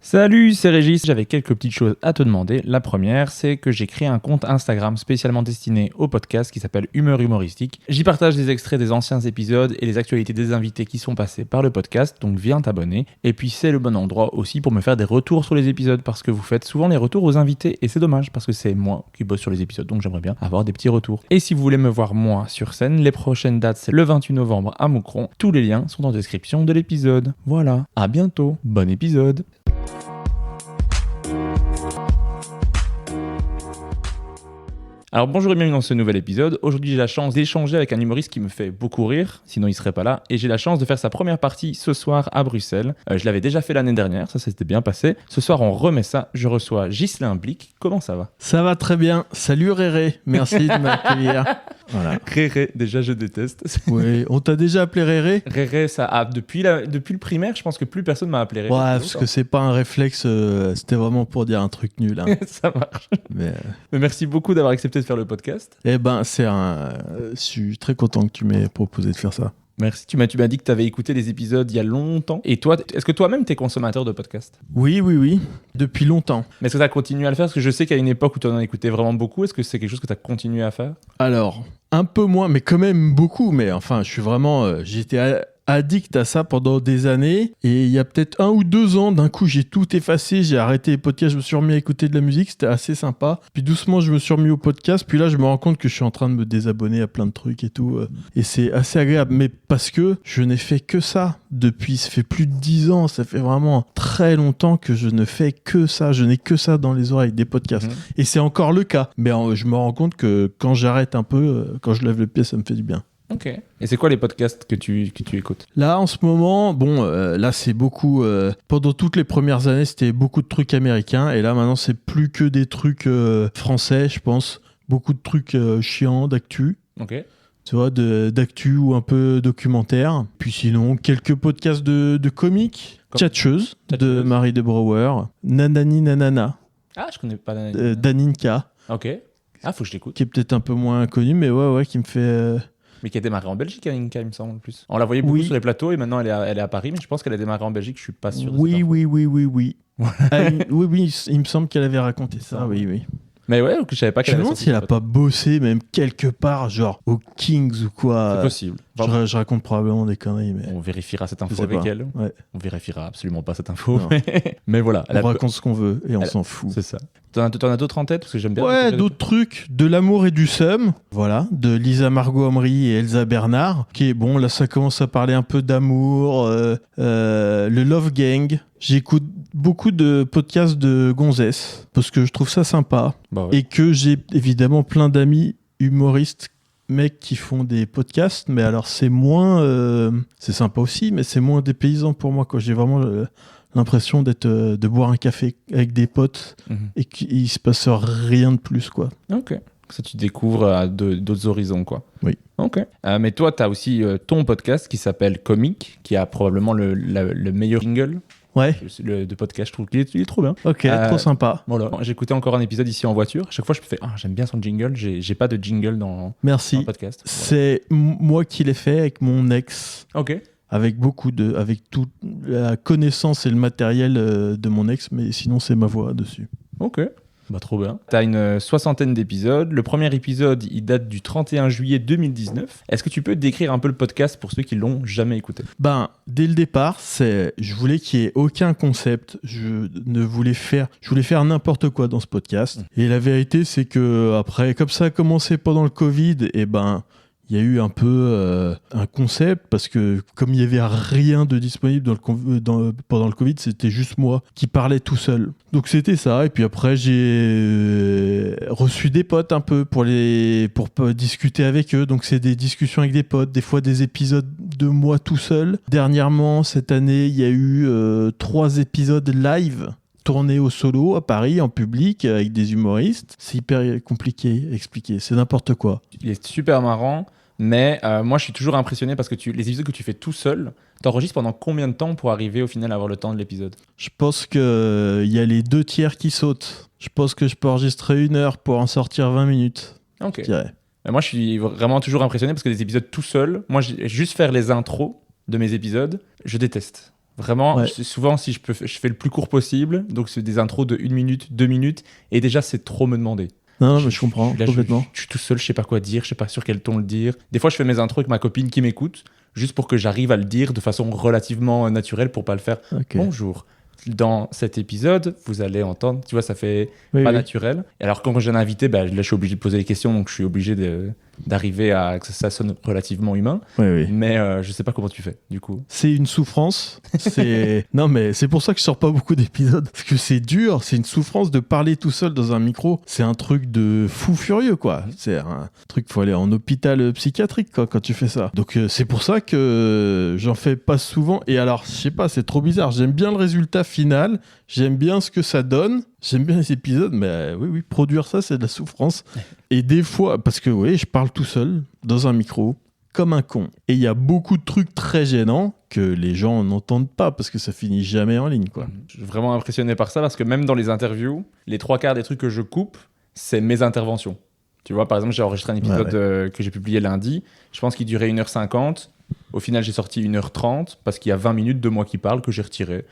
Salut, c'est Régis, j'avais quelques petites choses à te demander. La première, c'est que j'ai créé un compte Instagram spécialement destiné au podcast qui s'appelle Humeur Humoristique. J'y partage des extraits des anciens épisodes et les actualités des invités qui sont passés par le podcast, donc viens t'abonner. Et puis c'est le bon endroit aussi pour me faire des retours sur les épisodes parce que vous faites souvent les retours aux invités et c'est dommage parce que c'est moi qui bosse sur les épisodes, donc j'aimerais bien avoir des petits retours. Et si vous voulez me voir moi sur scène, les prochaines dates c'est le 28 novembre à Moucron. Tous les liens sont en description de l'épisode. Voilà, à bientôt, bon épisode. Alors bonjour et bienvenue dans ce nouvel épisode. Aujourd'hui j'ai la chance d'échanger avec un humoriste qui me fait beaucoup rire, sinon il serait pas là. Et j'ai la chance de faire sa première partie ce soir à Bruxelles. Je l'avais déjà fait l'année dernière, ça s'était bien passé. Ce soir on remet ça, je reçois Ghislain Blic. Comment ça va ? Ça va très bien. Salut Réré, merci de m'accueillir. Voilà. Réré, déjà je déteste. Oui, on t'a déjà appelé Réré ? Réré, ça a, depuis le primaire, je pense que plus personne m'a appelé Réré. Ouais, parce que c'est pas un réflexe, c'était vraiment pour dire un truc nul. Hein. Ça marche. Mais merci beaucoup d'avoir accepté de faire le podcast. Eh ben, je suis très content que tu m'aies proposé de faire ça. Merci. Tu m'as dit que tu avais écouté les épisodes il y a longtemps. Et toi, est-ce que toi-même t'es consommateur de podcasts ? Oui, depuis longtemps. Mais est-ce que tu as continué à le faire ? Parce que je sais qu'à une époque où tu en as écouté vraiment beaucoup, est-ce que c'est quelque chose que tu as continué à faire ? Alors, un peu moins, mais quand même beaucoup. Mais enfin, je suis vraiment... j'étais addict à ça pendant des années. Et il y a peut-être 1 ou 2 ans, d'un coup, j'ai tout effacé. J'ai arrêté les podcasts, je me suis remis à écouter de la musique. C'était assez sympa. Puis doucement, je me suis remis au podcast. Puis là, je me rends compte que je suis en train de me désabonner à plein de trucs et tout. Et c'est assez agréable. Mais parce que je n'ai fait que ça depuis... Ça fait plus de 10 ans. Ça fait vraiment très longtemps que je ne fais que ça. Je n'ai que ça dans les oreilles, des podcasts. Et c'est encore le cas. Mais je me rends compte que quand j'arrête un peu, quand je lève le pied, ça me fait du bien. Ok. Et c'est quoi les podcasts que tu écoutes ? Là, en ce moment, là, c'est beaucoup... pendant toutes les premières années, c'était beaucoup de trucs américains. Et là, maintenant, c'est plus que des trucs français, je pense. Beaucoup de trucs chiants, d'actu. Ok. Tu vois, d'actu ou un peu documentaire. Puis sinon, quelques podcasts de comiques. Tchatcheuse de Marie de Brouwer. Nanani Nanana. Ah, je connais pas Nanani. Daninka. Ok. Ah, faut que je l'écoute. Qui est peut-être un peu moins connu, mais ouais, qui me fait... Mais qui a démarré en Belgique, Aninka, il me semble, en plus. On la voyait beaucoup sur les plateaux et maintenant elle est à Paris, mais je pense qu'elle a démarré en Belgique, je suis pas sûr. Oui. Oui, il me semble qu'elle avait raconté ça, oui. Mais ouais, je savais pas qu'elle avait. Je me demande si elle a pas bossé même quelque part, genre au Kings ou quoi. C'est possible. Je raconte probablement des conneries, mais... On vérifiera cette info avec elle. Ouais. On vérifiera absolument pas cette info, mais voilà. On raconte ce qu'on veut et on s'en fout. C'est ça. T'en as d'autres en tête parce que j'aime bien. Ouais, d'autres trucs. De l'amour et du seum. Voilà. De Lisa Margot Amri et Elsa Bernard. Qui est bon, là ça commence à parler un peu d'amour. Le Love Gang. J'écoute beaucoup de podcasts de gonzesses parce que je trouve ça sympa. Bah ouais. Et que j'ai évidemment plein d'amis humoristes, mecs qui font des podcasts, mais alors c'est moins... c'est sympa aussi, mais c'est moins dépaysant pour moi, quoi. J'ai vraiment l'impression de boire un café avec des potes et qu'il se passe rien de plus, quoi. Ok. Ça, tu découvres d'autres horizons, quoi. Oui. Ok. Mais toi, tu as aussi ton podcast qui s'appelle Comique, qui a probablement le meilleur jingle. Ouais. De podcast, je trouve qu'il est trop bien. Ok, trop sympa. Voilà. J'ai écouté encore un épisode ici en voiture. À chaque fois, je me fais j'aime bien son jingle. J'ai pas de jingle dans le podcast. Voilà. C'est moi qui l'ai fait avec mon ex. Ok. Avec toute la connaissance et le matériel de mon ex, mais sinon c'est ma voix dessus. Ok. Bah, trop bien. T'as une 60aine d'épisodes. Le premier épisode, il date du 31 juillet 2019. Est-ce que tu peux décrire un peu le podcast pour ceux qui l'ont jamais écouté ? Dès le départ, je voulais qu'il n'y ait aucun concept. Je voulais faire n'importe quoi dans ce podcast. Et la vérité, c'est que après, comme ça a commencé pendant le Covid, il y a eu un peu un concept parce que comme il n'y avait rien de disponible pendant le Covid, c'était juste moi qui parlais tout seul. Donc c'était ça. Et puis après, j'ai reçu des potes un peu pour discuter avec eux. Donc c'est des discussions avec des potes, des fois des épisodes de moi tout seul. Dernièrement, cette année, il y a eu 3 épisodes live tournés au solo à Paris, en public, avec des humoristes. C'est hyper compliqué à expliquer. C'est n'importe quoi. Il est super marrant. Mais moi, je suis toujours impressionné parce que les épisodes que tu fais tout seul, t'enregistres pendant combien de temps pour arriver au final à avoir le temps de l'épisode ? Je pense qu'il y a les 2 tiers qui sautent. Je pense que je peux enregistrer 1 heure pour en sortir 20 minutes. Ok. Je dirais. Moi, je suis vraiment toujours impressionné parce que des épisodes tout seul, moi, juste faire les intros de mes épisodes, je déteste. Vraiment, Ouais. souvent, si je fais le plus court possible, donc c'est des intros de 1 minute, 2 minutes, et déjà, c'est trop me demander. Non, mais je comprends Là, complètement. je suis tout seul, je sais pas quoi dire, je sais pas sur quel ton le dire. Des fois, je fais mes intros avec ma copine qui m'écoute, juste pour que j'arrive à le dire de façon relativement naturelle pour pas le faire. Ok. Bonjour. Dans cet épisode, vous allez entendre, tu vois, ça fait Oui, pas oui. naturel. Et alors, quand j'ai un invité, là, je suis obligé de poser des questions, donc je suis obligé d'arriver à que ça sonne relativement humain. Oui, oui. Mais je sais pas comment tu fais, du coup. C'est une souffrance. Non, mais c'est pour ça que je sors pas beaucoup d'épisodes. Parce que c'est dur. C'est une souffrance de parler tout seul dans un micro. C'est un truc de fou furieux, quoi. C'est un truc, faut aller en hôpital psychiatrique, quoi, quand tu fais ça. Donc, c'est pour ça que j'en fais pas souvent. Et alors, je sais pas, c'est trop bizarre. J'aime bien le résultat final. J'aime bien ce que ça donne. J'aime bien les épisodes, mais oui, produire ça, c'est de la souffrance. Et des fois, parce que oui, je parle tout seul dans un micro, comme un con. Et il y a beaucoup de trucs très gênants que les gens n'entendent pas parce que ça finit jamais en ligne, quoi. Je suis vraiment impressionné par ça parce que même dans les interviews, les 3/4 des trucs que je coupe, c'est mes interventions. Tu vois, par exemple, j'ai enregistré un épisode que j'ai publié lundi. Je pense qu'il durait 1h50. Au final, j'ai sorti 1h30 parce qu'il y a 20 minutes de moi qui parle que j'ai retiré.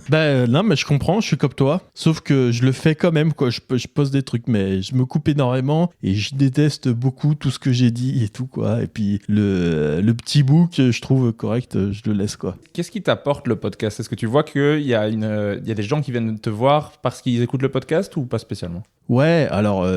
Non, mais je comprends, je suis comme toi. Sauf que je le fais quand même, quoi. Je pose des trucs, mais je me coupe énormément et je déteste beaucoup tout ce que j'ai dit et tout, quoi. Et puis le petit bout que je trouve correct, je le laisse, quoi. Qu'est-ce qui t'apporte le podcast? Est-ce que tu vois qu'il y a des gens qui viennent te voir parce qu'ils écoutent le podcast ou pas spécialement? Ouais, alors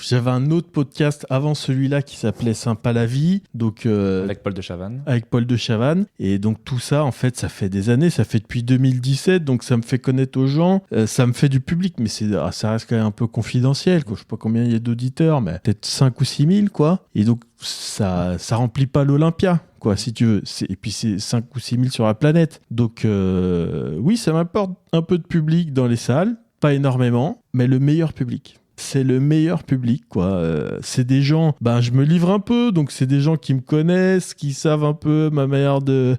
j'avais un autre podcast avant celui-là qui s'appelait Sympa la vie, donc Avec Paul de Chavannes. avec Paul de Chavannes, et donc tout ça en fait ça fait des années, ça fait depuis 2017, donc ça me fait connaître aux gens, ça me fait du public, mais ça reste quand même un peu confidentiel, quoi. Je sais pas combien il y a d'auditeurs, mais peut-être 5 ou 6 000, quoi, et donc ça remplit pas l'Olympia, quoi, si tu veux, et puis c'est 5 ou 6 000 sur la planète, donc oui, ça m'apporte un peu de public dans les salles, pas énormément, mais le meilleur public. C'est le meilleur public, quoi. C'est des gens, je me livre un peu, donc c'est des gens qui me connaissent, qui savent un peu ma manière de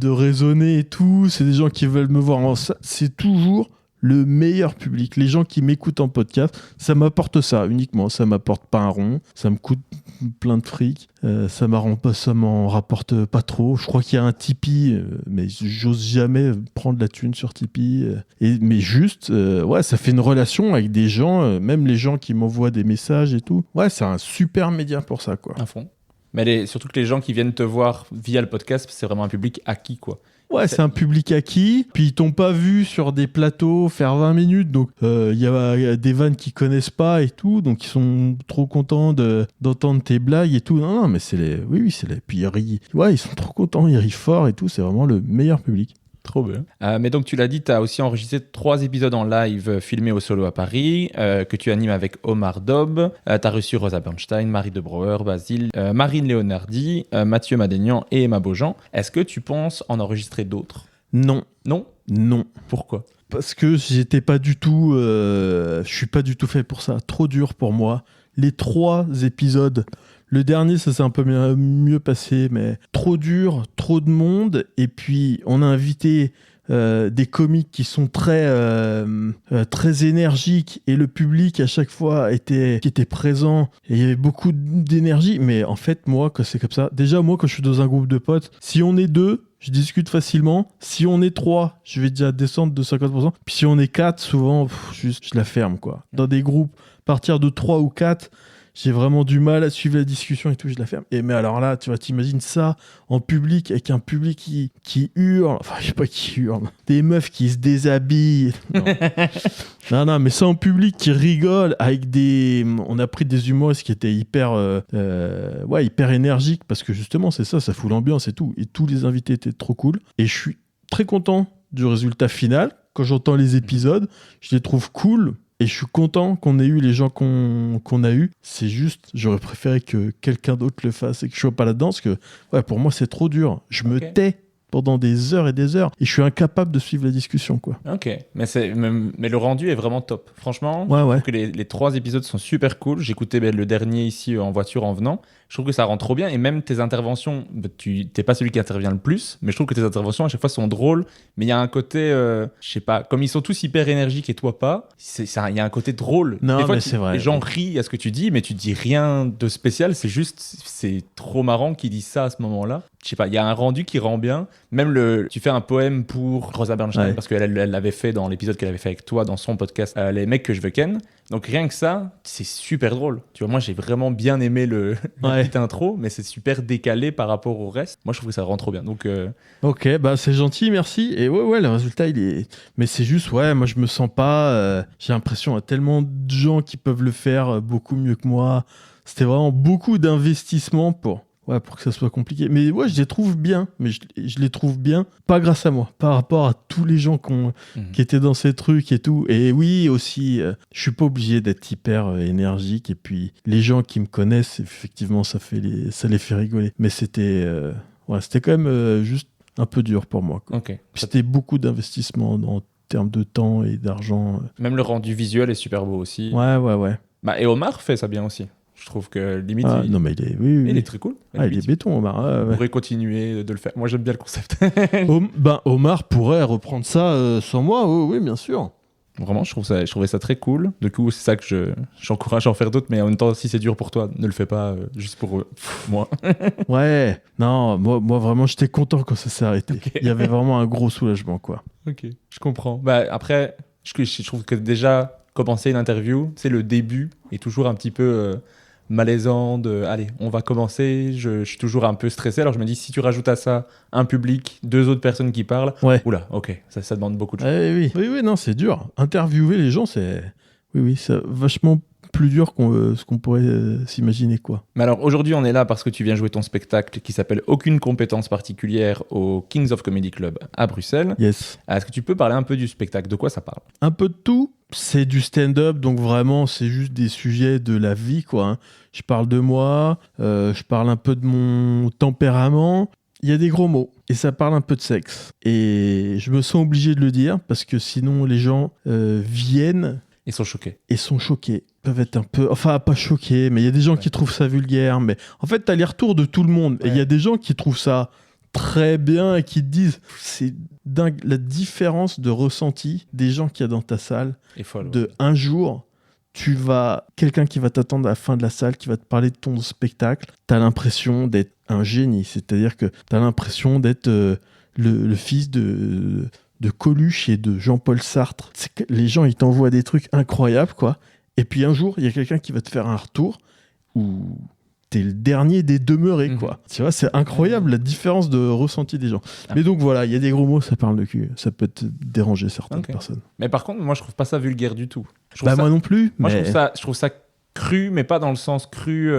raisonner et tout. C'est des gens qui veulent me voir en salle. C'est toujours le meilleur public. Les gens qui m'écoutent en podcast, ça m'apporte ça uniquement. Ça m'apporte pas un rond, ça me coûte plein de fric. Ça m'en rapporte pas trop. Je crois qu'il y a un Tipeee, mais j'ose jamais prendre la thune sur Tipeee. Mais juste, ouais, ça fait une relation avec des gens, même les gens qui m'envoient des messages et tout. Ouais, c'est un super média pour ça, quoi. À fond. Mais surtout que les gens qui viennent te voir via le podcast, c'est vraiment un public acquis, quoi. Ouais, c'est un public acquis. Puis ils t'ont pas vu sur des plateaux faire 20 minutes. Donc il y a des vannes qu'ils connaissent pas et tout. Donc ils sont trop contents d'entendre tes blagues et tout. Non, mais c'est les. Oui, c'est les. Puis ils rient. Ouais, ils sont trop contents, ils rient fort et tout. C'est vraiment le meilleur public. Trop bien. Mais donc, tu l'as dit, tu as aussi enregistré 3 épisodes en live filmés au Solo à Paris, que tu animes avec Omar Dob. Tu as reçu Rosa Bernstein, Marie de Brouwer, Basile, Marine Léonardi, Mathieu Madénian et Emma Beaujean. Est-ce que tu penses en enregistrer d'autres? Non. Non? Non. Pourquoi? Parce que j'étais pas du tout. Je suis pas du tout fait pour ça. Trop dur pour moi. Les 3 épisodes. Le dernier, ça s'est un peu mieux passé, mais trop dur, trop de monde. Et puis, on a invité des comiques qui sont très énergiques. Et le public, à chaque fois, qui était présent. Et il y avait beaucoup d'énergie. Mais en fait, moi, quand c'est comme ça... Déjà, moi, quand je suis dans un groupe de potes, si on est 2... je discute facilement. Si on est 3, je vais déjà descendre de 50%. Puis si on est 4, souvent, je la ferme, quoi. Dans des groupes, à partir de 3 ou 4, j'ai vraiment du mal à suivre la discussion et tout, je la ferme. Mais alors là, tu vois, t'imagines ça en public, avec un public qui hurle. Enfin, je sais pas qui hurle. Des meufs qui se déshabillent. Non, mais ça en public qui rigole avec des... On a pris des humoristes qui étaient hyper énergiques parce que justement, c'est ça fout l'ambiance et tout. Et tous les invités étaient trop cool. Et je suis très content du résultat final. Quand j'entends les épisodes, je les trouve cool. Et je suis content qu'on ait eu les gens qu'on a eu. C'est juste, j'aurais préféré que quelqu'un d'autre le fasse et que je sois pas là-dedans parce que, ouais, pour moi, c'est trop dur. Je me tais pendant des heures et des heures et je suis incapable de suivre la discussion, quoi. Ok, mais le rendu est vraiment top. Franchement, Ouais, je ouais. trouve que les 3 épisodes sont super cool. J'écoutais le dernier ici en voiture en venant. Je trouve que ça rend trop bien. Et même tes interventions, tu t'es pas celui qui intervient le plus, mais je trouve que tes interventions à chaque fois sont drôles. Mais il y a un côté, je sais pas, comme ils sont tous hyper énergiques et toi pas, il y a un côté drôle. Non, Des fois, mais c'est vrai. les gens rient à ce que tu dis, mais tu dis rien de spécial. C'est trop marrant qu'ils disent ça à ce moment-là. Je sais pas, il y a un rendu qui rend bien. Même tu fais un poème pour Rosa Bernstein, Ouais. parce qu'elle l'avait fait dans l'épisode qu'elle avait fait avec toi dans son podcast Les mecs que je veux ken. Donc rien que ça, c'est super drôle. Tu vois, moi j'ai vraiment bien aimé la Ouais. petite intro, mais c'est super décalé par rapport au reste. Moi je trouve que ça rend trop bien. Donc Ok, bah c'est gentil, merci. Et ouais, le résultat, il est. Mais c'est juste, ouais, moi je me sens pas. J'ai l'impression qu'il y a tellement de gens qui peuvent le faire beaucoup mieux que moi. C'était vraiment beaucoup d'investissement pour que ça soit compliqué. Mais ouais, je les trouve bien. Mais je les trouve bien, pas grâce à moi, par rapport à tous les gens qui étaient dans ces trucs et tout. Et oui, aussi, je suis pas obligé d'être hyper énergique. Et puis, les gens qui me connaissent, effectivement, ça les fait rigoler. Mais c'était quand même juste un peu dur pour moi, quoi. ok. C'était beaucoup d'investissement en termes de temps et d'argent. Même le rendu visuel est super beau aussi. Ouais. Bah, et Omar fait ça bien aussi. Je trouve que limite, Ah, non, mais oui. il est très cool. Ah, il Limite, est béton, Omar. on Ouais. pourrait continuer de le faire. Moi j'aime bien le concept. Omar pourrait reprendre ça sans moi, oui, bien sûr. Vraiment, je trouvais ça très cool. Du coup, c'est ça que j'encourage à en faire d'autres, mais en même temps, si c'est dur pour toi, ne le fais pas juste pour moi. Ouais, non, moi vraiment, j'étais content quand ça s'est arrêté. Ok. Il y avait vraiment un gros soulagement, quoi. Ok, je comprends. Bah, après, je trouve que déjà, commencer une interview, c'est le début est toujours un petit peu malaisant allez, on va commencer, je suis toujours un peu stressé. Alors je me dis, si tu rajoutes à ça un public, 2 autres personnes qui parlent, Ouais. oula, ok, ça demande beaucoup de choses. Oui, non, c'est dur. Interviewer les gens, c'est vachement plus dur ce qu'on pourrait s'imaginer, quoi. Mais alors aujourd'hui, on est là parce que tu viens jouer ton spectacle qui s'appelle Aucune compétence particulière au Kings of Comedy Club à Bruxelles. Yes. Est-ce que tu peux parler un peu du spectacle? De quoi ça parle? Un peu de tout. C'est du stand-up, donc vraiment, c'est juste des sujets de la vie, quoi, hein. Je parle de moi, je parle un peu de mon tempérament. Il y a des gros mots, et ça parle un peu de sexe. Et je me sens obligé de le dire, parce que sinon, les gens viennent Ils sont choqués. et sont choqués. Ils peuvent être un peu... Enfin, pas choqués, mais il y a des gens qui trouvent ça vulgaire. Mais en fait, t'as les retours de tout le monde. Et il y a des gens qui trouvent ça très bien et qui te disent... C'est dingue, la différence de ressenti des gens qu'il y a dans ta salle. Et folle. De un jour, quelqu'un qui va t'attendre à la fin de la salle, qui va te parler de ton spectacle, t'as l'impression d'être un génie. C'est-à-dire que t'as l'impression d'être le fils de Coluche et de Jean-Paul Sartre. Les gens, ils t'envoient des trucs incroyables, quoi. Et puis un jour, il y a quelqu'un qui va te faire un retour où t'es le dernier des demeurés, quoi. Tu vois, c'est incroyable la différence de ressenti des gens. Mais donc voilà, il y a des gros mots, ça parle de cul. Ça peut te déranger certaines personnes. Mais par contre, moi, je trouve pas ça vulgaire du tout. Moi non plus. Moi, mais... je trouve ça cru, mais pas dans le sens cru.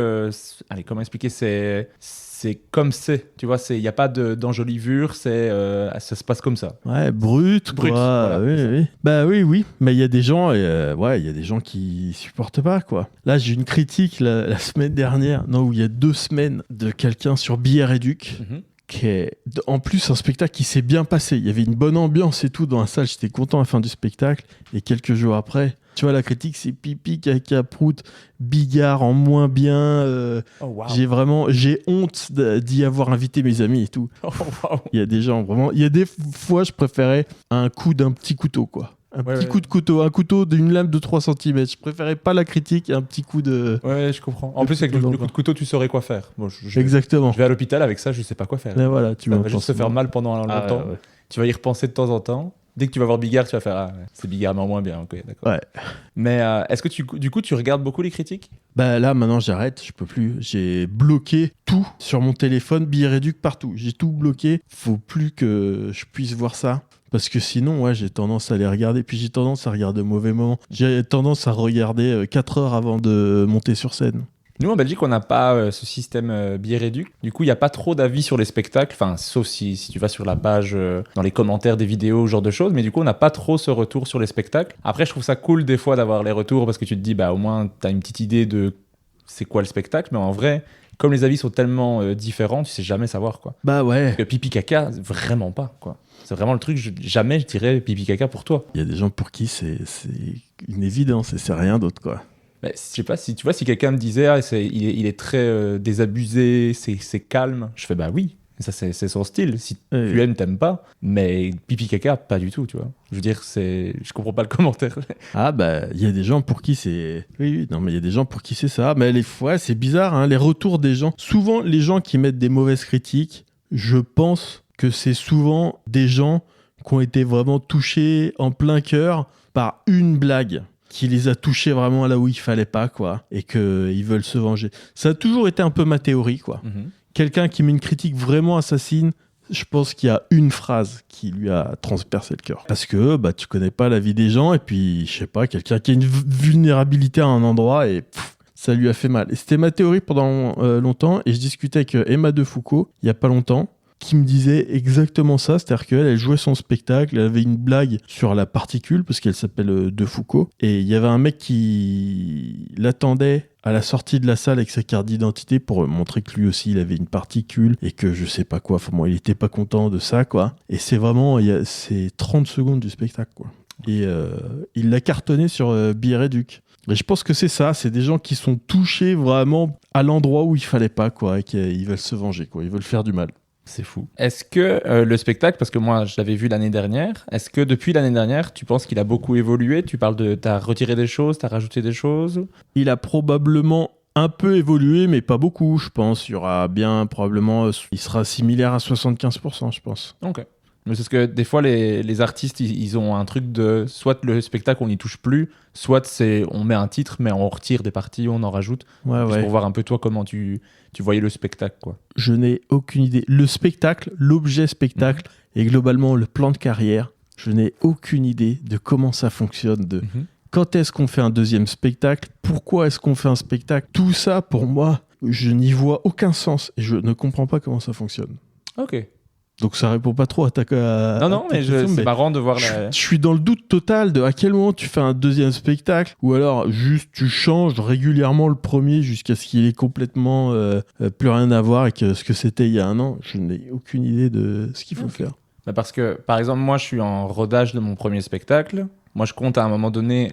Allez, comment expliquer? C'est comme c'est. Tu vois, il n'y a pas d'enjolivure, ça se passe comme ça. Ouais, brut, quoi. Voilà, oui. Bah oui. Mais il y a des gens, il y a des gens qui supportent pas, quoi. Là, j'ai une critique la semaine dernière, il y a 2 semaines, de quelqu'un sur Billard Éduc. Qui est en plus un spectacle qui s'est bien passé. Il y avait une bonne ambiance et tout dans la salle. J'étais content à la fin du spectacle. Et quelques jours après, tu vois, la critique, c'est pipi, caca, prout, Bigard en moins bien. J'ai honte d'y avoir invité mes amis et tout. Il y a des gens vraiment. Il y a des fois, je préférais un coup d'un petit couteau, quoi. Un petit coup de couteau, un couteau d'une lame de 3 cm. Je préférais pas la critique et un petit coup de... Ouais, je comprends. En plus, avec le coup de couteau, tu saurais quoi faire. Bon, Exactement. Je vais à l'hôpital avec ça, je sais pas quoi faire. Mais voilà, ça va juste se faire mal pendant longtemps. Ouais. Tu vas y repenser de temps en temps. Dès que tu vas voir Bigard, tu vas faire c'est Bigard, mais en moins bien. Ok, d'accord. Ouais. Mais est-ce que du coup, tu regardes beaucoup les critiques? Bah là, maintenant, j'arrête. Je peux plus. J'ai bloqué tout sur mon téléphone, Billard Éduc partout. J'ai tout bloqué. Faut plus que je puisse voir ça. Parce que sinon, j'ai tendance à les regarder. Puis j'ai tendance à regarder au mauvais moment. J'ai tendance à regarder 4 heures avant de monter sur scène. Nous, en Belgique, on n'a pas ce système Billard Éduc. Du coup, il n'y a pas trop d'avis sur les spectacles. Enfin, sauf si tu vas sur la page, dans les commentaires des vidéos, ce genre de choses. Mais du coup, on n'a pas trop ce retour sur les spectacles. Après, je trouve ça cool des fois d'avoir les retours parce que tu te dis, au moins, tu as une petite idée de c'est quoi le spectacle, mais en vrai, comme les avis sont tellement différents, tu sais jamais savoir, quoi. Bah ouais. Que pipi caca, vraiment pas, quoi. C'est vraiment le truc, jamais je dirais pipi caca pour toi. Il y a des gens pour qui c'est une évidence et c'est rien d'autre, quoi. Mais je sais pas, si tu vois, si quelqu'un me disait il est très désabusé, c'est calme, je fais bah oui, ça c'est son style. Si tu aimes, t'aimes pas, mais pipi caca, pas du tout, tu vois. Je veux dire, je comprends pas le commentaire. Ah bah il y a des gens pour qui c'est non mais il y a des gens pour qui c'est ça, mais les fois c'est bizarre hein, les retours des gens. Souvent les gens qui mettent des mauvaises critiques, je pense que c'est souvent des gens qui ont été vraiment touchés en plein cœur par une blague qui les a touchés vraiment là où il fallait pas, quoi, et qu'ils veulent se venger. Ça a toujours été un peu ma théorie, quoi. Quelqu'un qui met une critique vraiment assassine, je pense qu'il y a une phrase qui lui a transpercé le cœur. Parce que bah, tu connais pas la vie des gens, et puis, je sais pas, quelqu'un qui a une vulnérabilité à un endroit, et ça lui a fait mal. Et c'était ma théorie pendant longtemps, et je discutais avec Emma Defoucault, il y a pas longtemps, qui me disait exactement ça, c'est-à-dire qu'elle elle jouait son spectacle, elle avait une blague sur la particule, parce qu'elle s'appelle Defoucault, et il y avait un mec qui l'attendait à la sortie de la salle avec sa carte d'identité pour montrer que lui aussi il avait une particule, et que je sais pas quoi, enfin bon, il était pas content de ça, quoi. Et c'est vraiment, c'est 30 secondes du spectacle, quoi. Et il l'a cartonné sur Billet-Réduc. Et je pense que c'est ça, c'est des gens qui sont touchés vraiment à l'endroit où il fallait pas, quoi, et qu'ils veulent se venger, quoi, ils veulent faire du mal. C'est fou. Est-ce que le spectacle, parce que moi je l'avais vu l'année dernière, est-ce que depuis l'année dernière, tu penses qu'il a beaucoup évolué ? Tu parles de, t'as retiré des choses, t'as rajouté des choses ? Il a probablement un peu évolué, mais pas beaucoup, je pense. Il y aura bien, probablement, il sera similaire à 75%, je pense. Ok. Mais c'est ce que des fois les artistes ils ont un truc de soit le spectacle on n'y touche plus, soit c'est on met un titre mais on retire des parties, on en rajoute. Ouais, juste ouais. pour voir un peu toi comment tu voyais le spectacle, quoi. Je n'ai aucune idée. Le spectacle, l'objet spectacle et globalement le plan de carrière, je n'ai aucune idée de comment ça fonctionne, de quand est-ce qu'on fait un deuxième spectacle, pourquoi est-ce qu'on fait un spectacle. Tout ça, pour moi, je n'y vois aucun sens et je ne comprends pas comment ça fonctionne. Ok. Donc ça répond pas trop à ta Non, mais c'est marrant de voir je suis dans le doute total de à quel moment tu fais un deuxième spectacle ou alors juste tu changes régulièrement le premier jusqu'à ce qu'il ait complètement plus rien à voir avec ce que c'était il y a un an. Je n'ai aucune idée de ce qu'il faut faire. Bah parce que, par exemple, moi je suis en rodage de mon premier spectacle. Moi je compte à un moment donné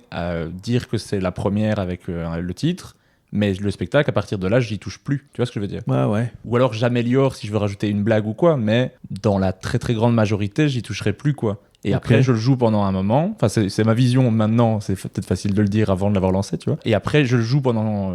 dire que c'est la première avec le titre. Mais le spectacle, à partir de là, j'y touche plus. Tu vois ce que je veux dire ? Ouais. Ou alors j'améliore si je veux rajouter une blague ou quoi, mais dans la très très grande majorité, j'y toucherai plus, quoi. Et après, je le joue pendant un moment. Enfin, c'est ma vision maintenant. C'est peut-être facile de le dire avant de l'avoir lancé, tu vois. Et après, je le joue pendant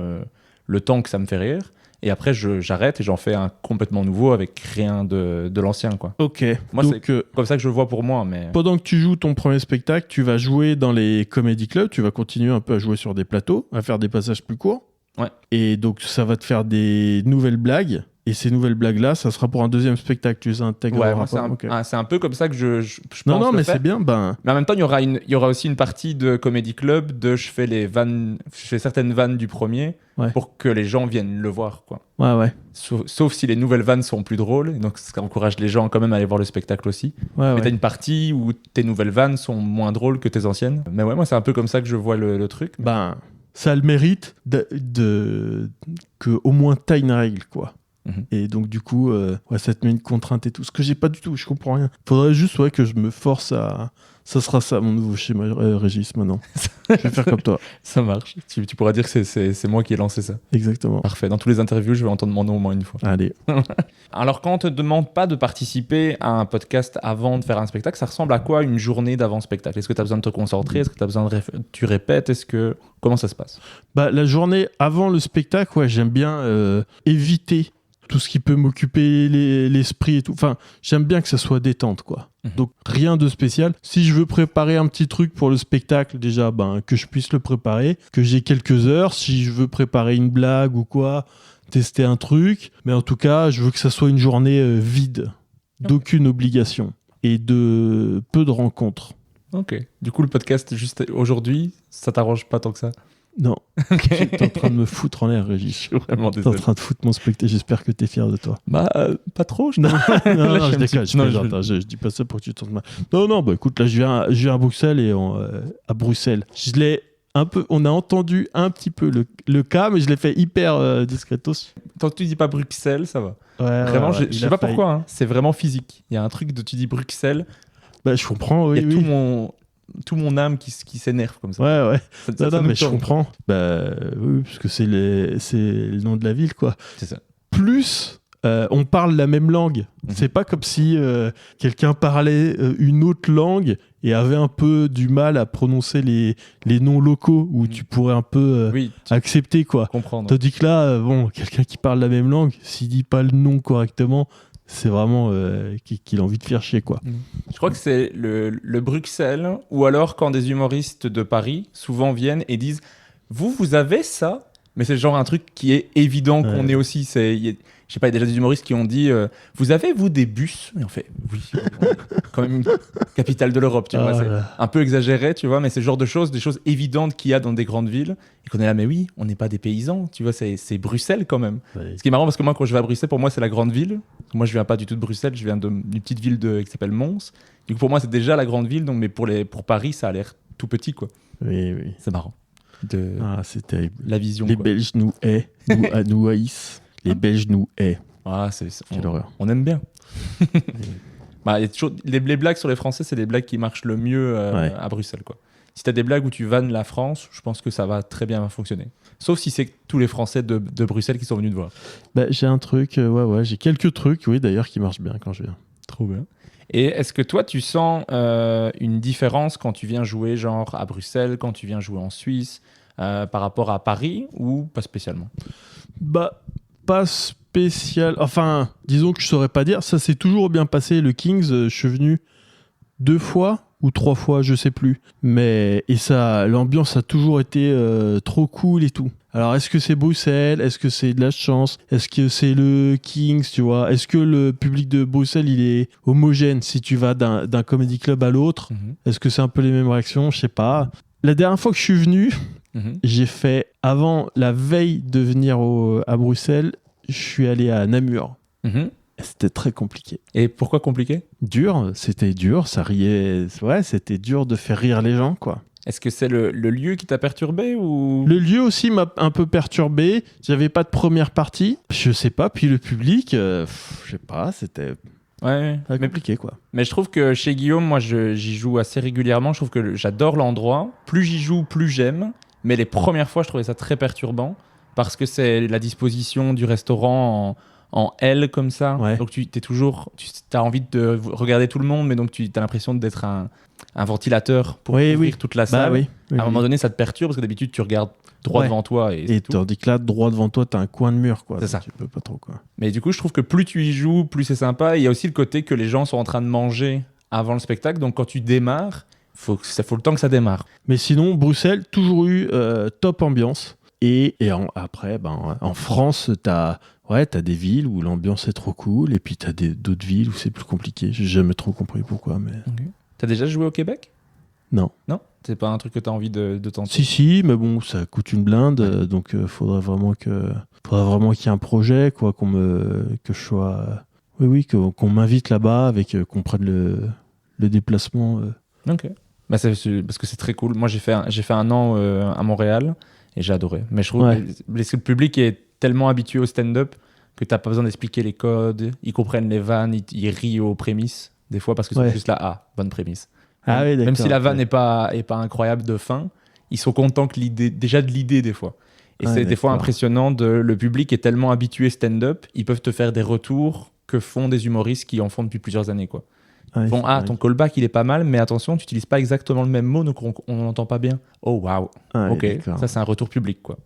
le temps que ça me fait rire. Et après, j'arrête et j'en fais un complètement nouveau avec rien de l'ancien, quoi. Ok. Moi, donc, c'est comme ça que je le vois pour moi. Mais pendant que tu joues ton premier spectacle, tu vas jouer dans les comedy clubs, tu vas continuer un peu à jouer sur des plateaux, à faire des passages plus courts. Ouais. Et donc, ça va te faire des nouvelles blagues. Et ces nouvelles blagues-là, ça sera pour un deuxième spectacle. Tu les intègres. Ouais, moi, c'est un peu comme ça que je pense. Non, mais c'est bien. Mais en même temps, il y aura aussi une partie de Comedy Club je fais certaines vannes du premier pour que les gens viennent le voir, quoi. Ouais. Sauf si les nouvelles vannes sont plus drôles. Et donc, ça encourage les gens quand même à aller voir le spectacle aussi. Mais t'as une partie où tes nouvelles vannes sont moins drôles que tes anciennes. Mais ouais, moi, c'est un peu comme ça que je vois le truc. Mais... ça a le mérite que au moins t'as une règle, quoi. Et donc du coup ça te met une contrainte et tout, ce que j'ai pas du tout, je comprends rien. Faudrait juste que je me force à... Ça sera ça mon nouveau schéma Régis maintenant. Je vais faire comme toi. Ça marche, tu pourras dire que c'est moi qui ai lancé ça. Exactement. Parfait, dans tous les interviews je vais entendre mon nom au moins une fois. Allez. Alors quand on te demande pas de participer à un podcast avant de faire un spectacle, ça ressemble à quoi une journée d'avant spectacle ? Est-ce que tu as besoin de te concentrer ? Est-ce que tu as besoin de tu répètes ? Comment ça se passe ? La journée avant le spectacle, j'aime bien éviter tout ce qui peut m'occuper l'esprit et tout. Enfin, j'aime bien que ça soit détente, quoi. Donc, rien de spécial. Si je veux préparer un petit truc pour le spectacle, déjà, que je puisse le préparer, que j'ai quelques heures. Si je veux préparer une blague ou quoi, tester un truc. Mais en tout cas, je veux que ça soit une journée vide, d'aucune obligation et de peu de rencontres. Ok. Du coup, le podcast juste aujourd'hui, ça t'arrange pas tant que ça ? Non. Okay. T'es en train de me foutre en l'air, Régis. Je suis vraiment désolé. T'es en train de foutre mon spectacle. J'espère que t'es fier de toi. Pas trop. Non, je déconne. Je dis pas ça pour que tu te sentes mal. Non, écoute, là, je viens à Bruxelles et à Bruxelles. Je l'ai on a entendu un petit peu le cas, mais je l'ai fait hyper discretos. Tant que tu dis pas Bruxelles, ça va. Ouais, Vraiment, ouais, je sais pas pourquoi, hein. C'est vraiment physique. Il y a un truc de tu dis Bruxelles, Bah, je comprends, oui. il y a tout mon âme qui s'énerve comme ça. Ouais. Ça Mais nous je tourne. comprends. Bah, oui, parce que c'est le nom de la ville, quoi. C'est ça. Plus on parle la même langue. C'est pas comme si quelqu'un parlait une autre langue et avait un peu du mal à prononcer les noms locaux où tu pourrais un peu Oui, accepter, quoi. comprendre. Tandis que là, quelqu'un qui parle la même langue, s'il dit pas le nom correctement, c'est vraiment qu'il a envie de faire chier, quoi. Je crois que c'est le Bruxelles, ou alors quand des humoristes de Paris souvent viennent et disent vous avez ça, mais c'est genre un truc qui est évident qu'on ait aussi. Je sais pas, il y a déjà des humoristes qui ont dit vous avez vous des bus? Et on fait oui, on est quand même une capitale de l'Europe, tu vois. C'est un peu exagéré, tu vois, mais c'est le genre de choses, des choses évidentes qu'il y a dans des grandes villes et qu'on est là, mais oui, on n'est pas des paysans, tu vois, c'est Bruxelles quand même. Ouais. Ce qui est marrant parce que moi, quand je vais à Bruxelles, pour moi, c'est la grande ville. Moi, je viens pas du tout de Bruxelles, je viens d'une petite ville qui s'appelle Mons. Du coup, pour moi, c'est déjà la grande ville, donc, mais pour Paris, ça a l'air tout petit, quoi. Oui. C'est marrant. C'est terrible. La vision. Les quoi. Belges nous nous haïssent. Les Belges nous haïssent. Ah, Quelle horreur. On aime bien. Bah, y a toujours, les blagues sur les Français, c'est les blagues qui marchent le mieux à Bruxelles, quoi. Si t'as des blagues où tu vannes la France, je pense que ça va très bien fonctionner. Sauf si c'est tous les Français de Bruxelles qui sont venus te voir. Bah, j'ai un truc, j'ai quelques trucs, oui, d'ailleurs, qui marchent bien quand je viens. Trop bien. Et est-ce que toi, tu sens une différence quand tu viens jouer genre à Bruxelles, quand tu viens jouer en Suisse, par rapport à Paris, ou pas spécialement? Bah, pas spécial. Enfin, disons que je saurais pas dire. Ça s'est toujours bien passé. Le Kings, je suis venu 2 fois ou 3 fois, je sais plus. Et ça, l'ambiance a toujours été trop cool et tout. Alors, est-ce que c'est Bruxelles? Est-ce que c'est de la chance? Est-ce que c'est le Kings, tu vois? Est-ce que le public de Bruxelles, il est homogène si tu vas d'un comedy club à l'autre? Est-ce que c'est un peu les mêmes réactions? Je sais pas. La dernière fois que je suis venu, j'ai fait, avant la veille de venir à Bruxelles, je suis allé à Namur. C'était très compliqué. Et pourquoi compliqué? C'était dur, ça riait. Ouais, c'était dur de faire rire les gens, quoi. Est-ce que c'est le lieu qui t'a perturbé ou... Le lieu aussi m'a un peu perturbé. J'avais pas de première partie. Je sais pas. Puis le public, je sais pas, c'était compliqué, quoi. Mais je trouve que chez Guillaume, moi, j'y joue assez régulièrement. Je trouve que j'adore l'endroit. Plus j'y joue, plus j'aime. Mais les premières fois, je trouvais ça très perturbant parce que c'est la disposition du restaurant en L comme ça. Ouais. Donc tu as envie de regarder tout le monde, mais donc tu as l'impression d'être un ventilateur pour ouvrir toute la salle. À un moment donné, ça te perturbe parce que d'habitude, tu regardes droit devant toi. Et tandis que là, droit devant toi, t'as un coin de mur, quoi. C'est ça. Tu peux pas trop, quoi. Mais du coup, je trouve que plus tu y joues, plus c'est sympa. Il y a aussi le côté que les gens sont en train de manger avant le spectacle. Donc quand tu démarres, faut le temps que ça démarre. Mais sinon, Bruxelles, toujours eu top ambiance. Après, en France, t'as des villes où l'ambiance est trop cool, et puis t'as d'autres villes où c'est plus compliqué. J'ai jamais trop compris pourquoi, mais... Okay. T'as déjà joué au Québec? Non. Non? C'est pas un truc que t'as envie de tenter? Si, mais bon, ça coûte une blinde, donc faudrait vraiment qu'il y ait un projet, quoi, que je sois... qu'on m'invite là-bas, qu'on prenne le déplacement. Ok. Bah parce que c'est très cool. Moi, j'ai fait un an à Montréal, et j'ai adoré. Mais je trouve que le public est tellement habitué au stand-up que t'as pas besoin d'expliquer les codes. Ils comprennent les vannes, ils rient aux prémices, des fois, parce que c'est juste là, bonne prémisse. Même si la vanne n'est pas incroyable de fin, ils sont contents que l'idée des fois. Et c'est des fois impressionnant, le public est tellement habitué stand-up, ils peuvent te faire des retours que font des humoristes qui en font depuis plusieurs années, quoi. Ton callback, il est pas mal, mais attention, tu n'utilises pas exactement le même mot, donc on n'entend pas bien. Oh, waouh. Ok, ça, c'est un retour public, quoi.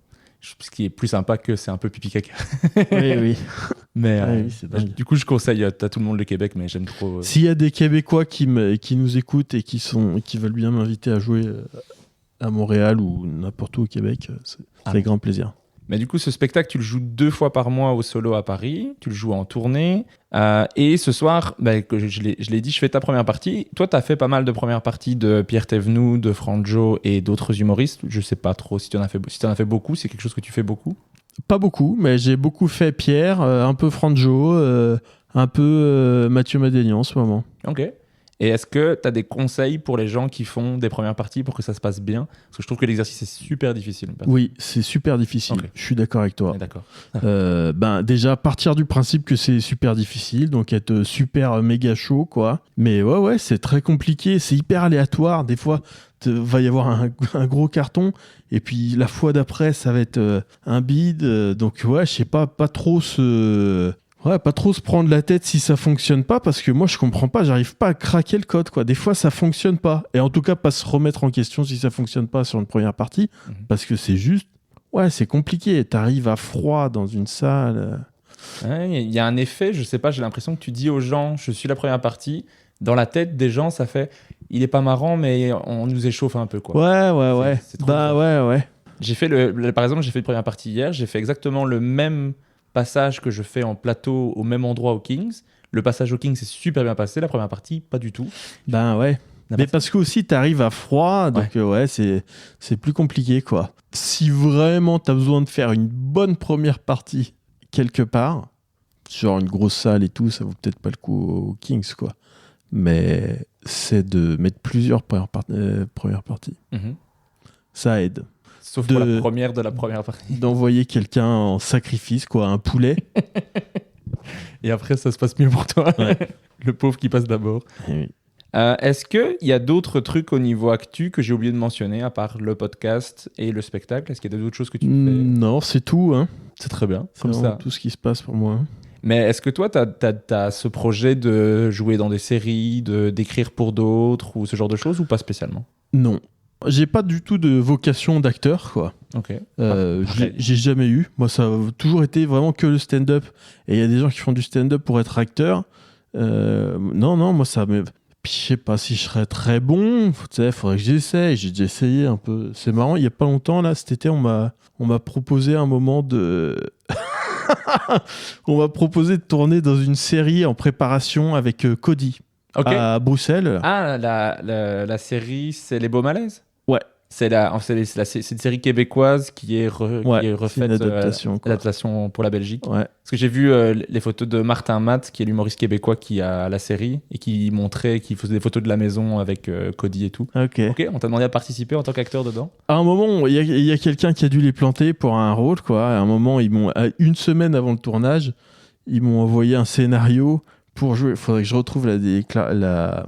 Ce qui est plus sympa que c'est un peu pipi caca. Oui. Mais du coup, je conseille à tout le monde le Québec, mais j'aime trop. S'il y a des Québécois qui nous écoutent et qui veulent bien m'inviter à jouer à Montréal ou n'importe où au Québec, c'est avec grand plaisir. Mais du coup, ce spectacle, tu le joues 2 fois par mois au solo à Paris, tu le joues en tournée. Et ce soir, que je l'ai dit, je fais ta première partie. Toi, tu as fait pas mal de premières parties de Pierre Thévenoud, de Franjo et d'autres humoristes. Je sais pas trop si tu en as fait beaucoup. C'est quelque chose que tu fais beaucoup? Pas beaucoup, mais j'ai beaucoup fait Pierre, un peu Franjo, un peu Mathieu Madénian en ce moment. Ok. Et est-ce que tu as des conseils pour les gens qui font des premières parties pour que ça se passe bien? Parce que je trouve que l'exercice est super difficile. Oui, c'est super difficile. Ok. Je suis d'accord avec toi. D'accord. Déjà, partir du principe que c'est super difficile, donc être super méga chaud, quoi. Mais ouais, c'est très compliqué, c'est hyper aléatoire. Des fois, va y avoir un gros carton, et puis la fois d'après, ça va être un bide. Donc ouais, je sais pas trop se prendre la tête si ça fonctionne pas, parce que moi je comprends pas, j'arrive pas à craquer le code, quoi. Des fois ça fonctionne pas, et en tout cas pas se remettre en question si ça fonctionne pas sur une première partie, parce que c'est juste, c'est compliqué. T'arrives à froid dans une salle. Il y a un effet, je sais pas, j'ai l'impression que tu dis aux gens, je suis la première partie, dans la tête des gens ça fait, il est pas marrant mais on nous échauffe un peu, quoi. Ouais. C'est trop fort. Ouais. J'ai fait par exemple, j'ai fait une première partie hier, j'ai fait exactement le même passage que je fais en plateau au même endroit au Kings. Le passage au Kings s'est super bien passé, la première partie pas du tout. Mais parce que aussi t'arrives à froid, donc c'est plus compliqué, quoi. Si vraiment t'as besoin de faire une bonne première partie quelque part, genre une grosse salle et tout, ça vaut peut-être pas le coup au Kings, quoi. Mais c'est de mettre plusieurs premières parties. Ça aide. Sauf pour la première de la première partie. D'envoyer quelqu'un en sacrifice, quoi, un poulet. Et après, ça se passe mieux pour toi. Ouais. Le pauvre qui passe d'abord. Oui. Est-ce qu'il y a d'autres trucs au niveau actu que j'ai oublié de mentionner, à part le podcast et le spectacle? Est-ce qu'il y a d'autres choses que tu fais? Non, c'est tout. Hein. C'est très bien. C'est comme ça. Tout ce qui se passe pour moi. Mais est-ce que toi, t'as ce projet de jouer dans des séries, d'écrire pour d'autres, ou ce genre de choses, ou pas spécialement? Non. J'ai pas du tout de vocation d'acteur, quoi. Ok. J'ai jamais eu. Moi, ça a toujours été vraiment que le stand-up. Et il y a des gens qui font du stand-up pour être acteur. Non, moi, ça me... Puis, je sais pas si je serais très bon. Faudrait que j'essaye. J'ai déjà essayé un peu. C'est marrant, il y a pas longtemps, là, cet été, on m'a proposé un moment de... on m'a proposé de tourner dans une série en préparation avec Cody. À Bruxelles. Ah, la série, c'est Les Beaux Malaises? Ouais. C'est une série québécoise qui est refaite, adaptation pour la Belgique. Ouais. Parce que j'ai vu les photos de Martin Matt, qui est l'humoriste québécois qui a la série, et qui faisait des photos de la maison avec Cody et tout. Ok, on t'a demandé à participer en tant qu'acteur dedans? À un moment, il y a quelqu'un qui a dû les planter pour un rôle, quoi. À un moment, une semaine avant le tournage, ils m'ont envoyé un scénario pour jouer. Il faudrait que je retrouve la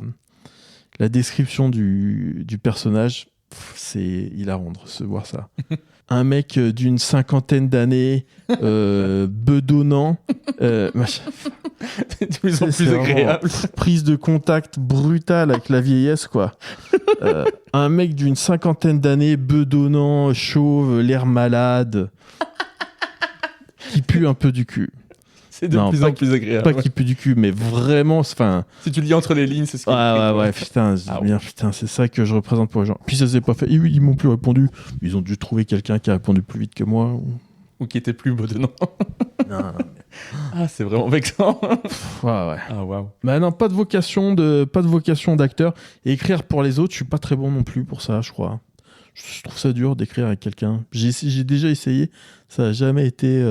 description du personnage. C'est hilarant de recevoir ça. Un mec d'une 50aine d'années, bedonnant. De plus en plus agréable. Prise de contact brutale avec la vieillesse, quoi. Un mec d'une 50aine d'années, bedonnant, chauve, l'air malade, qui pue un peu du cul. C'est de plus en plus agréable. Pas qui pue du cul, mais vraiment... Si tu le lis entre les lignes, c'est ce qui est putain, c'est ça que je représente pour les gens. Puis ça s'est pas fait. Ils m'ont plus répondu. Ils ont dû trouver quelqu'un qui a répondu plus vite que moi. Ou qui était plus bedonnant. Non. Ah, c'est vraiment vexant. Ouais. Ah, waouh. Mais non, pas de vocation d'acteur. Et écrire pour les autres, je suis pas très bon non plus pour ça, je crois. Je trouve ça dur d'écrire avec quelqu'un. J'ai déjà essayé. Ça a jamais été...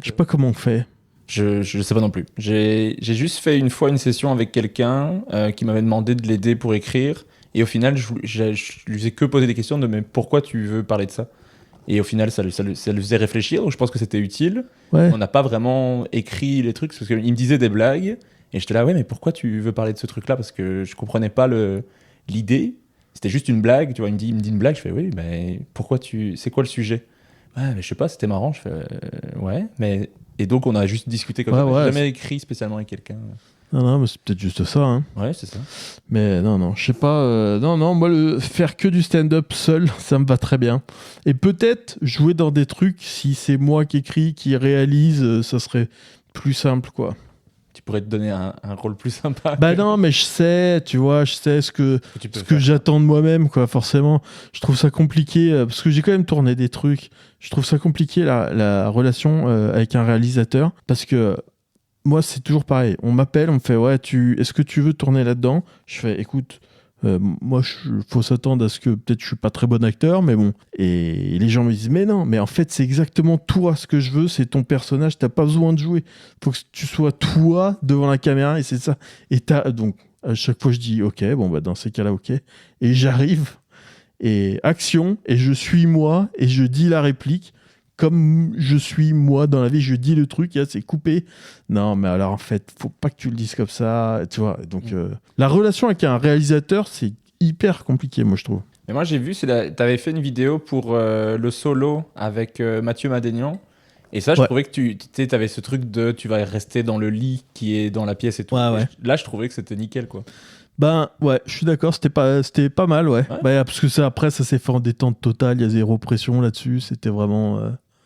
Je sais pas comment on fait. Je sais pas non plus. J'ai juste fait une fois une session avec quelqu'un qui m'avait demandé de l'aider pour écrire. Et au final, je lui ai que posé des questions de mais pourquoi tu veux parler de ça? Et au final, ça le faisait réfléchir. Donc je pense que c'était utile. Ouais. On n'a pas vraiment écrit les trucs parce qu'il me disait des blagues. Et j'étais là, ouais, mais pourquoi tu veux parler de ce truc-là? Parce que je comprenais pas l'idée. C'était juste une blague. Tu vois, il me dit une blague. Je fais, oui, mais c'est quoi le sujet? Ouais, mais je sais pas, c'était marrant. Je fais, ouais, mais... Et donc, on a juste discuté comme ça. J'ai jamais écrit spécialement avec quelqu'un. Non, mais c'est peut-être juste ça. Hein. Ouais, c'est ça. Mais non, je sais pas. Non, moi, faire que du stand-up seul, ça me va très bien. Et peut-être jouer dans des trucs, si c'est moi qui écris, qui réalise, ça serait plus simple, quoi. Tu pourrais te donner un rôle plus sympa. Bah non, mais je sais ce que j'attends de moi-même, quoi, forcément. Je trouve ça compliqué, parce que j'ai quand même tourné des trucs. Je trouve ça compliqué, la relation avec un réalisateur, parce que moi, c'est toujours pareil. On m'appelle, on me fait, ouais, est-ce que tu veux tourner là-dedans? Je fais, écoute, moi, faut s'attendre à ce que peut-être je suis pas très bon acteur, mais bon. Et les gens me disent, mais non, mais en fait, c'est exactement toi ce que je veux, c'est ton personnage, t'as pas besoin de jouer. Faut que tu sois toi devant la caméra, et c'est ça. Et donc, À chaque fois, je dis ok, bon, bah, dans ces cas-là, ok. Et j'arrive, et action, et je suis moi, et je dis la réplique. Comme je suis moi dans la vie, je dis le truc, et là, c'est coupé. Non, mais alors en fait, faut pas que tu le dises comme ça, tu vois. Donc, la relation avec un réalisateur, c'est hyper compliqué, moi, je trouve. Mais moi, j'ai vu, t'avais fait une vidéo pour le solo avec Mathieu Madénian. Et ça, je trouvais que tu avais ce truc de tu vas rester dans le lit qui est dans la pièce et tout. Ouais. Là, je trouvais que c'était nickel, quoi. Ben ouais, je suis d'accord, c'était pas mal, ouais. Bah, parce que après, ça s'est fait en détente totale, il y a zéro pression là-dessus, c'était vraiment...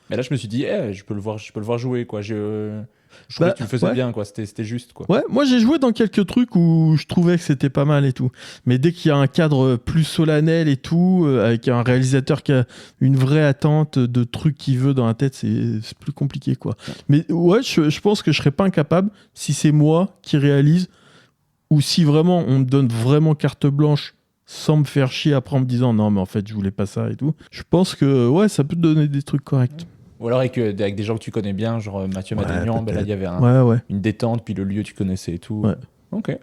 Mais là, je me suis dit, je peux le voir jouer, quoi. Je trouvais que tu le faisais bien, quoi. C'était juste, quoi. Ouais, moi j'ai joué dans quelques trucs où je trouvais que c'était pas mal et tout. Mais dès qu'il y a un cadre plus solennel et tout, avec un réalisateur qui a une vraie attente de trucs qu'il veut dans la tête, c'est plus compliqué, quoi. Mais ouais, je pense que je serais pas incapable, si c'est moi qui réalise, ou si vraiment on me donne vraiment carte blanche sans me faire chier après en me disant non mais en fait je voulais pas ça et tout. Je pense que ouais, ça peut te donner des trucs corrects. Ou alors avec des gens que tu connais bien, genre Mathieu Madénian, ben là il y avait une détente, puis le lieu tu connaissais et tout. Ouais. Ok.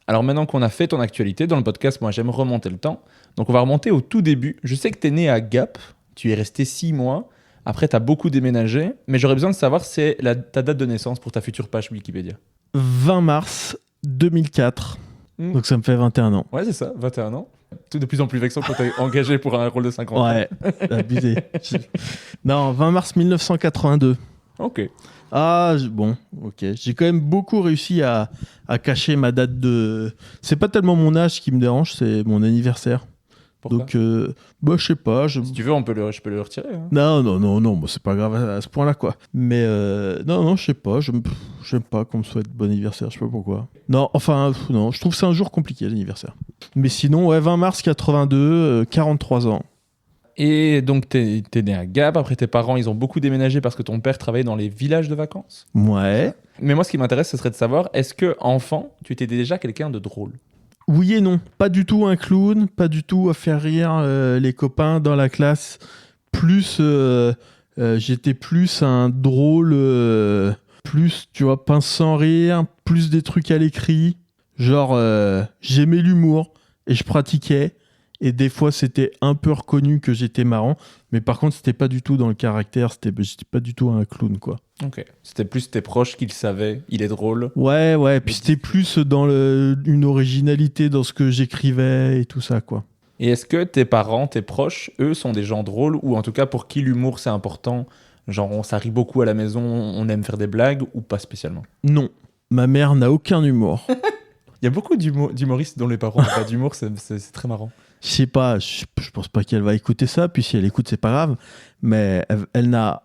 Alors maintenant qu'on a fait ton actualité dans le podcast, moi j'aime remonter le temps. Donc on va remonter au tout début. Je sais que tu es né à Gap, tu es resté 6 mois. Après tu as beaucoup déménagé, mais j'aurais besoin de savoir c'est ta date de naissance pour ta future page Wikipédia. 20 mars 2004. Donc ça me fait 21 ans. Ouais, c'est ça, 21 ans. Tout de plus en plus vexant quand t'es engagé pour un rôle de 50 ans. Ouais, abusé. Non, 20 mars 1982. Ok. Ah, bon, ok. J'ai quand même beaucoup réussi à cacher ma date de... C'est pas tellement mon âge qui me dérange, c'est mon anniversaire. Pourquoi ? Donc, je sais pas. Si tu veux, je peux le retirer. Hein. Non, c'est pas grave à ce point-là, quoi. Mais non, je sais pas. J'aime pas qu'on me souhaite bon anniversaire, je sais pas pourquoi. Non, enfin, non, je trouve que c'est un jour compliqué, l'anniversaire. Mais sinon, ouais, 20 mars 82, 43 ans. Et donc, t'es né à Gap. Après, tes parents, ils ont beaucoup déménagé parce que ton père travaillait dans les villages de vacances. Ouais. Mais moi, ce qui m'intéresse, ce serait de savoir, est-ce que enfant, tu étais déjà quelqu'un de drôle ? Oui et non. Pas du tout un clown, pas du tout à faire rire les copains dans la classe. Plus, j'étais plus un drôle, plus, tu vois, pince sans rire, plus des trucs à l'écrit. Genre, j'aimais l'humour et je pratiquais. Et des fois, c'était un peu reconnu que j'étais marrant. Mais par contre, c'était pas du tout dans le caractère. J'étais pas du tout un clown, quoi. Ok. C'était plus tes proches qui le savaient. Il est drôle. Ouais. Puis c'était plus dans une originalité dans ce que j'écrivais et tout ça, quoi. Et est-ce que tes parents, tes proches, eux, sont des gens drôles ou en tout cas pour qui l'humour c'est important ? Genre, ça rit beaucoup à la maison, on aime faire des blagues ou pas spécialement ? Non. Ma mère n'a aucun humour. Il y a beaucoup d'humoristes dont les parents n'ont pas d'humour, c'est très marrant. Je sais pas, je pense pas qu'elle va écouter ça, puis si elle écoute, c'est pas grave. Mais elle n'a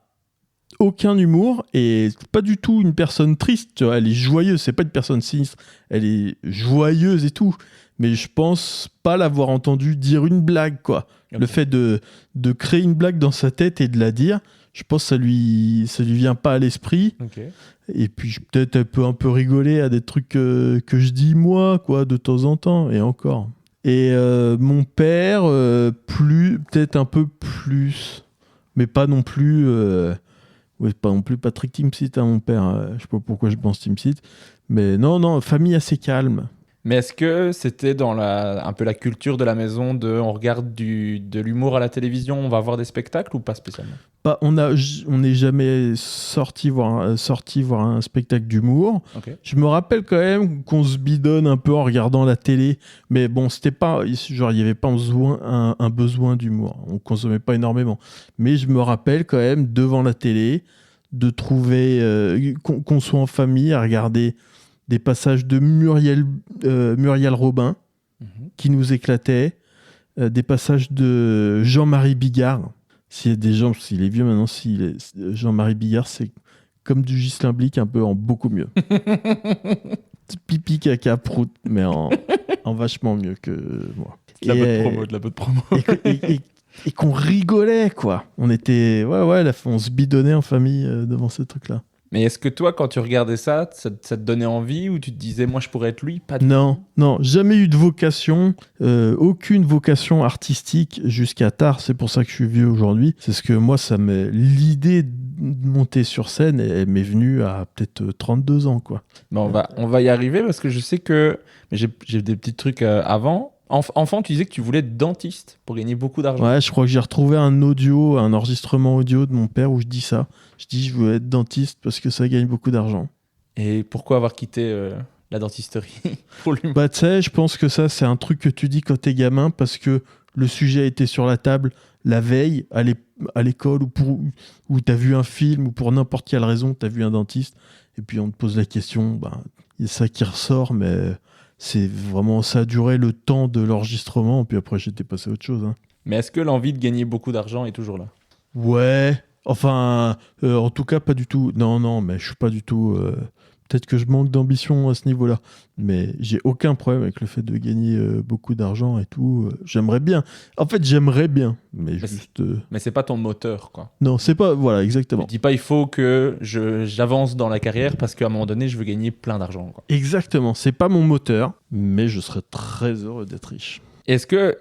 aucun humour et pas du tout une personne triste, tu vois. Elle est joyeuse, c'est pas une personne sinistre. Elle est joyeuse et tout. Mais je pense pas l'avoir entendu dire une blague, quoi. Okay. Le fait de créer une blague dans sa tête et de la dire, je pense que ça lui vient pas à l'esprit. Okay. Et puis peut-être elle peut un peu rigoler à des trucs que je dis moi, quoi, de temps en temps, et encore. Et mon père, peut-être un peu plus, mais pas non plus, pas non plus Patrick Timsit, hein, mon père. Je sais pas pourquoi je pense Timsit, mais non, famille assez calme. Mais est-ce que c'était dans un peu la culture de la maison on regarde de l'humour à la télévision, on va voir des spectacles ou pas spécialement ? On n'est jamais sorti voir un spectacle d'humour. Okay. Je me rappelle quand même qu'on se bidonne un peu en regardant la télé, mais bon, c'était pas genre il y avait pas un besoin d'humour. On consommait pas énormément, mais je me rappelle quand même devant la télé de trouver qu'on soit en famille à regarder des passages de Muriel Robin qui nous éclataient, des passages de Jean-Marie Bigard. S'il y a des gens, s'il est vieux maintenant, Jean-Marie Bigard, c'est comme du Ghislain Blic, un peu en beaucoup mieux. Pipi, caca, prout, mais en vachement mieux que moi. De la bonne promo. Et qu'on rigolait, quoi. On était... on se bidonnait en famille devant ces trucs-là. Mais est-ce que toi, quand tu regardais ça te donnait envie ou tu te disais, moi, je pourrais être lui ? Pas Non, jamais eu de vocation, aucune vocation artistique jusqu'à tard. C'est pour ça que je suis vieux aujourd'hui. C'est ce que moi, l'idée de monter sur scène, elle m'est venue à peut-être 32 ans, quoi. Bon, on va y arriver parce que je sais que mais j'ai des petits trucs avant. Enfant, tu disais que tu voulais être dentiste pour gagner beaucoup d'argent. Ouais, je crois que j'ai retrouvé un enregistrement audio de mon père où je dis ça. Je dis, je veux être dentiste parce que ça gagne beaucoup d'argent. Et pourquoi avoir quitté la dentisterie pour lui? Bah, tu sais, je pense que ça, c'est un truc que tu dis quand t'es gamin parce que le sujet a été sur la table la veille à l'école ou t'as vu un film ou pour n'importe quelle raison, t'as vu un dentiste et puis on te pose la question, bah, il y a ça qui ressort, mais c'est vraiment, ça a duré le temps de l'enregistrement, puis après j'étais passé à autre chose. Hein. Mais est-ce que l'envie de gagner beaucoup d'argent est toujours là? Ouais, enfin, en tout cas, pas du tout. Non, mais je suis pas du tout. Peut-être que je manque d'ambition à ce niveau-là, mais j'ai aucun problème avec le fait de gagner beaucoup d'argent et tout. J'aimerais bien. En fait, j'aimerais bien, mais juste. Mais c'est pas ton moteur, quoi. Non, c'est pas. Voilà, exactement. Tu dis pas il faut que j'avance dans la carrière parce qu'à un moment donné, je veux gagner plein d'argent, quoi. Exactement. C'est pas mon moteur, mais je serais très heureux d'être riche. Est-ce que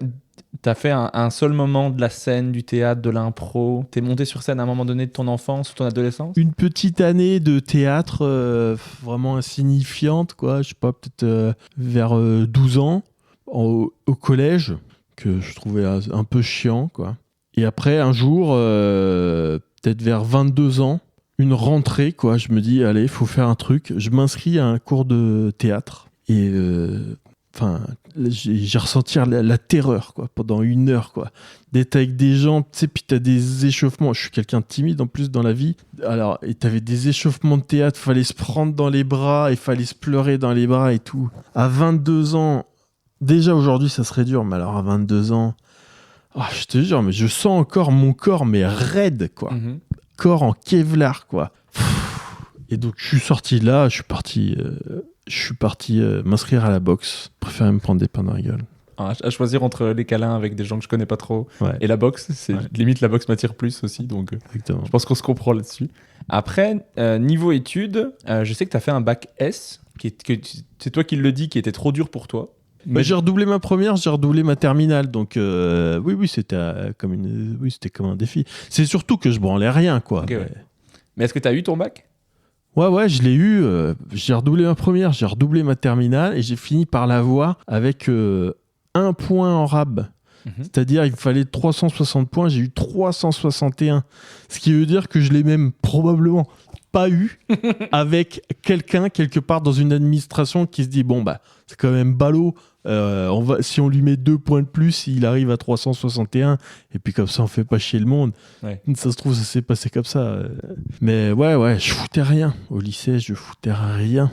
t'as fait un seul moment de la scène, du théâtre, de l'impro? T'es monté sur scène à un moment donné de ton enfance ou ton adolescence? Une petite année de théâtre vraiment insignifiante, quoi. Je sais pas, peut-être vers 12 ans, au collège, que je trouvais un peu chiant, quoi. Et après, un jour, peut-être vers 22 ans, une rentrée, quoi. Je me dis, allez, il faut faire un truc. Je m'inscris à un cours de théâtre. Et enfin, j'ai ressenti la terreur, quoi, pendant 1 heure, quoi. D'être avec des gens, tu sais, puis t'as des échauffements. Je suis quelqu'un de timide en plus dans la vie. Alors, et t'avais des échauffements de théâtre, fallait se prendre dans les bras, il fallait se pleurer dans les bras et tout. À 22 ans, déjà aujourd'hui ça serait dur, mais alors à 22 ans, je te jure, mais je sens encore mon corps, mais raide, quoi. Mm-hmm. Corps en Kevlar, quoi. Et donc, je suis sorti de là, je suis parti m'inscrire à la boxe. Je préfère me prendre des pains dans la gueule. À choisir entre les câlins avec des gens que je connais pas trop et la boxe, c'est Ouais. limite la boxe m'attire plus aussi, donc Exactement. je pense qu'on se comprend là-dessus. Après, niveau études, je sais que tu as fait un bac S, c'est toi qui le dis, qui était trop dur pour toi. Mais j'ai redoublé ma première, j'ai redoublé ma terminale, donc oui, c'était c'était comme un défi. C'est surtout que je branlais rien, quoi. Okay, ouais. Mais est-ce que tu as eu ton bac? Ouais, je l'ai eu. J'ai redoublé ma première, j'ai redoublé ma terminale et j'ai fini par l'avoir avec 1 point en rab. C'est-à-dire, il me fallait 360 points, j'ai eu 361. Ce qui veut dire que je l'ai même probablement pas eu avec quelqu'un quelque part dans une administration qui se dit bon, bah, c'est quand même ballot. Si on lui met 2 points de plus, il arrive à 361 et puis comme ça on fait pas chier le monde. Ouais. Ça se trouve ça s'est passé comme ça. Mais ouais, je foutais rien. Au lycée, je foutais rien.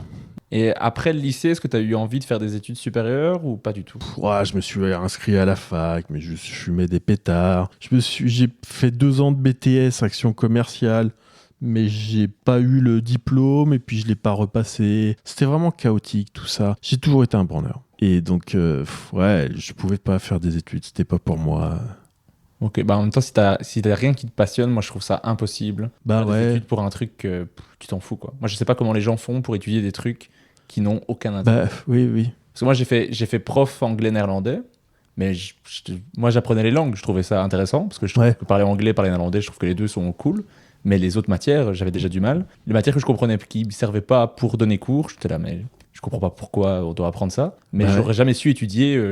Et après le lycée, est-ce que tu as eu envie de faire des études supérieures ou pas du tout? Ouais, je me suis inscrit à la fac, mais je fumais des pétards. J'ai fait 2 ans de BTS, action commerciale, mais j'ai pas eu le diplôme et puis je l'ai pas repassé. C'était vraiment chaotique tout ça. J'ai toujours été un branleur. Et donc, ouais, je pouvais pas faire des études, c'était pas pour moi. Ok, bah en même temps, si t'as rien qui te passionne, moi je trouve ça impossible. Bah Faire des ouais. études pour un truc que tu t'en fous, quoi. Moi je sais pas comment les gens font pour étudier des trucs qui n'ont aucun intérêt. Bah oui. Parce que moi j'ai fait prof anglais-néerlandais, mais moi j'apprenais les langues, je trouvais ça intéressant, parce que je trouve que parler anglais, parler néerlandais, je trouve que les deux sont cool. Mais les autres matières, j'avais déjà du mal. Les matières que je comprenais, qui ne servaient pas pour donner cours, j'étais là, mais je comprends pas pourquoi on doit apprendre ça. Mais j'aurais jamais su étudier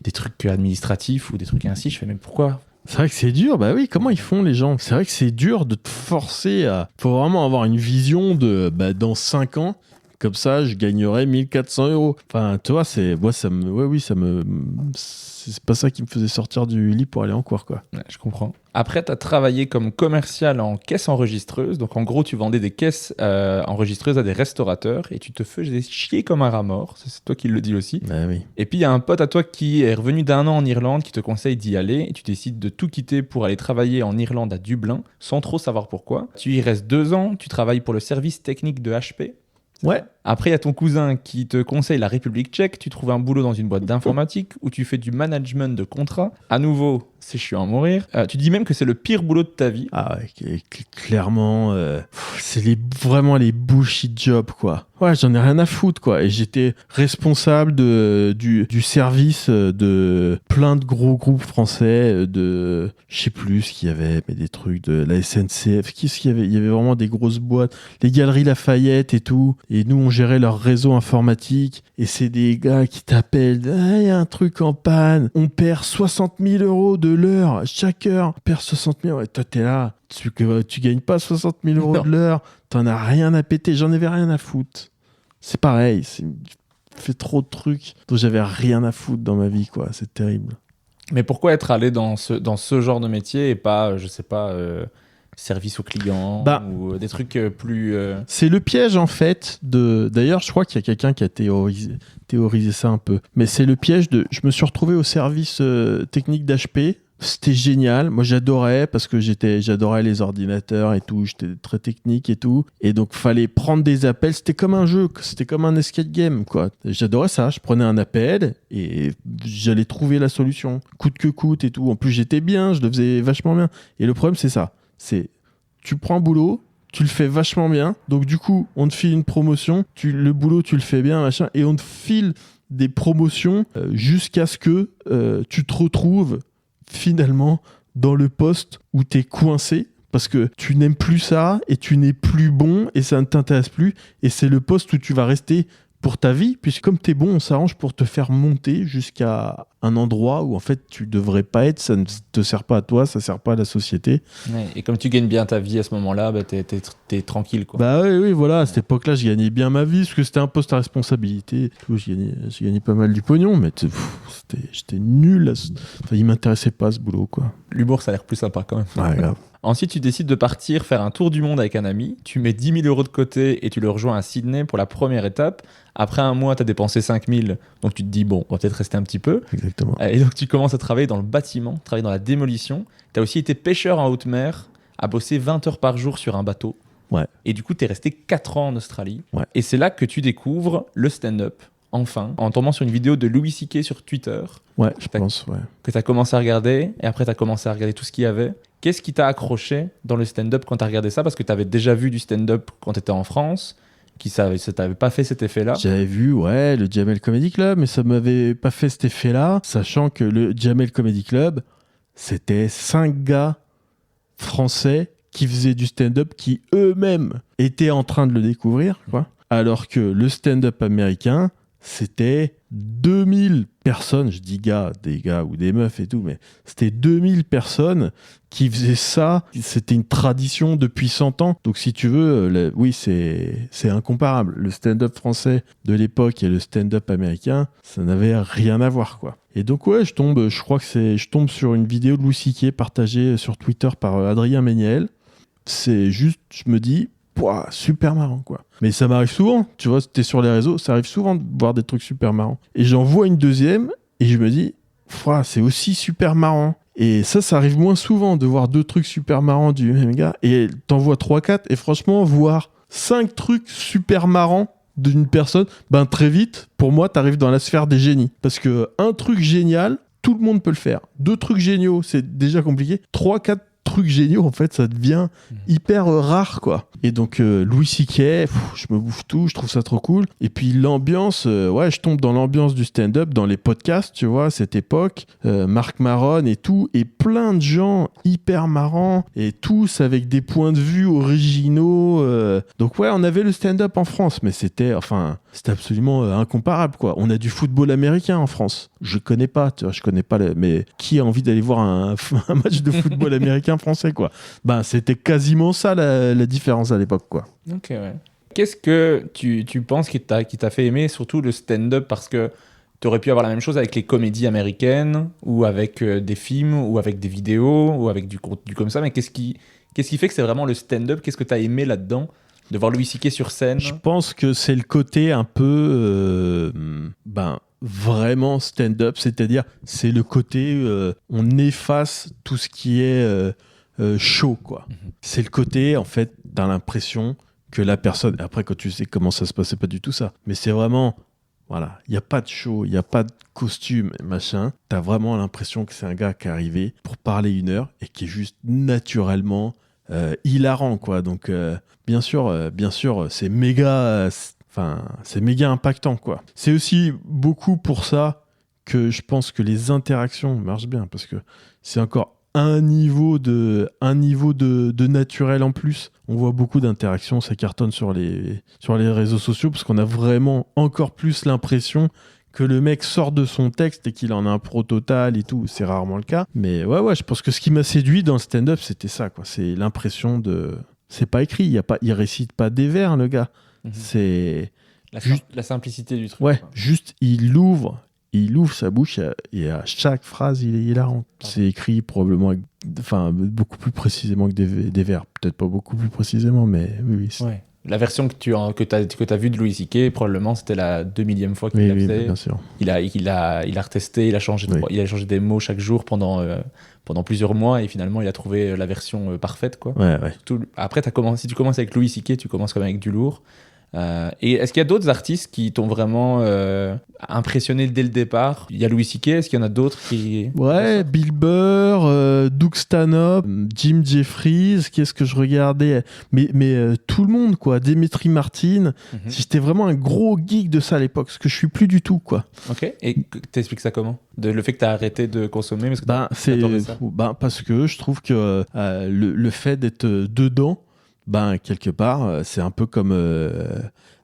des trucs administratifs ou des trucs ainsi. Je fais, mais pourquoi? C'est vrai que c'est dur, bah oui, comment ils font les gens? C'est vrai que c'est dur de te forcer à... Faut vraiment avoir une vision de, dans 5 ans, comme ça, je gagnerai 1400 €. Enfin, tu vois, c'est pas ça qui me faisait sortir du lit pour aller en cours, quoi. Ouais, je comprends. Après, tu as travaillé comme commercial en caisse enregistreuse. Donc, en gros, tu vendais des caisses enregistreuses à des restaurateurs et tu te faisais chier comme un rat mort. C'est toi qui le dis aussi. Bah oui. Et puis, il y a un pote à toi qui est revenu d'1 an en Irlande qui te conseille d'y aller et tu décides de tout quitter pour aller travailler en Irlande à Dublin sans trop savoir pourquoi. Tu y restes 2 ans, tu travailles pour le service technique de HP. Ouais, Après, il y a ton cousin qui te conseille la République tchèque. Tu trouves un boulot dans une boîte d'informatique où tu fais du management de contrat. À nouveau, c'est chiant à mourir. Tu dis même que c'est le pire boulot de ta vie. Ah ouais, clairement, c'est vraiment les bullshit jobs, quoi. Ouais, j'en ai rien à foutre, quoi. Et j'étais responsable du service de plein de gros groupes français, je sais plus ce qu'il y avait, mais des trucs de la SNCF. Qu'est-ce qu'il y avait? Il y avait vraiment des grosses boîtes, les Galeries Lafayette et tout. Et nous, on gérait leur réseau informatique. Et c'est des gars qui t'appellent. Ah, il y a un truc en panne. On perd 60 000 € de l'heure. Chaque heure, on perd 60 000 €. Et toi, t'es là. Tu gagnes pas 60 000 € de l'heure. T'en as rien à péter. J'en avais rien à foutre. C'est pareil. Je fais trop de trucs dont j'avais rien à foutre dans ma vie, quoi. C'est terrible. Mais pourquoi être allé dans ce genre de métier et pas, je sais pas, service aux clients ou des trucs plus... C'est le piège, en fait, D'ailleurs, je crois qu'il y a quelqu'un qui a théorisé ça un peu. Mais c'est le piège de... Je me suis retrouvé au service technique d'HP. C'était génial. Moi, j'adorais parce que j'adorais les ordinateurs et tout. J'étais très technique et tout. Et donc, fallait prendre des appels. C'était comme un jeu. C'était comme un escape game, quoi. J'adorais ça. Je prenais un appel et j'allais trouver la solution. Coûte que coûte et tout. En plus, j'étais bien. Je le faisais vachement bien. Et le problème, c'est ça. Tu prends un boulot, tu le fais vachement bien. Donc, du coup, on te file une promotion. Le boulot, tu le fais bien, machin. Et on te file des promotions jusqu'à ce que tu te retrouves finalement dans le poste où t'es coincé parce que tu n'aimes plus ça et tu n'es plus bon et ça ne t'intéresse plus et c'est le poste où tu vas rester pour ta vie, puisque comme t'es bon, on s'arrange pour te faire monter jusqu'à un endroit où en fait tu devrais pas être, ça ne te sert pas à toi, ça sert pas à la société. Ouais, et comme tu gagnes bien ta vie à ce moment-là, bah t'es tranquille, quoi. Bah oui, voilà, à cette époque-là, je gagnais bien ma vie, parce que c'était un poste à responsabilité. Je gagnais pas mal du pognon, mais j'étais nul. Enfin, il m'intéressait pas ce boulot, quoi. L'humour, ça a l'air plus sympa quand même. Ouais, grave. Ensuite, tu décides de partir faire un tour du monde avec un ami. Tu mets 10 000 € de côté et tu le rejoins à Sydney pour la première étape. Après un mois, tu as dépensé 5 000. Donc tu te dis, bon, on va peut-être rester un petit peu. Exactement. Et donc tu commences à travailler dans le bâtiment, travailler dans la démolition. Tu as aussi été pêcheur en haute mer, à bosser 20 heures par jour sur un bateau. Ouais. Et du coup, tu es resté 4 ans en Australie. Ouais. Et c'est là que tu découvres le stand-up, enfin, en tombant sur une vidéo de Louis C.K. sur Twitter. Ouais, je pense, ouais. Que tu as commencé à regarder, et après tu as commencé à regarder tout ce qu'il y avait. Qu'est-ce qui t'a accroché dans le stand-up quand tu as regardé ça? Parce que tu avais déjà vu du stand-up quand tu étais en France, ça t'avait pas fait cet effet-là. J'avais vu, ouais, le Jamel Comedy Club, mais ça m'avait pas fait cet effet-là, sachant que le Jamel Comedy Club, c'était 5 gars français qui faisaient du stand-up qui eux-mêmes étaient en train de le découvrir, quoi. Alors que le stand-up américain, c'était 2000 personnes, je dis des gars ou des meufs et tout, mais c'était 2000 personnes qui faisaient ça. C'était une tradition depuis 100 ans. Donc si tu veux, oui, c'est incomparable. Le stand-up français de l'époque et le stand-up américain, ça n'avait rien à voir, quoi. Et donc ouais, je tombe sur une vidéo de Louis C.K. partagée sur Twitter par Adrien Méniel. C'est juste, je me dis, pouah, super marrant, quoi. Mais ça m'arrive souvent, tu vois, t'es sur les réseaux, ça arrive souvent de voir des trucs super marrants. Et j'en vois une deuxième, et je me dis, c'est aussi super marrant. Et ça arrive moins souvent de voir 2 trucs super marrants du même gars, et t'en vois 3-4, et franchement, voir 5 trucs super marrants d'une personne, très vite, pour moi, t'arrives dans la sphère des génies. Parce que un truc génial, tout le monde peut le faire. 2 trucs géniaux, c'est déjà compliqué. 3-4 trucs géniaux, en fait, ça devient hyper rare, quoi. Et donc, Louis C.K., je me bouffe tout, je trouve ça trop cool. Et puis, l'ambiance, je tombe dans l'ambiance du stand-up, dans les podcasts, tu vois, à cette époque. Marc Maron et tout, et plein de gens hyper marrants, et tous avec des points de vue originaux. Donc, ouais, on avait le stand-up en France, mais c'était absolument incomparable, quoi. On a du football américain en France. Je connais pas, tu vois, mais qui a envie d'aller voir un match de football américain français, quoi. C'était quasiment ça la différence à l'époque, quoi. Ok, ouais. Qu'est-ce que tu penses qui t'a fait aimer surtout le stand-up? Parce que tu aurais pu avoir la même chose avec les comédies américaines, ou avec des films, ou avec des vidéos, ou avec du contenu comme ça, mais qu'est-ce qui fait que c'est vraiment le stand-up? Qu'est-ce que tu as aimé là-dedans? De voir Louis C.K. sur scène? Je pense que c'est le côté un peu... vraiment stand-up, c'est-à-dire c'est le côté on efface tout ce qui est show, quoi. C'est le côté, en fait, t'as l'impression que la personne... Après, quand tu sais comment ça se passe, c'est pas du tout ça. Mais c'est vraiment... Voilà, il n'y a pas de show, il n'y a pas de costume, machin. T'as vraiment l'impression que c'est un gars qui est arrivé pour parler 1 heure et qui est juste naturellement hilarant, quoi. Donc, bien sûr, c'est méga... c'est méga impactant, quoi. C'est aussi beaucoup pour ça que je pense que les interactions marchent bien, parce que c'est encore un niveau de naturel en plus. On voit beaucoup d'interactions, ça cartonne sur les réseaux sociaux, parce qu'on a vraiment encore plus l'impression que le mec sort de son texte et qu'il en a un pro total et tout. C'est rarement le cas. Mais ouais, je pense que ce qui m'a séduit dans le stand-up, c'était ça, quoi. C'est l'impression de... C'est pas écrit, il récite pas des vers, le gars. C'est... La simplicité du truc. Ouais, quoi. juste, il ouvre sa bouche et à chaque phrase, il est hilarant. C'est écrit probablement, beaucoup plus précisément que des vers. Peut-être pas beaucoup plus précisément, mais oui. Ouais. La version que tu as vue de Louis C.K., probablement, c'était la 2000e fois qu'il la faisait. Oui, bien sûr. Il a retesté, il a changé des mots chaque jour pendant plusieurs mois, et finalement, il a trouvé la version parfaite, quoi. Ouais. Après, si tu commences avec Louis C.K., tu commences quand même avec du lourd. Et est-ce qu'il y a d'autres artistes qui t'ont vraiment impressionné dès le départ? Il y a Louis C.K., est-ce qu'il y en a d'autres qui... Ouais, Bill Burr, Doug Stanhope, Jim Jeffries, qu'est-ce que je regardais? Mais tout le monde, quoi. Dimitri Martin. J'étais vraiment un gros geek de ça à l'époque, ce que je suis plus du tout, quoi. Ok, et t'expliques ça comment? Le fait que t'as arrêté de consommer parce que t'adorais ça? Parce que je trouve que le fait d'être dedans, quelque part, c'est un peu comme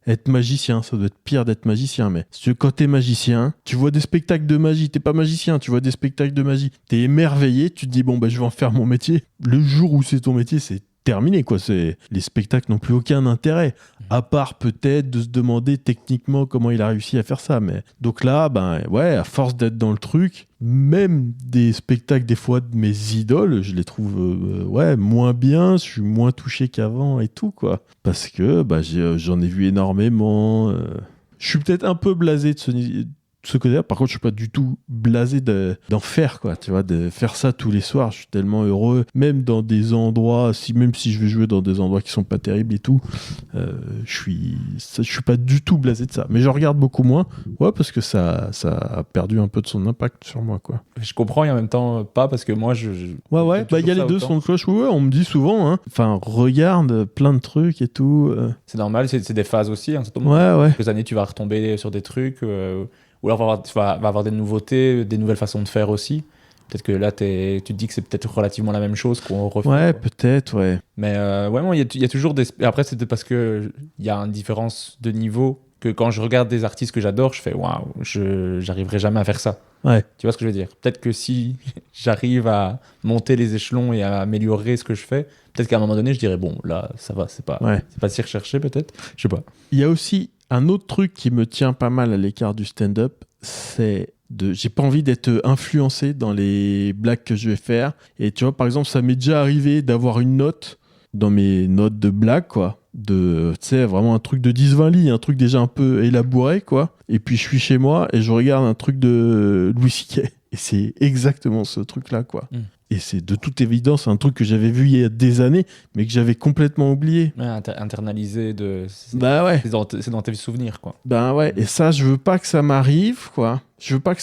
être magicien. Ça doit être pire d'être magicien, mais quand t'es magicien, tu vois des spectacles de magie, t'es pas magicien, tu vois des spectacles de magie, t'es émerveillé, tu te dis, je vais en faire mon métier. Le jour où c'est ton métier, c'est terminé, quoi. Les spectacles n'ont plus aucun intérêt, à part peut-être de se demander techniquement comment il a réussi à faire ça. Mais donc là, à force d'être dans le truc, même des spectacles des fois de mes idoles, je les trouve moins bien, je suis moins touché qu'avant et tout, quoi. Parce que j'en ai vu énormément. Je suis peut-être un peu blasé de ce côté-là. Par contre, je suis pas du tout blasé d'en faire, quoi. Tu vois, de faire ça tous les soirs. Je suis tellement heureux, même dans des endroits, même si je vais jouer dans des endroits qui sont pas terribles et tout, je suis pas du tout blasé de ça. Mais je regarde beaucoup moins, parce que ça a perdu un peu de son impact sur moi, quoi. Je comprends et en même temps pas, parce que moi il y a les deux sons de cloche. On me dit souvent, regarde plein de trucs et tout. C'est normal, c'est des phases aussi. Quelques années, tu vas retomber sur des trucs. Ou alors, tu vas avoir des nouveautés, des nouvelles façons de faire aussi. Peut-être que là, tu te dis que c'est peut-être relativement la même chose qu'on refait. Ouais, peut-être, ouais. Mais il y a toujours des... Après, c'est parce qu'il y a une différence de niveau que quand je regarde des artistes que j'adore, je fais « Waouh, j'arriverai jamais à faire ça ». Ouais. Tu vois ce que je veux dire? Peut-être que si j'arrive à monter les échelons et à améliorer ce que je fais, peut-être qu'à un moment donné, je dirais « Bon, là, ça va, c'est pas si recherché peut-être ». Je sais pas. Il y a aussi un autre truc qui me tient pas mal à l'écart du stand-up, c'est j'ai pas envie d'être influencé dans les blagues que je vais faire. Et tu vois, par exemple, ça m'est déjà arrivé d'avoir une note dans mes notes de blagues, quoi. Tu sais, vraiment un truc de 10-20 lignes, un truc déjà un peu élaboré, quoi. Et puis je suis chez moi et je regarde un truc de Louis C.K. Et c'est exactement ce truc-là, quoi. Et c'est de toute évidence un truc que j'avais vu il y a des années, mais que j'avais complètement oublié. Ouais, internalisé c'est dans tes souvenirs, quoi. Et ça, je veux pas que ça m'arrive, quoi. Je veux pas que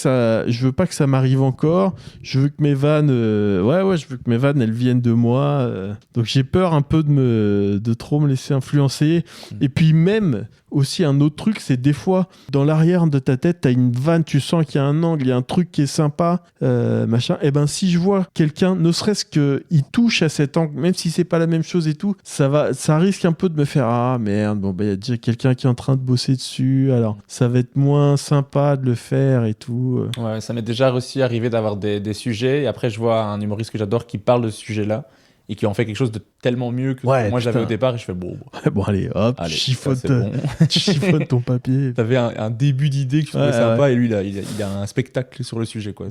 ça m'arrive encore. Je veux que mes vannes, je veux que mes vannes, elles viennent de moi. Donc j'ai peur un peu de trop me laisser influencer. Et puis même aussi un autre truc, c'est des fois dans l'arrière de ta tête, t'as une vanne, tu sens qu'il y a un angle, il y a un truc qui est sympa, machin. Et si je vois quelqu'un, ne serait-ce qu'il touche à cet angle, même si c'est pas la même chose et tout, ça risque un peu de me faire ah merde, il y a déjà quelqu'un qui est en train de bosser dessus, alors ça va être moins sympa de le faire et tout. Ouais, ça m'est déjà aussi arrivé d'avoir des sujets, et après je vois un humoriste que j'adore qui parle de ce sujet-là et qui en fait quelque chose de tellement mieux que ce que moi j'avais au départ, et je fais bon allez hop, chiffonne ton papier. T'avais un début d'idée que tu trouvais sympa, et lui il a un spectacle sur le sujet, quoi.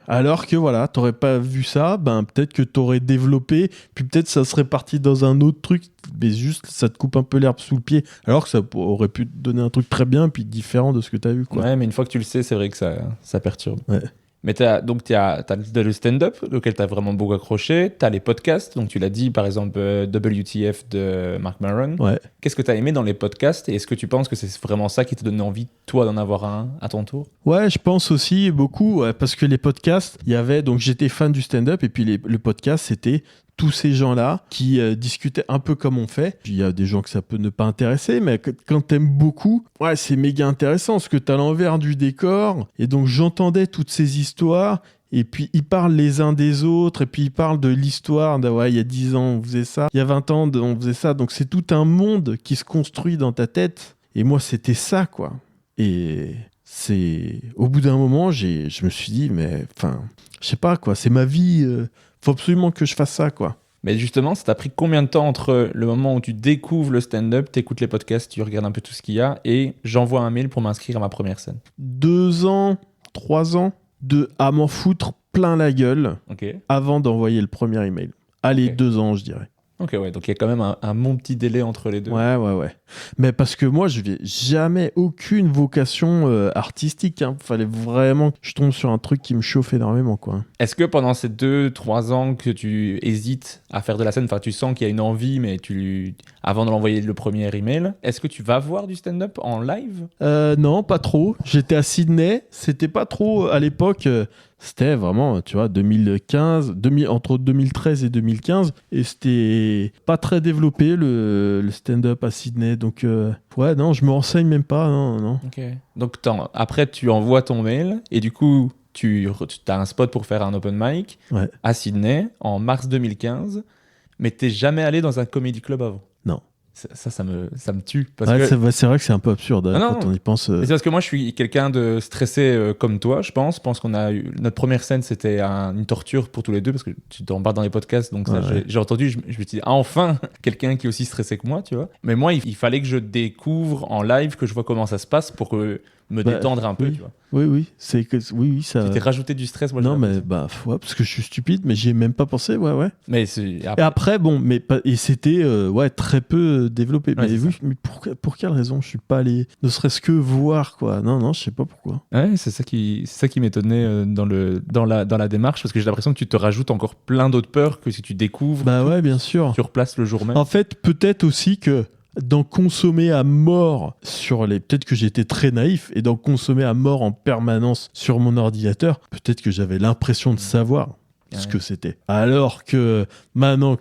Alors que voilà, t'aurais pas vu ça, peut-être que t'aurais développé, puis peut-être ça serait parti dans un autre truc, mais juste ça te coupe un peu l'herbe sous le pied, alors que ça aurait pu te donner un truc très bien puis différent de ce que t'as vu, quoi. Ouais, mais une fois que tu le sais, c'est vrai que ça perturbe. Ouais. Mais t'as le stand-up, auquel t'as vraiment beaucoup accroché. T'as les podcasts, donc tu l'as dit, par exemple, WTF de Mark Maron. Ouais. Qu'est-ce que t'as aimé dans les podcasts et est-ce que tu penses que c'est vraiment ça qui t'a donné envie, toi, d'en avoir un à ton tour? Ouais, je pense aussi beaucoup, parce que les podcasts, il y avait, donc j'étais fan du stand-up, et puis le podcast, c'était tous ces gens-là qui discutaient un peu comme on fait. Il y a des gens que ça peut ne pas intéresser, mais quand t'aimes beaucoup, ouais, c'est méga intéressant, parce que t'as l'envers du décor, et donc j'entendais toutes ces histoires, et puis ils parlent les uns des autres, et puis ils parlent de l'histoire, ouais, il y a 10 ans on faisait ça, il y a 20 ans on faisait ça, donc c'est tout un monde qui se construit dans ta tête, et moi c'était ça, quoi. Et c'est... Au bout d'un moment, je me suis dit, mais enfin, je sais pas, quoi, c'est ma vie, faut absolument que je fasse ça, quoi. Mais justement, ça t'a pris combien de temps entre le moment où tu découvres le stand-up, t'écoutes les podcasts, tu regardes un peu tout ce qu'il y a, et j'envoie un mail pour m'inscrire à ma première scène? 2 ans, 3 ans à m'en foutre plein la gueule avant d'envoyer le premier email. Allez, 2 ans, je dirais. Ok, ouais, donc il y a quand même un bon petit délai entre les deux. Ouais. Mais parce que moi, je n'ai jamais aucune vocation artistique. Fallait vraiment que je tombe sur un truc qui me chauffe énormément, quoi. Est-ce que pendant ces 2-3 ans que tu hésites à faire de la scène, enfin tu sens qu'il y a une envie, mais avant de l'envoyer le premier email, est-ce que tu vas voir du stand-up en live? Non, pas trop. J'étais à Sydney. C'était pas trop à l'époque. C'était vraiment, tu vois, 2015, entre 2013 et 2015, et c'était pas très développé le stand-up à Sydney, donc ouais, non, je me renseigne même pas, non. Ok. Donc après, tu envoies ton mail, et du coup, tu as un spot pour faire un open mic à Sydney en mars 2015, mais t'es jamais allé dans un comedy club avant? Non. Ça me tue. Parce ouais, que... c'est vrai que c'est un peu absurde quand on y pense. C'est parce que moi, je suis quelqu'un de stressé comme toi, je pense. Je pense qu'on a eu... Notre première scène, c'était une torture pour tous les deux, parce que tu t'en parles dans les podcasts, donc ça, j'ai entendu, je me suis dit, enfin, quelqu'un qui est aussi stressé que moi, tu vois. Mais moi, il fallait que je découvre en live, que je vois comment ça se passe pour me détendre un peu, tu vois. Oui, ça... Tu t'es rajouté du stress, moi. Non, mais ouais, parce que je suis stupide, mais j'y ai même pas pensé, ouais. Mais et après, bon, et c'était très peu développé. Ouais, mais pour quelle raison je suis pas allé, ne serait-ce que voir, quoi. Non, je sais pas pourquoi. Ouais, c'est ça qui m'étonnait dans la démarche, parce que j'ai l'impression que tu te rajoutes encore plein d'autres peurs que si tu découvres. Ouais, bien sûr. Sur place le jour même. En fait, peut-être aussi que d'en consommer à mort peut-être que j'étais très naïf, et d'en consommer à mort en permanence sur mon ordinateur, peut-être que j'avais l'impression de savoir ce que c'était. Alors que maintenant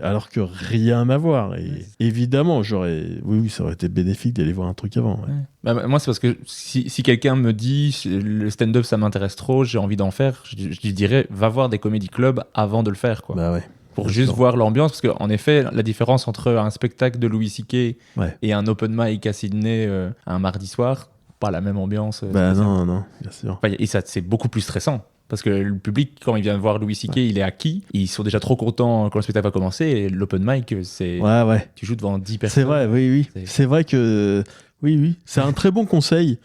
alors que rien à voir. Et évidemment, ça aurait été bénéfique d'aller voir un truc avant. Ouais. Bah, moi, c'est parce que si quelqu'un me dit le stand-up, ça m'intéresse trop, j'ai envie d'en faire, je dirais, va voir des comedy clubs avant de le faire, quoi. Bah ouais. Pour juste voir l'ambiance, parce qu'en effet, la différence entre un spectacle de Louis C.K. et un open mic à Sydney un mardi soir, pas la même ambiance. Non, bien sûr. Et ça, c'est beaucoup plus stressant. Parce que le public, quand il vient voir Louis C.K., il est acquis. Ils sont déjà trop contents quand le spectacle va commencer. Et l'open mic, c'est... Ouais. Tu joues devant 10 personnes. C'est vrai, oui. C'est vrai que... Oui. C'est un très bon conseil.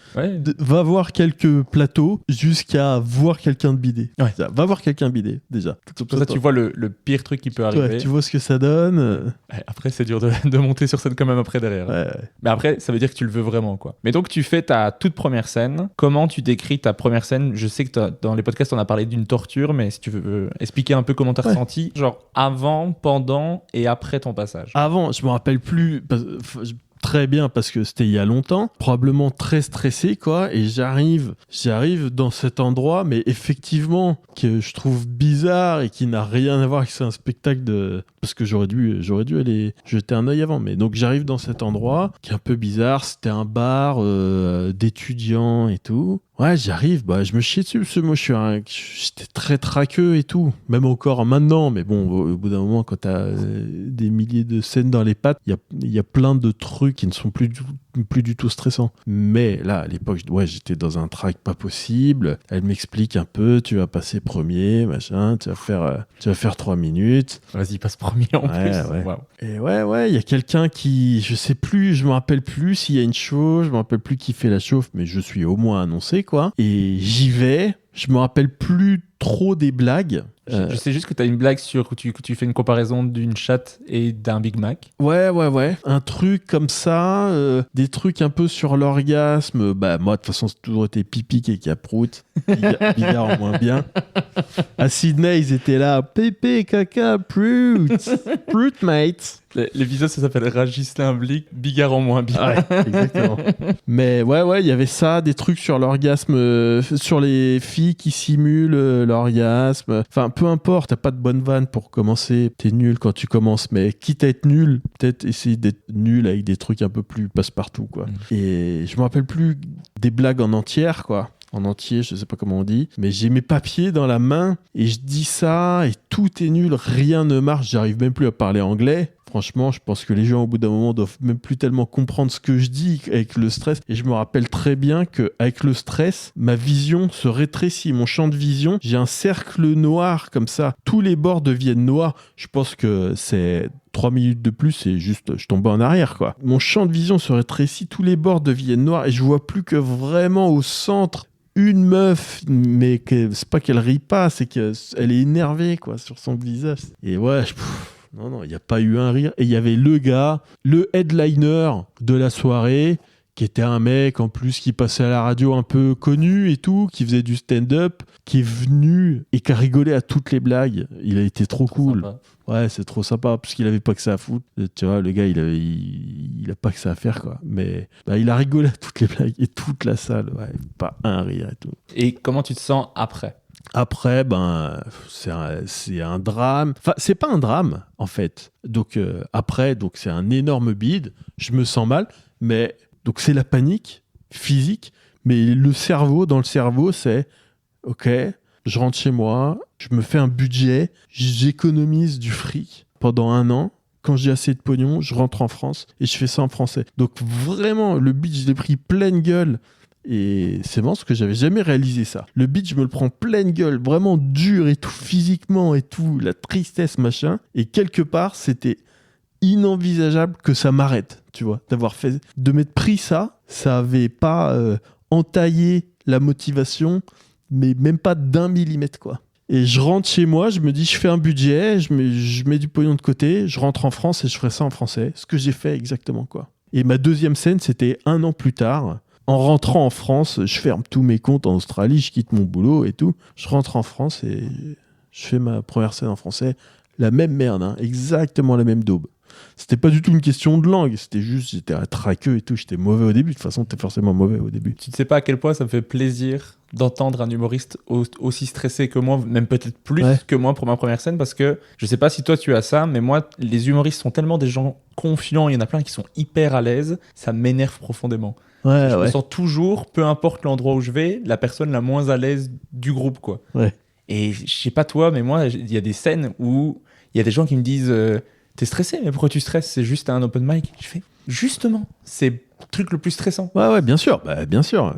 Va voir quelques plateaux jusqu'à voir quelqu'un de bidé. Va voir quelqu'un bidé, déjà. Comme ça, tu vois le pire truc qui peut arriver. Ouais, tu vois ce que ça donne. Après, c'est dur de monter sur scène quand même après derrière. Ouais. Mais après, ça veut dire que tu le veux vraiment, quoi. Mais donc, tu fais ta toute première scène. Comment tu décris ta première scène? Je sais que dans les podcasts, on a parlé d'une torture, mais si tu veux expliquer un peu comment tu as ressenti, genre avant, pendant et après ton passage. Avant, je me rappelle plus... Très bien, parce que c'était il y a longtemps, probablement très stressé, quoi, et j'arrive dans cet endroit, mais effectivement, que je trouve bizarre et qui n'a rien à voir avec un spectacle parce que j'aurais dû aller jeter un œil avant, mais donc j'arrive dans cet endroit, qui est un peu bizarre, c'était un bar d'étudiants et tout. Ouais, j'arrive, je me chie dessus, parce que moi j'étais très traqueux et tout, même encore maintenant, mais bon, au bout d'un moment, quand t'as des milliers de scènes dans les pattes, il y a plein de trucs qui ne sont plus du tout stressants. Mais là, à l'époque, j'étais dans un track pas possible, elle m'explique un peu, tu vas passer premier, machin, tu vas faire 3 minutes. Vas-y, passe premier en plus. Ouais. Wow. Et il y a quelqu'un qui, je sais plus, je me rappelle plus s'il y a une chauffe, je me rappelle plus qui fait la chauffe, mais je suis au moins annoncé, quoi. Et j'y vais, je me rappelle plus trop des blagues. Je sais juste que tu as une blague que tu fais une comparaison d'une chatte et d'un Big Mac. Ouais. Un truc comme ça, des trucs un peu sur l'orgasme. Bah, moi, de toute façon, c'est toujours été pipi, caca, prout. Bigard en moins bien. À Sydney, ils étaient là. Pépé, caca, prout. Prout, mate. L'épisode, ça s'appelle Ragislin Blick, Bigard en moins bien. Ouais, exactement. Mais ouais, il y avait ça, des trucs sur l'orgasme, sur les filles qui simulent l'orgasme. Enfin, peu importe, t'as pas de bonne vanne pour commencer. T'es nul quand tu commences, mais quitte à être nul, peut-être essayer d'être nul avec des trucs un peu plus passe-partout, quoi. Et je me rappelle plus des blagues en entière, quoi. En entier, je sais pas comment on dit, mais j'ai mes papiers dans la main et je dis ça et tout est nul, rien ne marche, j'arrive même plus à parler anglais. Franchement, je pense que les gens au bout d'un moment doivent même plus tellement comprendre ce que je dis avec le stress. Et je me rappelle très bien qu'avec le stress, ma vision se rétrécit, mon champ de vision, j'ai un cercle noir comme ça, tous les bords deviennent noirs. Je pense que c'est 3 minutes de plus et juste je tombe en arrière, quoi. Mon champ de vision se rétrécit, tous les bords deviennent noirs et je vois plus que vraiment au centre une meuf, mais c'est pas qu'elle rit pas, c'est qu'elle est énervée, quoi, sur son visage. Et ouais, non, il n'y a pas eu un rire. Et il y avait le gars, le headliner de la soirée, qui était un mec en plus qui passait à la radio un peu connu et tout, qui faisait du stand-up, qui est venu et qui a rigolé à toutes les blagues. Il a été trop cool. Sympa. Ouais, c'est trop sympa, parce qu'il avait pas que ça à foutre. Tu vois, le gars, il a pas que ça à faire, quoi. Mais bah, il a rigolé à toutes les blagues et toute la salle. Ouais, pas un rire et tout. Et comment tu te sens après ? Après, ben, c'est un drame. Enfin, c'est pas un drame, en fait. Donc, après, c'est un énorme bide. Je me sens mal, mais donc c'est la panique physique. Mais dans le cerveau, c'est OK, je rentre chez moi, je me fais un budget, j'économise du fric pendant 1 an. Quand j'ai assez de pognon, je rentre en France et je fais ça en français. Donc, vraiment, le bide, je l'ai pris pleine gueule. Et c'est marrant parce que j'avais jamais réalisé ça. Le beat, je me le prends pleine gueule, vraiment dur et tout, physiquement et tout, la tristesse, machin. Et quelque part, c'était inenvisageable que ça m'arrête, tu vois, de m'être pris ça avait pas entaillé la motivation, mais même pas d'1 millimètre, quoi. Et je rentre chez moi, je me dis, je fais un budget, je mets du pognon de côté, je rentre en France et je ferai ça en français. Ce que j'ai fait exactement, quoi. Et ma deuxième scène, c'était 1 an plus tard. En rentrant en France, je ferme tous mes comptes en Australie, je quitte mon boulot et tout. Je rentre en France et je fais ma première scène en français. La même merde, hein, exactement la même daube. C'était pas du tout une question de langue, c'était juste, j'étais à traqueux et tout, j'étais mauvais au début. De toute façon, t'es forcément mauvais au début. Tu ne sais pas à quel point ça me fait plaisir d'entendre un humoriste aussi stressé que moi, même peut-être plus que moi pour ma première scène, parce que je sais pas si toi tu as ça, mais moi, les humoristes sont tellement des gens confiants, il y en a plein qui sont hyper à l'aise, ça m'énerve profondément. Je me sens toujours, peu importe l'endroit où je vais, la personne la moins à l'aise du groupe, quoi. Ouais. Et je sais pas toi, mais moi, il y a des scènes où il y a des gens qui me disent t'es stressé, mais pourquoi tu stresses ? C'est juste un open mic. Je fais justement, c'est le truc le plus stressant. Ouais, bien sûr. Bien sûr.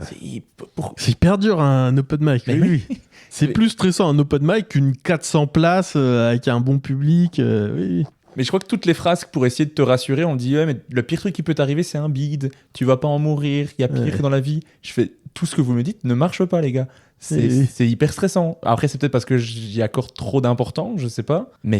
C'est hyper dur un open mic. Oui. C'est plus stressant un open mic qu'une 400 places avec un bon public. Oui. Mais je crois que toutes les phrases pour essayer de te rassurer, on dit mais le pire truc qui peut t'arriver, c'est un bide. Tu vas pas en mourir. Il y a pire dans la vie. Je fais tout ce que vous me dites ne marche pas, les gars. C'est hyper stressant. Après, c'est peut-être parce que j'y accorde trop d'importance, je sais pas. Mais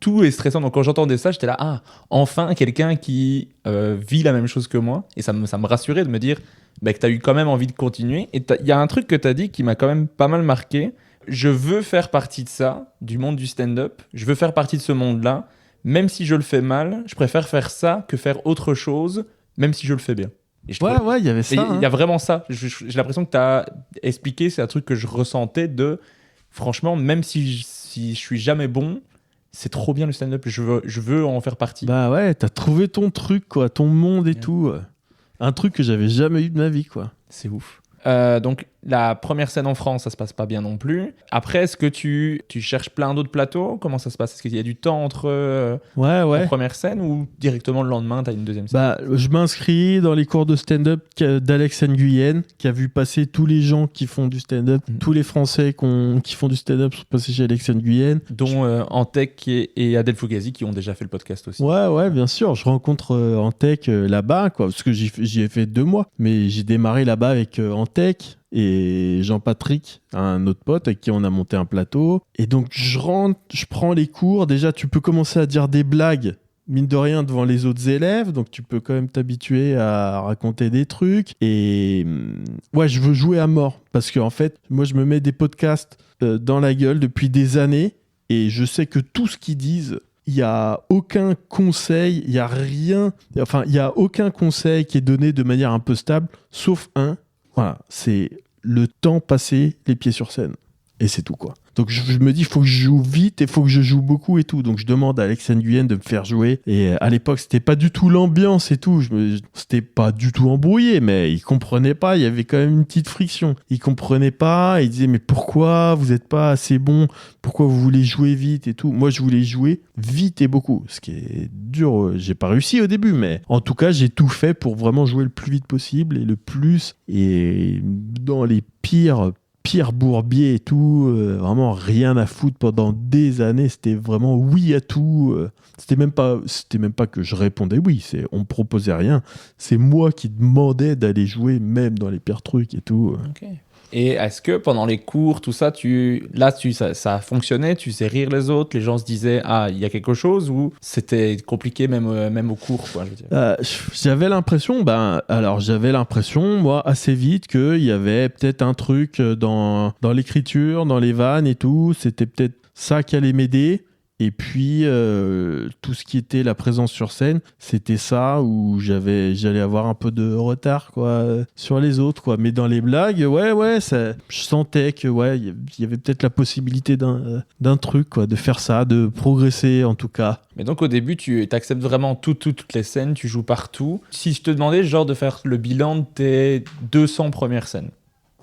tout est stressant. Donc quand j'entendais ça, j'étais là, enfin quelqu'un qui vit la même chose que moi. Et ça me rassurait de me dire que t'as eu quand même envie de continuer. Et il y a un truc que t'as dit qui m'a quand même pas mal marqué. Je veux faire partie de ça, du monde du stand-up. Je veux faire partie de ce monde-là. Même si je le fais mal, je préfère faire ça que faire autre chose, même si je le fais bien. Il y avait ça. Il y a vraiment ça. J'ai l'impression que tu as expliqué, c'est un truc que je ressentais franchement, même si je suis jamais bon, c'est trop bien le stand-up, je veux en faire partie. Bah ouais, t'as trouvé ton truc, quoi, ton monde et tout. Un truc que j'avais jamais eu de ma vie, quoi. C'est ouf. Donc la première scène en France, ça se passe pas bien non plus. Après, est-ce que tu cherches plein d'autres plateaux ? Comment ça se passe ? Est-ce qu'il y a du temps entre la première scène ou directement le lendemain, t'as une deuxième scène ? Bah, je m'inscris dans les cours de stand-up d'Alex Nguyen, qui a vu passer tous les gens qui font du stand-up, tous les Français qui font du stand-up sont passés chez Alex Nguyen. Dont Antec et Adèle Fugazi qui ont déjà fait le podcast aussi. Ouais, bien sûr. Je rencontre Antec là-bas, quoi, parce que j'y ai fait 2 mois. Mais j'ai démarré là-bas avec Antec. et Jean-Patrick, un autre pote avec qui on a monté un plateau. Et donc, je rentre, je prends les cours. Déjà, tu peux commencer à dire des blagues, mine de rien, devant les autres élèves. Donc, tu peux quand même t'habituer à raconter des trucs. Et ouais, je veux jouer à mort. Parce qu'en fait, moi, je me mets des podcasts dans la gueule depuis des années. Et je sais que tout ce qu'ils disent, il n'y a aucun conseil, il n'y a rien, enfin, il n'y a aucun conseil qui est donné de manière un peu stable, sauf un. Voilà, c'est le temps passé les pieds sur scène. Et c'est tout, quoi. Donc je me dis, il faut que je joue vite et il faut que je joue beaucoup et tout. Donc je demande à Alex Nguyen de me faire jouer. Et à l'époque, c'était pas du tout l'ambiance et tout. C'était pas du tout embrouillé, mais il comprenait pas. Il y avait quand même une petite friction. Il comprenait pas. Il disait, mais pourquoi vous êtes pas assez bon? Pourquoi vous voulez jouer vite et tout? Moi, je voulais jouer vite et beaucoup. Ce qui est dur. J'ai pas réussi au début, mais en tout cas, j'ai tout fait pour vraiment jouer le plus vite possible et le plus. Et dans les pires bourbier et tout, vraiment rien à foutre pendant des années, c'était vraiment oui à tout, c'était même pas que je répondais oui, on me proposait rien, c'est moi qui demandais d'aller jouer même dans les pires trucs et tout. Ok. Et est-ce que pendant les cours, tout ça, ça a fonctionné, tu sais rire les autres, les gens se disaient ah il y a quelque chose, ou c'était compliqué même au cours, quoi, je veux dire. J'avais l'impression moi assez vite qu'il y avait peut-être un truc dans l'écriture, dans les vannes et tout, c'était peut-être ça qui allait m'aider. Et puis, tout ce qui était la présence sur scène, c'était ça où j'allais avoir un peu de retard, quoi, sur les autres, quoi. Mais dans les blagues, je sentais que, il y avait peut-être la possibilité d'un truc, quoi, de faire ça, de progresser, en tout cas. Mais donc, au début, tu acceptes vraiment toutes les scènes, tu joues partout. Si je te demandais, genre, de faire le bilan de tes 200 premières scènes,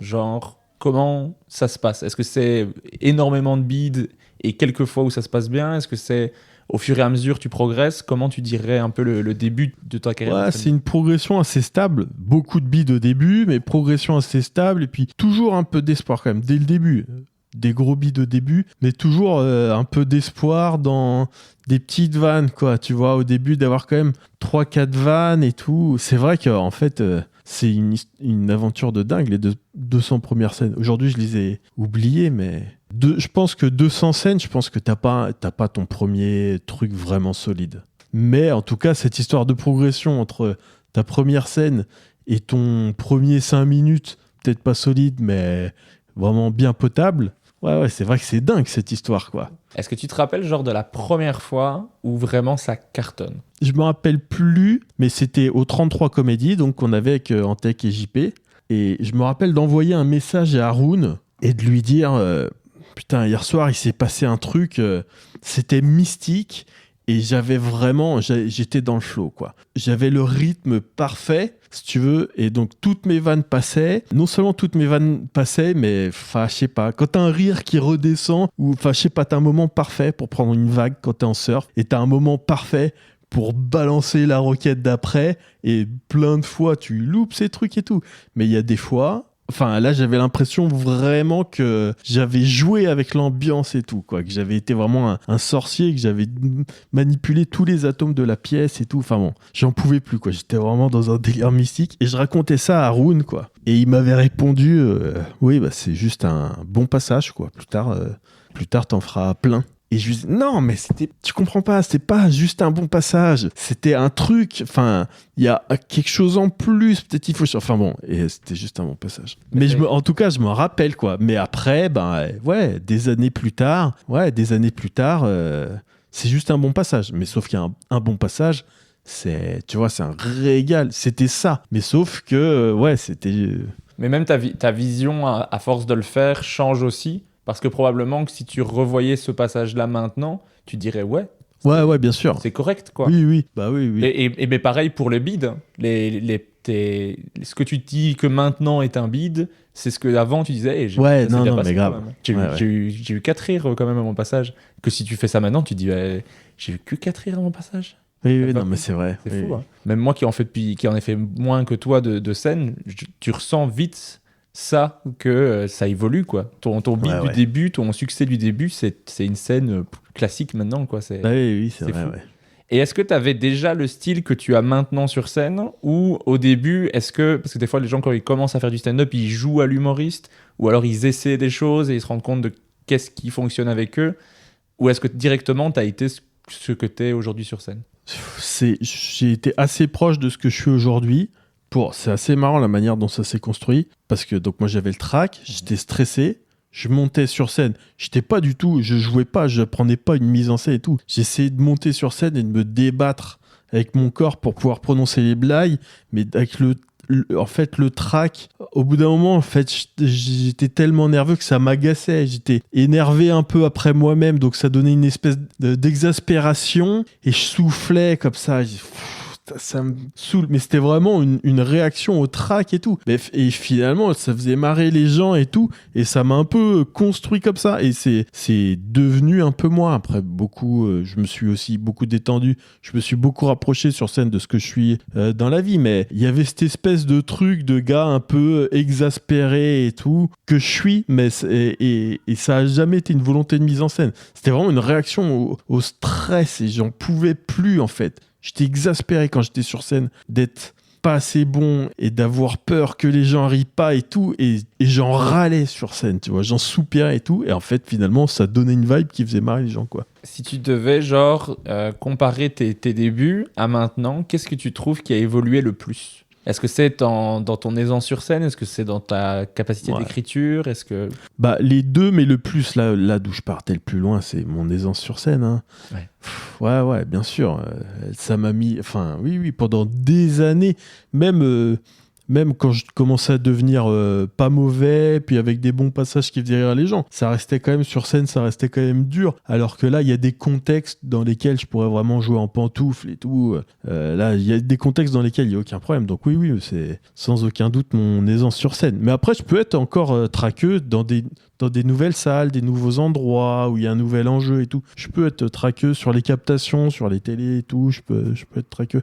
genre, comment ça se passe? Est-ce que c'est énormément de bides et quelques fois où ça se passe bien? Est-ce que c'est au fur et à mesure tu progresses? Comment tu dirais un peu le début de ta carrière? Ouais, c'est une progression assez stable. Beaucoup de bides au début, mais progression assez stable. Et puis toujours un peu d'espoir quand même, dès le début. Des gros bides au début, mais toujours un peu d'espoir dans des petites vannes, quoi. Tu vois, au début, d'avoir quand même 3-4 vannes et tout. C'est vrai qu'en fait, c'est une aventure de dingue, les 200 premières scènes. Aujourd'hui, je les ai oubliées, mais... je pense que 200 scènes, je pense que t'as pas ton premier truc vraiment solide. Mais en tout cas, cette histoire de progression entre ta première scène et ton premier 5 minutes, peut-être pas solide, mais vraiment bien potable, ouais, c'est vrai que c'est dingue cette histoire, quoi. Est-ce que tu te rappelles genre de la première fois où vraiment ça cartonne? Je me rappelle plus, mais c'était au 33 Comédie, donc qu'on avait avec Antec et JP. Et je me rappelle d'envoyer un message à Haroun et de lui dire putain, hier soir, il s'est passé un truc, c'était mystique. Et j'étais dans le flow, quoi. J'avais le rythme parfait, si tu veux, et donc toutes mes vannes passaient. Non seulement toutes mes vannes passaient, mais, je sais pas, quand t'as un rire qui redescend, ou, je sais pas, t'as un moment parfait pour prendre une vague quand t'es en surf, et t'as un moment parfait pour balancer la roquette d'après, et plein de fois, tu loupes ces trucs et tout. Mais il y a des fois... Enfin, là, j'avais l'impression vraiment que j'avais joué avec l'ambiance et tout, quoi. Que j'avais été vraiment un sorcier, que j'avais manipulé tous les atomes de la pièce et tout. Enfin bon, j'en pouvais plus, quoi. J'étais vraiment dans un délire mystique. Et je racontais ça à Haroun, quoi. Et il m'avait répondu, oui, c'est juste un bon passage, quoi. Plus tard, t'en feras plein. Et je lui dis, non, mais tu comprends pas, c'était pas juste un bon passage, c'était un truc, enfin, il y a quelque chose en plus, peut-être il faut... Enfin bon, et c'était juste un bon passage. Mais en tout cas, je m'en rappelle, quoi. Mais après, des années plus tard, c'est juste un bon passage. Mais sauf qu'il y a un bon passage, tu vois, c'est un régal, c'était ça. Mais sauf que, c'était... Mais même ta vision, à force de le faire, change aussi. Parce que probablement que si tu revoyais ce passage-là maintenant, tu dirais ouais, bien sûr. C'est correct, quoi. Oui. Bah oui. Et mais pareil pour le bide. Ce que tu dis que maintenant est un bide, c'est ce que avant tu disais. Mais grave. J'ai eu 4 rires quand même à mon passage. Que si tu fais ça maintenant, tu dis j'ai eu que 4 rires à mon passage. Oui, non, mais c'est vrai. C'est fou. Hein. Même moi qui en ai fait moins que toi de scènes, tu ressens vite ça que ça évolue, quoi. Ton beat du début, ton succès du début, c'est une scène classique maintenant, quoi. Oui, c'est vrai, fou. ouais. Et est-ce que tu avais déjà le style que tu as maintenant sur scène ou au début, parce que des fois les gens quand ils commencent à faire du stand-up, ils jouent à l'humoriste ou alors ils essaient des choses et ils se rendent compte de qu'est-ce qui fonctionne avec eux, ou est-ce que directement tu as été ce que tu es aujourd'hui sur scène? J'ai été assez proche de ce que je suis aujourd'hui. C'est assez marrant la manière dont ça s'est construit parce que donc moi j'avais le track, j'étais stressé. Je montais sur scène, je jouais pas, je prenais pas une mise en scène et tout. J'essayais de monter sur scène et de me débattre avec mon corps pour pouvoir prononcer les blagues, mais avec le track, au bout d'un moment, en fait, j'étais tellement nerveux que ça m'agaçait. J'étais énervé un peu après moi-même, donc ça donnait une espèce d'exaspération et je soufflais comme ça. Ça me saoule, mais c'était vraiment une réaction au track et tout. Et finalement, ça faisait marrer les gens et tout, et ça m'a un peu construit comme ça. Et c'est devenu un peu moi. Après, je me suis aussi beaucoup détendu. Je me suis beaucoup rapproché sur scène de ce que je suis dans la vie. Mais il y avait cette espèce de truc de gars un peu exaspéré et tout, que je suis, et ça a jamais été une volonté de mise en scène. C'était vraiment une réaction au stress, et j'en pouvais plus, en fait. J'étais exaspéré quand j'étais sur scène d'être pas assez bon et d'avoir peur que les gens rient pas et tout. Et j'en râlais sur scène, tu vois. J'en soupirais et tout. Et en fait, finalement, ça donnait une vibe qui faisait marrer les gens, quoi. Si tu devais, comparer tes débuts à maintenant, qu'est-ce que tu trouves qui a évolué le plus? Est-ce que c'est dans ton aisance sur scène? Est-ce que c'est dans ta capacité d'écriture? Est-ce que... les deux, mais le plus, là d'où je partais le plus loin, c'est mon aisance sur scène. Hein. Ouais, bien sûr. Ça m'a mis... Enfin, oui, pendant des années, même quand je commençais à devenir pas mauvais, puis avec des bons passages qui faisaient rire les gens, ça restait quand même sur scène, ça restait quand même dur. Alors que là, il y a des contextes dans lesquels je pourrais vraiment jouer en pantoufles et tout. Là, il y a des contextes dans lesquels il n'y a aucun problème. Donc oui, c'est sans aucun doute mon aisance sur scène. Mais après, je peux être encore traqueux dans des nouvelles salles, des nouveaux endroits où il y a un nouvel enjeu et tout. Je peux être traqueux sur les captations, sur les télés et tout. Je peux être traqueux.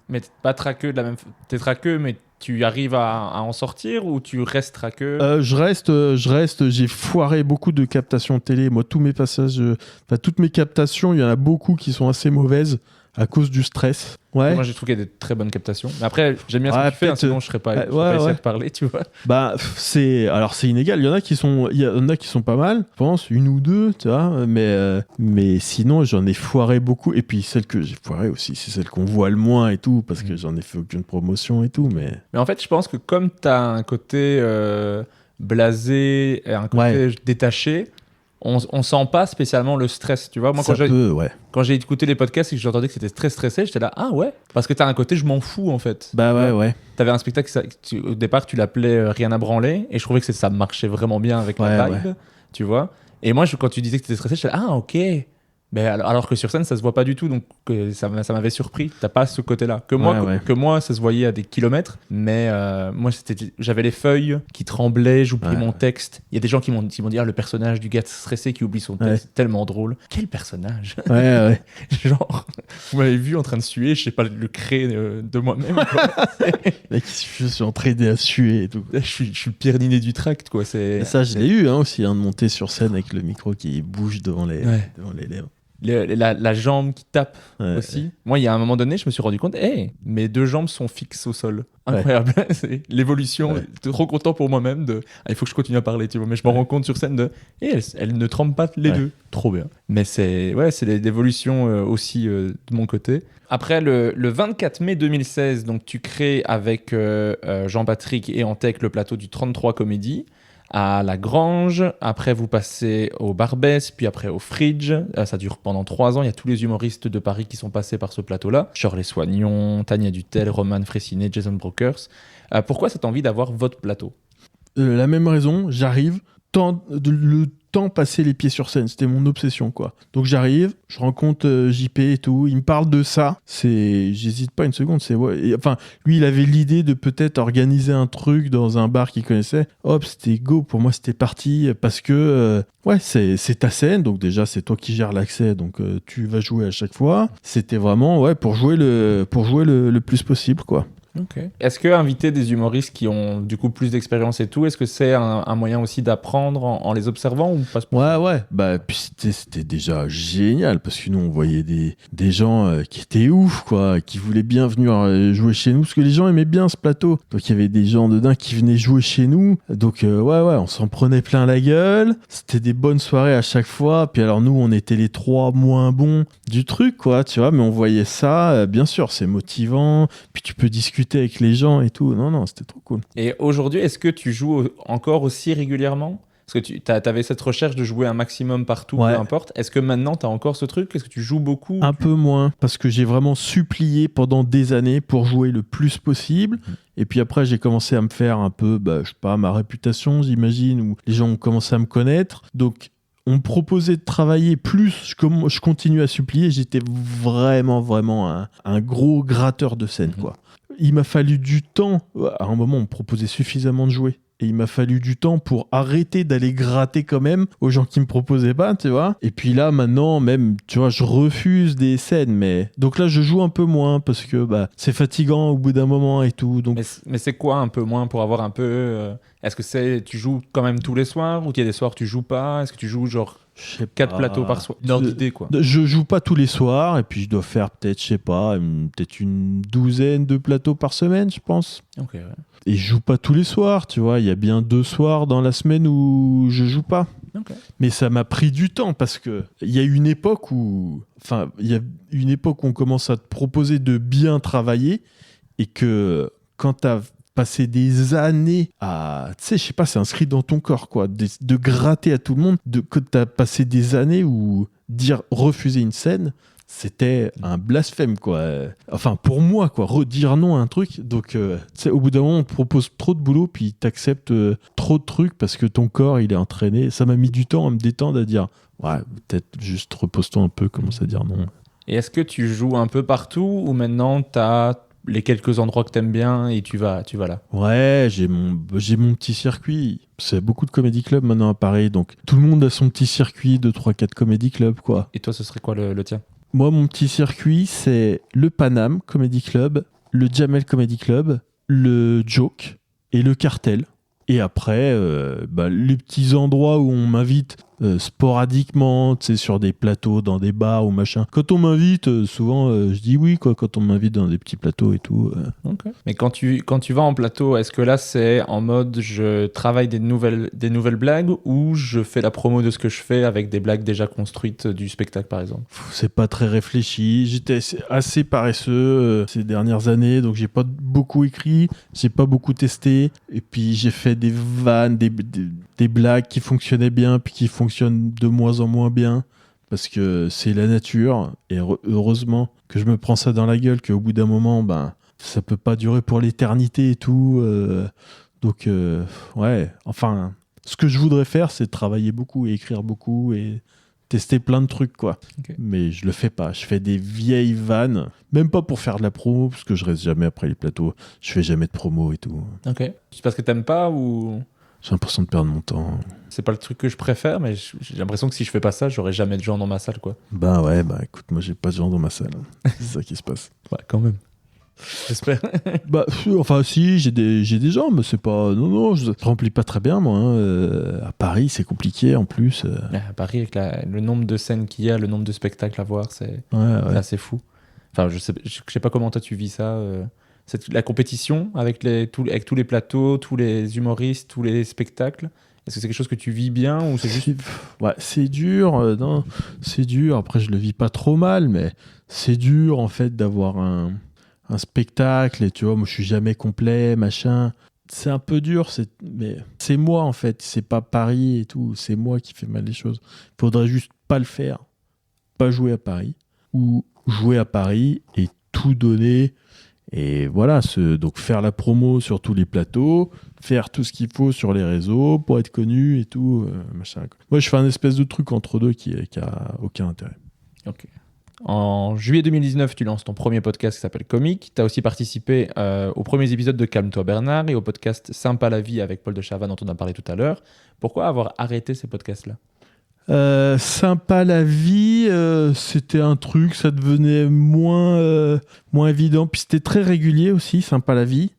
Mais t'es pas traqueux de la même... T'es traqueux, mais tu arrives à en sortir ou tu restes traqueux? Je reste. J'ai foiré beaucoup de captations télé. Moi, tous mes passages, toutes mes captations, il y en a beaucoup qui sont assez mauvaises à cause du stress. Ouais. Moi, j'ai trouvé qu'il y a des très bonnes captations. Mais après, j'aime bien ce que tu fais, sinon je serais pas essayé de parler, tu vois. C'est inégal. Il y en a qui sont pas mal, je pense, une ou deux, tu vois. Mais sinon, j'en ai foiré beaucoup. Et puis, celle que j'ai foirée aussi, c'est celle qu'on voit le moins et tout, parce que j'en ai fait aucune promotion et tout. Mais en fait, je pense que comme t'as un côté blasé, et un côté détaché, on sent pas spécialement le stress, tu vois. Moi, quand j'ai écouté les podcasts et que j'entendais que c'était très stressé, j'étais là, ah ouais, parce que t'as un côté je m'en fous en fait. Ouais. T'avais un spectacle, au départ tu l'appelais Rien à branler, et je trouvais que ça marchait vraiment bien avec la vibe, tu vois. Et moi, quand tu disais que t'étais stressé, j'étais là, ah ok. Mais alors que sur scène, ça se voit pas du tout, donc ça m'avait surpris. T'as pas ce côté-là. Que moi, ça se voyait à des kilomètres, mais moi, j'avais les feuilles qui tremblaient, j'oubliais mon texte. Il y a des gens qui m'ont dit, le personnage du gars stressé qui oublie son texte, c'est tellement drôle. Quel personnage? Genre, vous m'avez vu en train de suer, je sais pas le créer de moi-même. Mec, je suis entraîné à suer et tout. Je suis le Pierre Ninet du tract, quoi. Et ça, je l'ai eu aussi, de monter sur scène avec le micro qui bouge devant les lèvres. La jambe qui tape aussi. Moi, il y a un moment donné, je me suis rendu compte, mes deux jambes sont fixes au sol. Incroyable. C'est l'évolution. J'étais trop content pour moi-même il faut que je continue à parler, tu vois. Mais je me rends compte sur scène elles ne tremblent pas les deux. Trop bien. Mais c'est l'évolution aussi de mon côté. Après, le 24 mai 2016, donc tu crées avec Jean-Patrick et Antec le plateau du 33 Comédie à la Grange. Après, vous passez au Barbès, puis après au Fridge. Ça dure pendant 3 ans. Il y a tous les humoristes de Paris qui sont passés par ce plateau-là. Shirley Soignon, Tania Dutel, Roman Fressinet, Jason Brokers. Pourquoi cette envie d'avoir votre plateau? La même raison, j'arrive, le temps passé les pieds sur scène, c'était mon obsession, quoi. Donc j'arrive, je rencontre JP et tout, il me parle de ça, j'hésite pas une seconde, lui il avait l'idée de peut-être organiser un truc dans un bar qu'il connaissait, hop, c'était go, pour moi c'était parti, parce que c'est ta scène, donc déjà c'est toi qui gères l'accès, donc tu vas jouer à chaque fois, c'était vraiment pour jouer le plus possible, quoi. Ok. Est-ce que inviter des humoristes qui ont du coup plus d'expérience et tout, est-ce que c'est un moyen aussi d'apprendre en les observant ou pas? Ouais. Bah, puis c'était déjà génial parce que nous, on voyait des gens qui étaient ouf, quoi, qui voulaient bien venir jouer chez nous parce que les gens aimaient bien ce plateau. Donc, il y avait des gens de dingue qui venaient jouer chez nous. Donc, ouais, on s'en prenait plein la gueule. C'était des bonnes soirées à chaque fois. Puis, alors, nous, on était les 3 moins bons du truc, quoi, tu vois, mais on voyait ça. Bien sûr, c'est motivant. Puis, tu peux discuter avec les gens et tout. Non, c'était trop cool. Et aujourd'hui, est-ce que tu joues encore aussi régulièrement? Parce que tu avais cette recherche de jouer un maximum partout, Ouais. peu importe. Est-ce que maintenant, tu as encore ce truc? Est-ce que tu joues beaucoup? Un peu moins, parce que j'ai vraiment supplié pendant des années pour jouer le plus possible. Et puis après, j'ai commencé à me faire un peu, je sais pas, ma réputation, j'imagine, où les gens ont commencé à me connaître. Donc, on me proposait de travailler plus, je continue à supplier. J'étais vraiment un gros gratteur de scène, quoi. Il m'a fallu du temps. À un moment, on me proposait suffisamment de jouer. Et il m'a fallu du temps pour arrêter d'aller gratter quand même aux gens qui me proposaient pas, tu vois. Et puis là, maintenant, même, tu vois, je refuse des scènes. Mais donc là, je joue un peu moins parce que c'est fatigant au bout d'un moment et tout. Donc... Mais c'est quoi un peu moins pour avoir un peu... Est-ce que tu joues quand même tous les soirs ou qu'il y a des soirs où tu joues pas? Est-ce que tu joues genre 4 plateaux par soir? Une ordre d'idée, quoi. Je joue pas tous les soirs et puis je dois faire peut-être, je sais pas, peut-être une douzaine de plateaux par semaine, je pense. Ok, ouais. Et je joue pas tous les soirs, tu vois. Il y a bien 2 soirs dans la semaine où je joue pas. Okay. Mais ça m'a pris du temps parce que il y a une époque où on commence à te proposer de bien travailler et que quand t'as passé des années à, tu sais, je sais pas, c'est inscrit dans ton corps, quoi, de gratter à tout le monde, que t'as passé des années où refuser une scène, c'était un blasphème, quoi. Enfin, pour moi, quoi, redire non à un truc. Donc, tu sais, au bout d'un moment, on te propose trop de boulot, puis t'acceptes trop de trucs parce que ton corps, il est entraîné. Ça m'a mis du temps à me détendre, à dire, ouais, peut-être juste repose-toi un peu, commence à dire non. Et est-ce que tu joues un peu partout ou maintenant t'as les quelques endroits que t'aimes bien et tu vas là? Ouais, j'ai mon petit circuit. C'est beaucoup de comédie clubs maintenant à Paris, donc tout le monde a son petit circuit de 3-4 comédie clubs, quoi. Et toi, ce serait quoi le tien? Moi, mon petit circuit, c'est le Paname Comedy Club, le Jamel Comedy Club, le Joke et le Cartel. Et après, les petits endroits où on m'invite sporadiquement, tu sais, sur des plateaux, dans des bars ou machin. Quand on m'invite, souvent, je dis oui, quoi, quand on m'invite dans des petits plateaux et tout. Okay. Mais quand tu vas en plateau, est-ce que là, c'est en mode je travaille des nouvelles blagues ou je fais la promo de ce que je fais avec des blagues déjà construites du spectacle, par exemple? C'est pas très réfléchi. J'étais assez paresseux ces dernières années, donc j'ai pas beaucoup écrit, j'ai pas beaucoup testé. Et puis j'ai fait des vannes, des blagues qui fonctionnaient bien, puis qui fonctionnent de moins en moins bien, parce que c'est la nature. Et heureusement que je me prends ça dans la gueule, qu'au bout d'un moment, ça peut pas durer pour l'éternité et tout. Donc, ouais, enfin, ce que je voudrais faire, c'est travailler beaucoup et écrire beaucoup et tester plein de trucs, quoi. Okay. Mais je le fais pas. Je fais des vieilles vannes, même pas pour faire de la promo, parce que je reste jamais après les plateaux. Je fais jamais de promo et tout. Ok. C'est parce que t'aimes pas ou... J'ai l'impression de perdre mon temps. C'est pas le truc que je préfère, mais j'ai l'impression que si je fais pas ça, j'aurai jamais de gens dans ma salle, quoi. Ouais, écoute, moi j'ai pas de gens dans ma salle. C'est ça qui se passe. Ouais, quand même. J'espère. Enfin, si, j'ai des gens, mais c'est pas... Non, je remplis pas très bien, moi. À Paris, c'est compliqué, en plus. À Paris, avec le nombre de scènes qu'il y a, le nombre de spectacles à voir, c'est assez fou. Enfin, je sais pas comment toi tu vis ça. La compétition avec tous les plateaux, tous les humoristes, tous les spectacles. Est-ce que c'est quelque chose que tu vis bien ou c'est juste... Ouais, c'est dur. Non, c'est dur. Après, je le vis pas trop mal, mais c'est dur, en fait, d'avoir un spectacle. Et tu vois, moi, je suis jamais complet, machin. C'est un peu dur, mais c'est moi, en fait. C'est pas Paris et tout. C'est moi qui fais mal les choses. Il faudrait juste pas le faire. Pas jouer à Paris. Ou jouer à Paris et tout donner... Et voilà, donc faire la promo sur tous les plateaux, faire tout ce qu'il faut sur les réseaux pour être connu et tout, machin. Moi, je fais un espèce de truc entre deux qui a aucun intérêt. Ok. En juillet 2019, tu lances ton premier podcast qui s'appelle Comique. Tu as aussi participé aux premiers épisodes de Calme-toi Bernard et au podcast Sympa la vie avec Paul de Chavannes dont on a parlé tout à l'heure. Pourquoi avoir arrêté ces podcasts-là ? Sympa la vie, c'était un truc, ça devenait moins évident. Puis c'était très régulier aussi, Sympa la vie.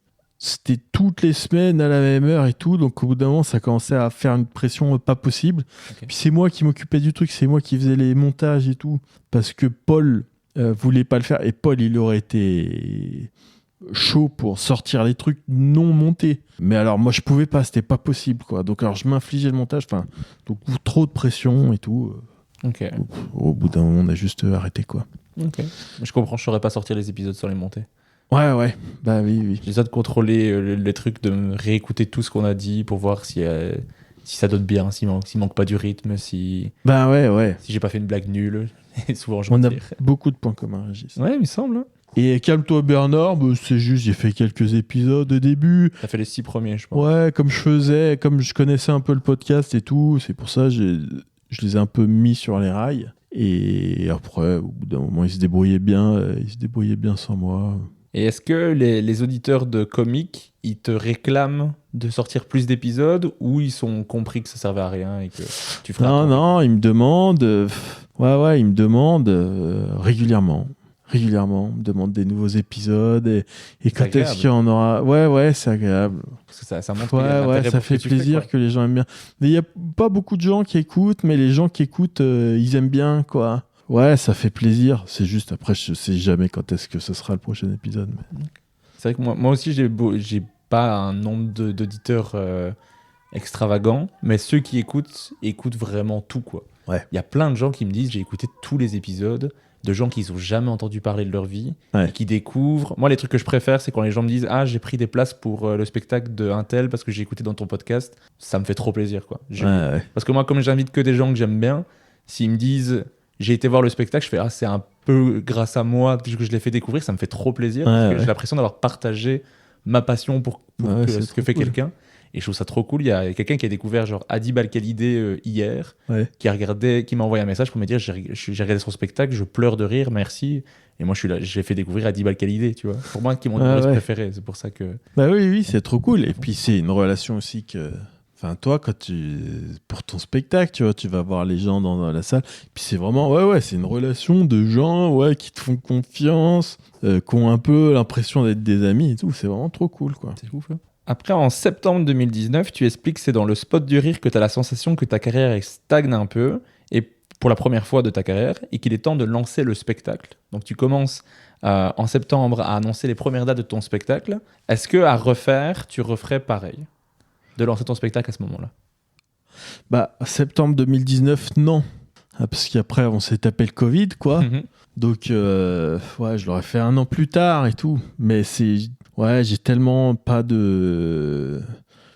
C'était toutes les semaines à la même heure et tout. Donc au bout d'un moment, ça commençait à faire une pression pas possible. Okay. Puis c'est moi qui m'occupais du truc, c'est moi qui faisais les montages et tout. Parce que Paul voulait pas le faire. Et Paul, il aurait été chaud pour sortir les trucs non montés. Mais alors moi, je pouvais pas, c'était pas possible, quoi. Donc alors je m'infligeais le montage. Donc trop de pression et tout. Ok. Au bout d'un moment, on a juste arrêté, quoi. Ok. Je comprends, je saurais pas sortir les épisodes sans les monter. Ouais. Bah oui. J'essaie de contrôler les trucs, de me réécouter tout ce qu'on a dit pour voir si ça donne bien, s'il manque pas du rythme, si j'ai pas fait une blague nulle. Et souvent, on a beaucoup de points communs, Régis. Ouais, il me semble. Et calme-toi Bernard, c'est juste, j'ai fait quelques épisodes au début. T'as fait les 6 premiers, je pense. Ouais, comme je connaissais un peu le podcast et tout, c'est pour ça que je les ai un peu mis sur les rails. Et après, au bout d'un moment, ils se débrouillaient bien sans moi. Et est-ce que les auditeurs de comics, ils te réclament de sortir plus d'épisodes ou ils sont compris que ça servait à rien et que tu feras Non, ils me demandent. Ils me demandent régulièrement. Régulièrement, on me demande des nouveaux épisodes et quand est-ce qu'il y en aura. Ouais, c'est agréable. Parce que ça montre qu'il y a un intérêt ça fait plaisir que les gens aiment bien. Mais il n'y a pas beaucoup de gens qui écoutent, mais les gens qui écoutent, ils aiment bien, quoi. Ouais, ça fait plaisir. C'est juste, après, je sais jamais quand est-ce que ce sera le prochain épisode. Mais... C'est vrai que moi aussi, j'ai pas un nombre d'auditeurs extravagant, mais ceux qui écoutent vraiment tout, quoi. Ouais. Il y a plein de gens qui me disent j'ai écouté tous les épisodes, de gens qui n'ont jamais entendu parler de leur vie et qui découvrent. Moi, les trucs que je préfère, c'est quand les gens me disent j'ai pris des places pour le spectacle de un tel parce que j'ai écouté dans ton podcast. Ça me fait trop plaisir, quoi. Parce que moi, comme j'invite que des gens que j'aime bien, s'ils me disent j'ai été voir le spectacle, je fais c'est un peu grâce à moi que je l'ai fait découvrir, ça me fait trop plaisir parce que j'ai l'impression d'avoir partagé ma passion pour ce que fait quelqu'un. Et je trouve ça trop cool. Il y a quelqu'un qui a découvert genre Adib Al-Khalidé hier, qui m'a envoyé un message pour me dire j'ai regardé son spectacle, je pleure de rire, merci. Et moi, j'ai fait découvrir Adib Al-Khalidé, tu vois. Pour moi, qui est mon humoriste préféré. C'est pour ça que... Bah oui, c'est trop cool. Et puis, c'est une relation aussi que... Enfin, toi, pour ton spectacle, tu vois, tu vas voir les gens dans la salle. Puis c'est vraiment, c'est une relation de gens, qui te font confiance, qui ont un peu l'impression d'être des amis et tout. C'est vraiment trop cool, quoi. C'est ouf, hein. Après, en septembre 2019, tu expliques que c'est dans le spot du rire que tu as la sensation que ta carrière stagne un peu, et pour la première fois de ta carrière, et qu'il est temps de lancer le spectacle. Donc tu commences en septembre à annoncer les premières dates de ton spectacle. Est-ce que à refaire, tu referais pareil, de lancer ton spectacle à ce moment-là? Bah, septembre 2019, non. Parce qu'après, on s'est tapé le Covid, quoi. Donc, je l'aurais fait 1 an plus tard et tout. Mais j'ai tellement pas de...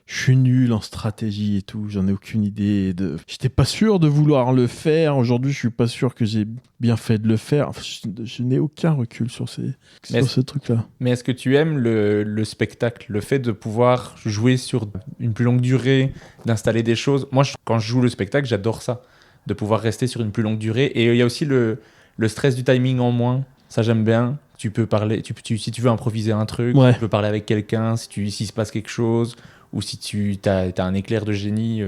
Je suis nul en stratégie et tout. J'en ai aucune idée. J'étais pas sûr de vouloir le faire. Aujourd'hui, je suis pas sûr que j'ai bien fait de le faire. Enfin, je n'ai aucun recul sur ce truc-là. Mais est-ce que tu aimes le spectacle, le fait de pouvoir jouer sur une plus longue durée, d'installer des choses? Moi, quand je joue le spectacle, j'adore ça, de pouvoir rester sur une plus longue durée. Et il y a aussi le stress du timing en moins. Ça, j'aime bien. Tu peux parler, si tu veux improviser un truc, tu peux parler avec quelqu'un, s'il se passe quelque chose, ou si tu as un éclair de génie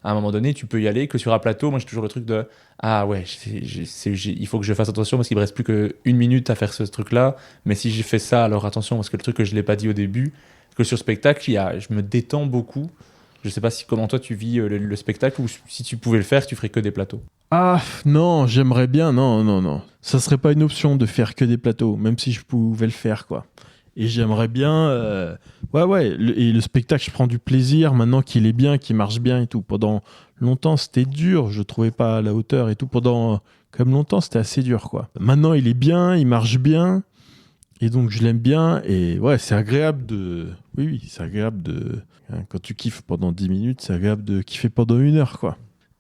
à un moment donné, tu peux y aller. Que sur un plateau, moi j'ai toujours le truc de il faut que je fasse attention parce qu'il me reste plus qu'1 minute à faire ce truc-là. Mais si j'ai fait ça, alors attention parce que le truc que je l'ai pas dit au début, que sur spectacle, je me détends beaucoup. Je sais pas comment toi tu vis le spectacle, ou si tu pouvais le faire, tu ferais que des plateaux. Ah non, j'aimerais bien, non. Ça serait pas une option de faire que des plateaux, même si je pouvais le faire, quoi. Et j'aimerais bien... et le spectacle, je prends du plaisir maintenant qu'il est bien, qu'il marche bien et tout. Pendant longtemps, c'était dur, je trouvais pas à la hauteur et tout. Pendant comme longtemps, c'était assez dur, quoi. Maintenant, il est bien, il marche bien, et donc je l'aime bien. Et c'est agréable de... Oui, c'est agréable de... Quand tu kiffes pendant 10 minutes, c'est agréable de kiffer pendant 1 heure, quoi.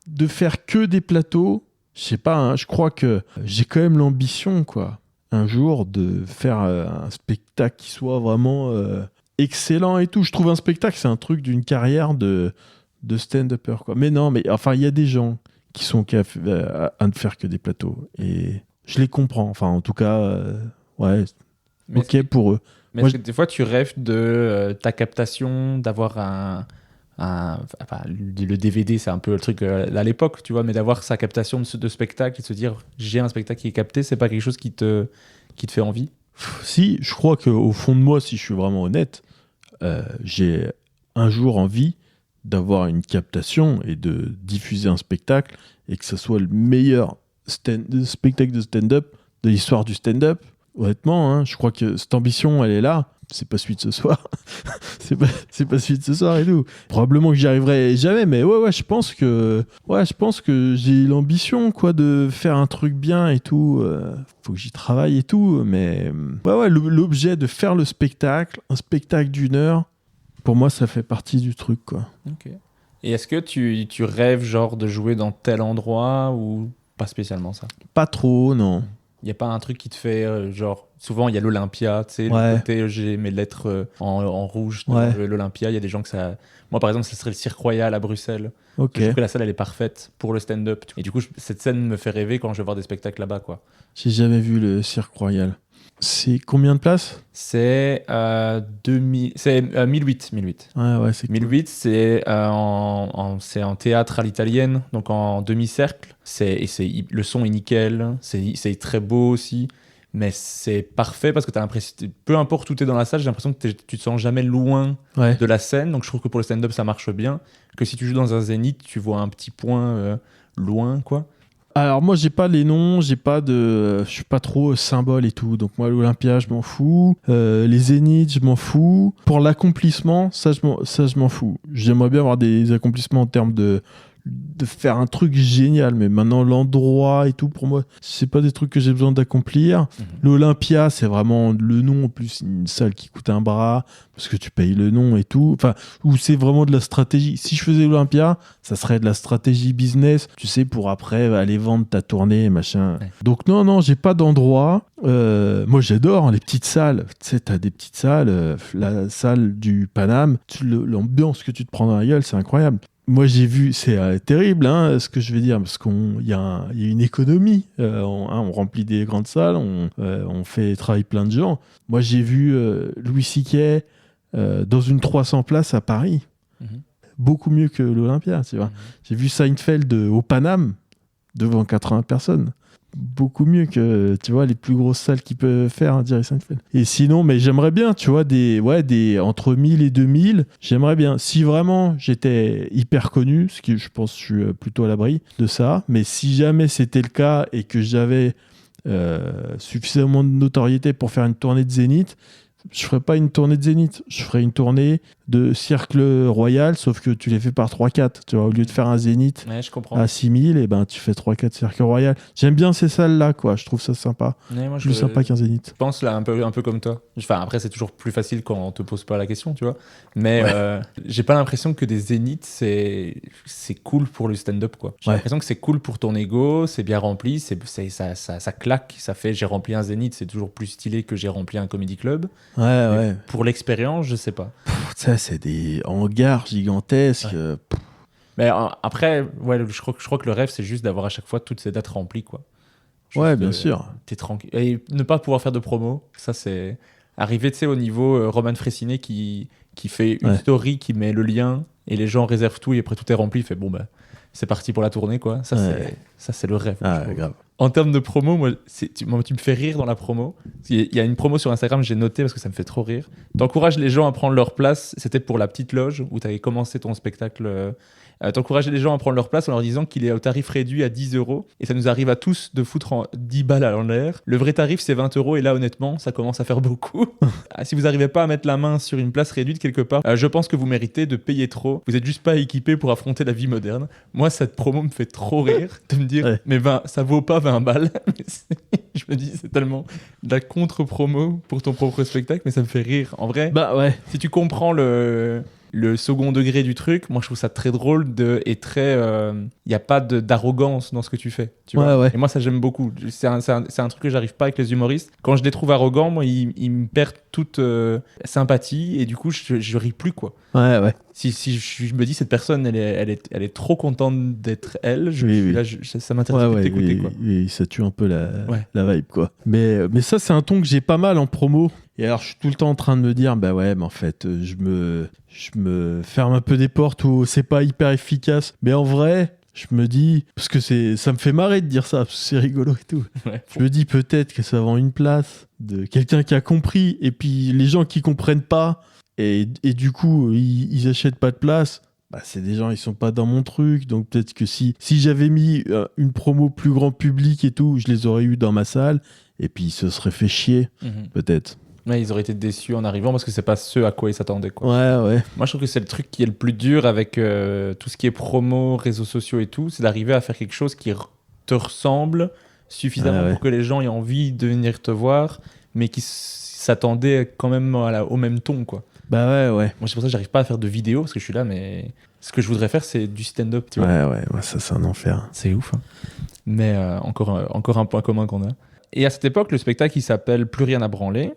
De faire que des plateaux, je sais pas, je crois que j'ai quand même l'ambition, quoi, un jour de faire un spectacle qui soit vraiment excellent et tout. Je trouve un spectacle, c'est un truc d'une carrière de stand-upper, quoi. Mais non, enfin, il y a des gens qui sont à ne faire que des plateaux. Et je les comprends. Enfin, en tout cas, pour eux. Mais est-ce que des fois, tu rêves de ta captation, d'avoir le DVD, c'est un peu le truc à l'époque, tu vois, mais d'avoir sa captation de spectacle et de se dire j'ai un spectacle qui est capté, c'est pas quelque chose qui te fait envie? Si, je crois qu'au fond de moi, si je suis vraiment honnête, j'ai un jour envie d'avoir une captation et de diffuser un spectacle et que ce soit le meilleur spectacle de stand-up de l'histoire du stand-up. Honnêtement, hein, je crois que cette ambition, elle est là. C'est pas celui de ce soir. c'est pas celui de ce soir et tout. Probablement que j'y arriverai jamais, mais ouais, je pense que j'ai l'ambition, quoi, de faire un truc bien et tout. Faut que j'y travaille et tout, mais l'objet de faire le spectacle, un spectacle d'1 heure, pour moi, ça fait partie du truc, quoi. Ok. Et est-ce que tu rêves genre de jouer dans tel endroit ou pas spécialement ça? Pas trop, non. Il n'y a pas un truc qui te fait, genre, souvent il y a l'Olympia, tu sais, le côté j'ai mes lettres en rouge de l'Olympia, il y a des gens que ça... Moi par exemple, ce serait le Cirque Royal à Bruxelles. Ok. Je trouve que la salle elle est parfaite pour le stand-up. Et du coup, cette scène me fait rêver quand je vais voir des spectacles là-bas, quoi. J'ai jamais vu le Cirque Royal. C'est combien de places? C'est 1008. Ouais, c'est 1008, c'est en théâtre à l'italienne, donc en demi-cercle. Le son est nickel, c'est très beau aussi, mais c'est parfait parce que t'as l'impression, peu importe où t'es dans la salle, j'ai l'impression que tu te sens jamais loin de la scène. Donc je trouve que pour le stand-up, ça marche bien. Que si tu joues dans un zénith, tu vois un petit point loin, quoi. Alors moi j'ai pas les noms, je suis pas trop symbole et tout, donc moi l'Olympia je m'en fous, les Zéniths je m'en fous. Pour l'accomplissement, ça je m'en fous. J'aimerais bien avoir des accomplissements en termes de faire un truc génial, mais maintenant l'endroit et tout, pour moi c'est pas des trucs que j'ai besoin d'accomplir. L'Olympia c'est vraiment le nom, en plus une salle qui coûte un bras parce que tu payes le nom et tout, enfin, où c'est vraiment de la stratégie. Si je faisais l'Olympia, ça serait de la stratégie business, tu sais, pour après aller vendre ta tournée, machin. Donc non, j'ai pas d'endroit. Moi j'adore les petites salles, tu sais, t'as des petites salles, la salle du Paname, l'ambiance que tu te prends dans la gueule, c'est incroyable. Moi j'ai vu, c'est terrible hein, ce que je vais dire, parce qu'il y a une économie, on remplit des grandes salles, on fait travailler plein de gens. Moi j'ai vu Louis C.K. Dans une 300 places à Paris, beaucoup mieux que l'Olympia, tu vois. J'ai vu Seinfeld au Paname devant 80 personnes. Beaucoup mieux que, tu vois, les plus grosses salles qu'il peut faire, hein, Jerry Seinfeld. Et sinon, mais j'aimerais bien, tu vois, des entre 1000 et 2000, j'aimerais bien. Si vraiment j'étais hyper connu, ce qui je pense que je suis plutôt à l'abri de ça, mais si jamais c'était le cas et que j'avais suffisamment de notoriété pour faire une tournée de Zénith, je ferais pas une tournée de Zénith, je ferais une tournée de Cercle Royal, sauf que tu les fais par 3-4, tu vois, au lieu de faire un Zénith à 6000, et ben tu fais 3-4 Cercle Royal. J'aime bien ces salles-là, quoi, je trouve ça sympa. Moi, plus sympa qu'un Zénith. Je pense là un peu comme toi. Enfin, après, c'est toujours plus facile quand on te pose pas la question, tu vois. Mais j'ai pas l'impression que des Zéniths, c'est cool pour le stand-up, quoi. J'ai l'impression que c'est cool pour ton ego, c'est bien rempli, ça claque, ça fait j'ai rempli un Zénith, c'est toujours plus stylé que j'ai rempli un comedy club. Ouais. Pour l'expérience, je sais pas. Ça, c'est des hangars gigantesques. Mais après, je crois que le rêve, c'est juste d'avoir à chaque fois toutes ces dates remplies, quoi. Juste, bien sûr. T'es tranquille. Et ne pas pouvoir faire de promo, ça, c'est arriver, tu sais, au niveau Roman Fressinet qui fait une story, qui met le lien, et les gens réservent tout, et après tout est rempli, il fait bon, bah, c'est parti pour la tournée, quoi. Ça, c'est le rêve. Grave. En termes de promo, moi, tu me fais rire dans la promo. Il y a une promo sur Instagram, j'ai noté parce que ça me fait trop rire. T'encourages les gens à prendre leur place. C'était pour la petite loge où t'avais commencé ton spectacle. T'encourages les gens à prendre leur place en leur disant qu'il est au tarif réduit à 10 €. Et ça nous arrive à tous de foutre 10 balles à l'air. Le vrai tarif, c'est 20 €. Et là, honnêtement, ça commence à faire beaucoup. Si vous n'arrivez pas à mettre la main sur une place réduite quelque part, je pense que vous méritez de payer trop. Vous n'êtes juste pas équipé pour affronter la vie moderne. Moi, cette promo me fait trop rire de me dire, mais ça vaut pas 20 balles. Je me dis, c'est tellement de la contre-promo pour ton propre spectacle, mais ça me fait rire. En vrai, si tu comprends le second degré du truc, moi je trouve ça très drôle et très... Il n'y a pas d'arrogance dans ce que tu fais. Tu vois. Et moi ça j'aime beaucoup. C'est un truc que j'arrive pas avec les humoristes. Quand je les trouve arrogants, moi ils me perdent toute sympathie et du coup je ris plus, quoi. Si je me dis cette personne elle est trop contente d'être elle, ça m'intéresse plus de t'écouter, quoi. Oui, ça tue un peu la vibe, quoi. Mais ça c'est un ton que j'ai pas mal en promo. Et alors, je suis tout le temps en train de me dire, bah ouais, mais en fait, je me ferme un peu des portes où c'est pas hyper efficace. Mais en vrai, je me dis, parce que ça me fait marrer de dire ça, parce que c'est rigolo et tout. Ouais. Je me dis peut-être que ça vend une place de quelqu'un qui a compris, et puis les gens qui comprennent pas, et du coup, ils achètent pas de place. Bah, c'est des gens, ils sont pas dans mon truc, donc peut-être que si j'avais mis une promo plus grand public et tout, je les aurais eu dans ma salle, et puis ils se seraient fait chier, peut-être. Ouais, ils auraient été déçus en arrivant parce que c'est pas ce à quoi ils s'attendaient, quoi. Ouais. Moi, je trouve que c'est le truc qui est le plus dur avec tout ce qui est promo, réseaux sociaux et tout, c'est d'arriver à faire quelque chose qui te ressemble suffisamment pour que les gens aient envie de venir te voir, mais qui s'attendaient quand même au même ton, quoi. Bah ouais. Moi, c'est pour ça que j'arrive pas à faire de vidéos parce que je suis là, mais ce que je voudrais faire, c'est du stand-up, tu vois. Ouais, ça c'est un enfer. C'est ouf, hein. Mais encore un point commun qu'on a. Et à cette époque, le spectacle, il s'appelle Plus rien à branler.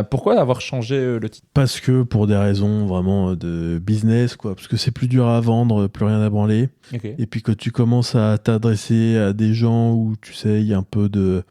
Pourquoi avoir changé le titre? Parce que pour des raisons vraiment de business, quoi. Parce que c'est plus dur à vendre, plus rien à branler. Okay. Et puis quand tu commences à t'adresser à des gens où tu sais,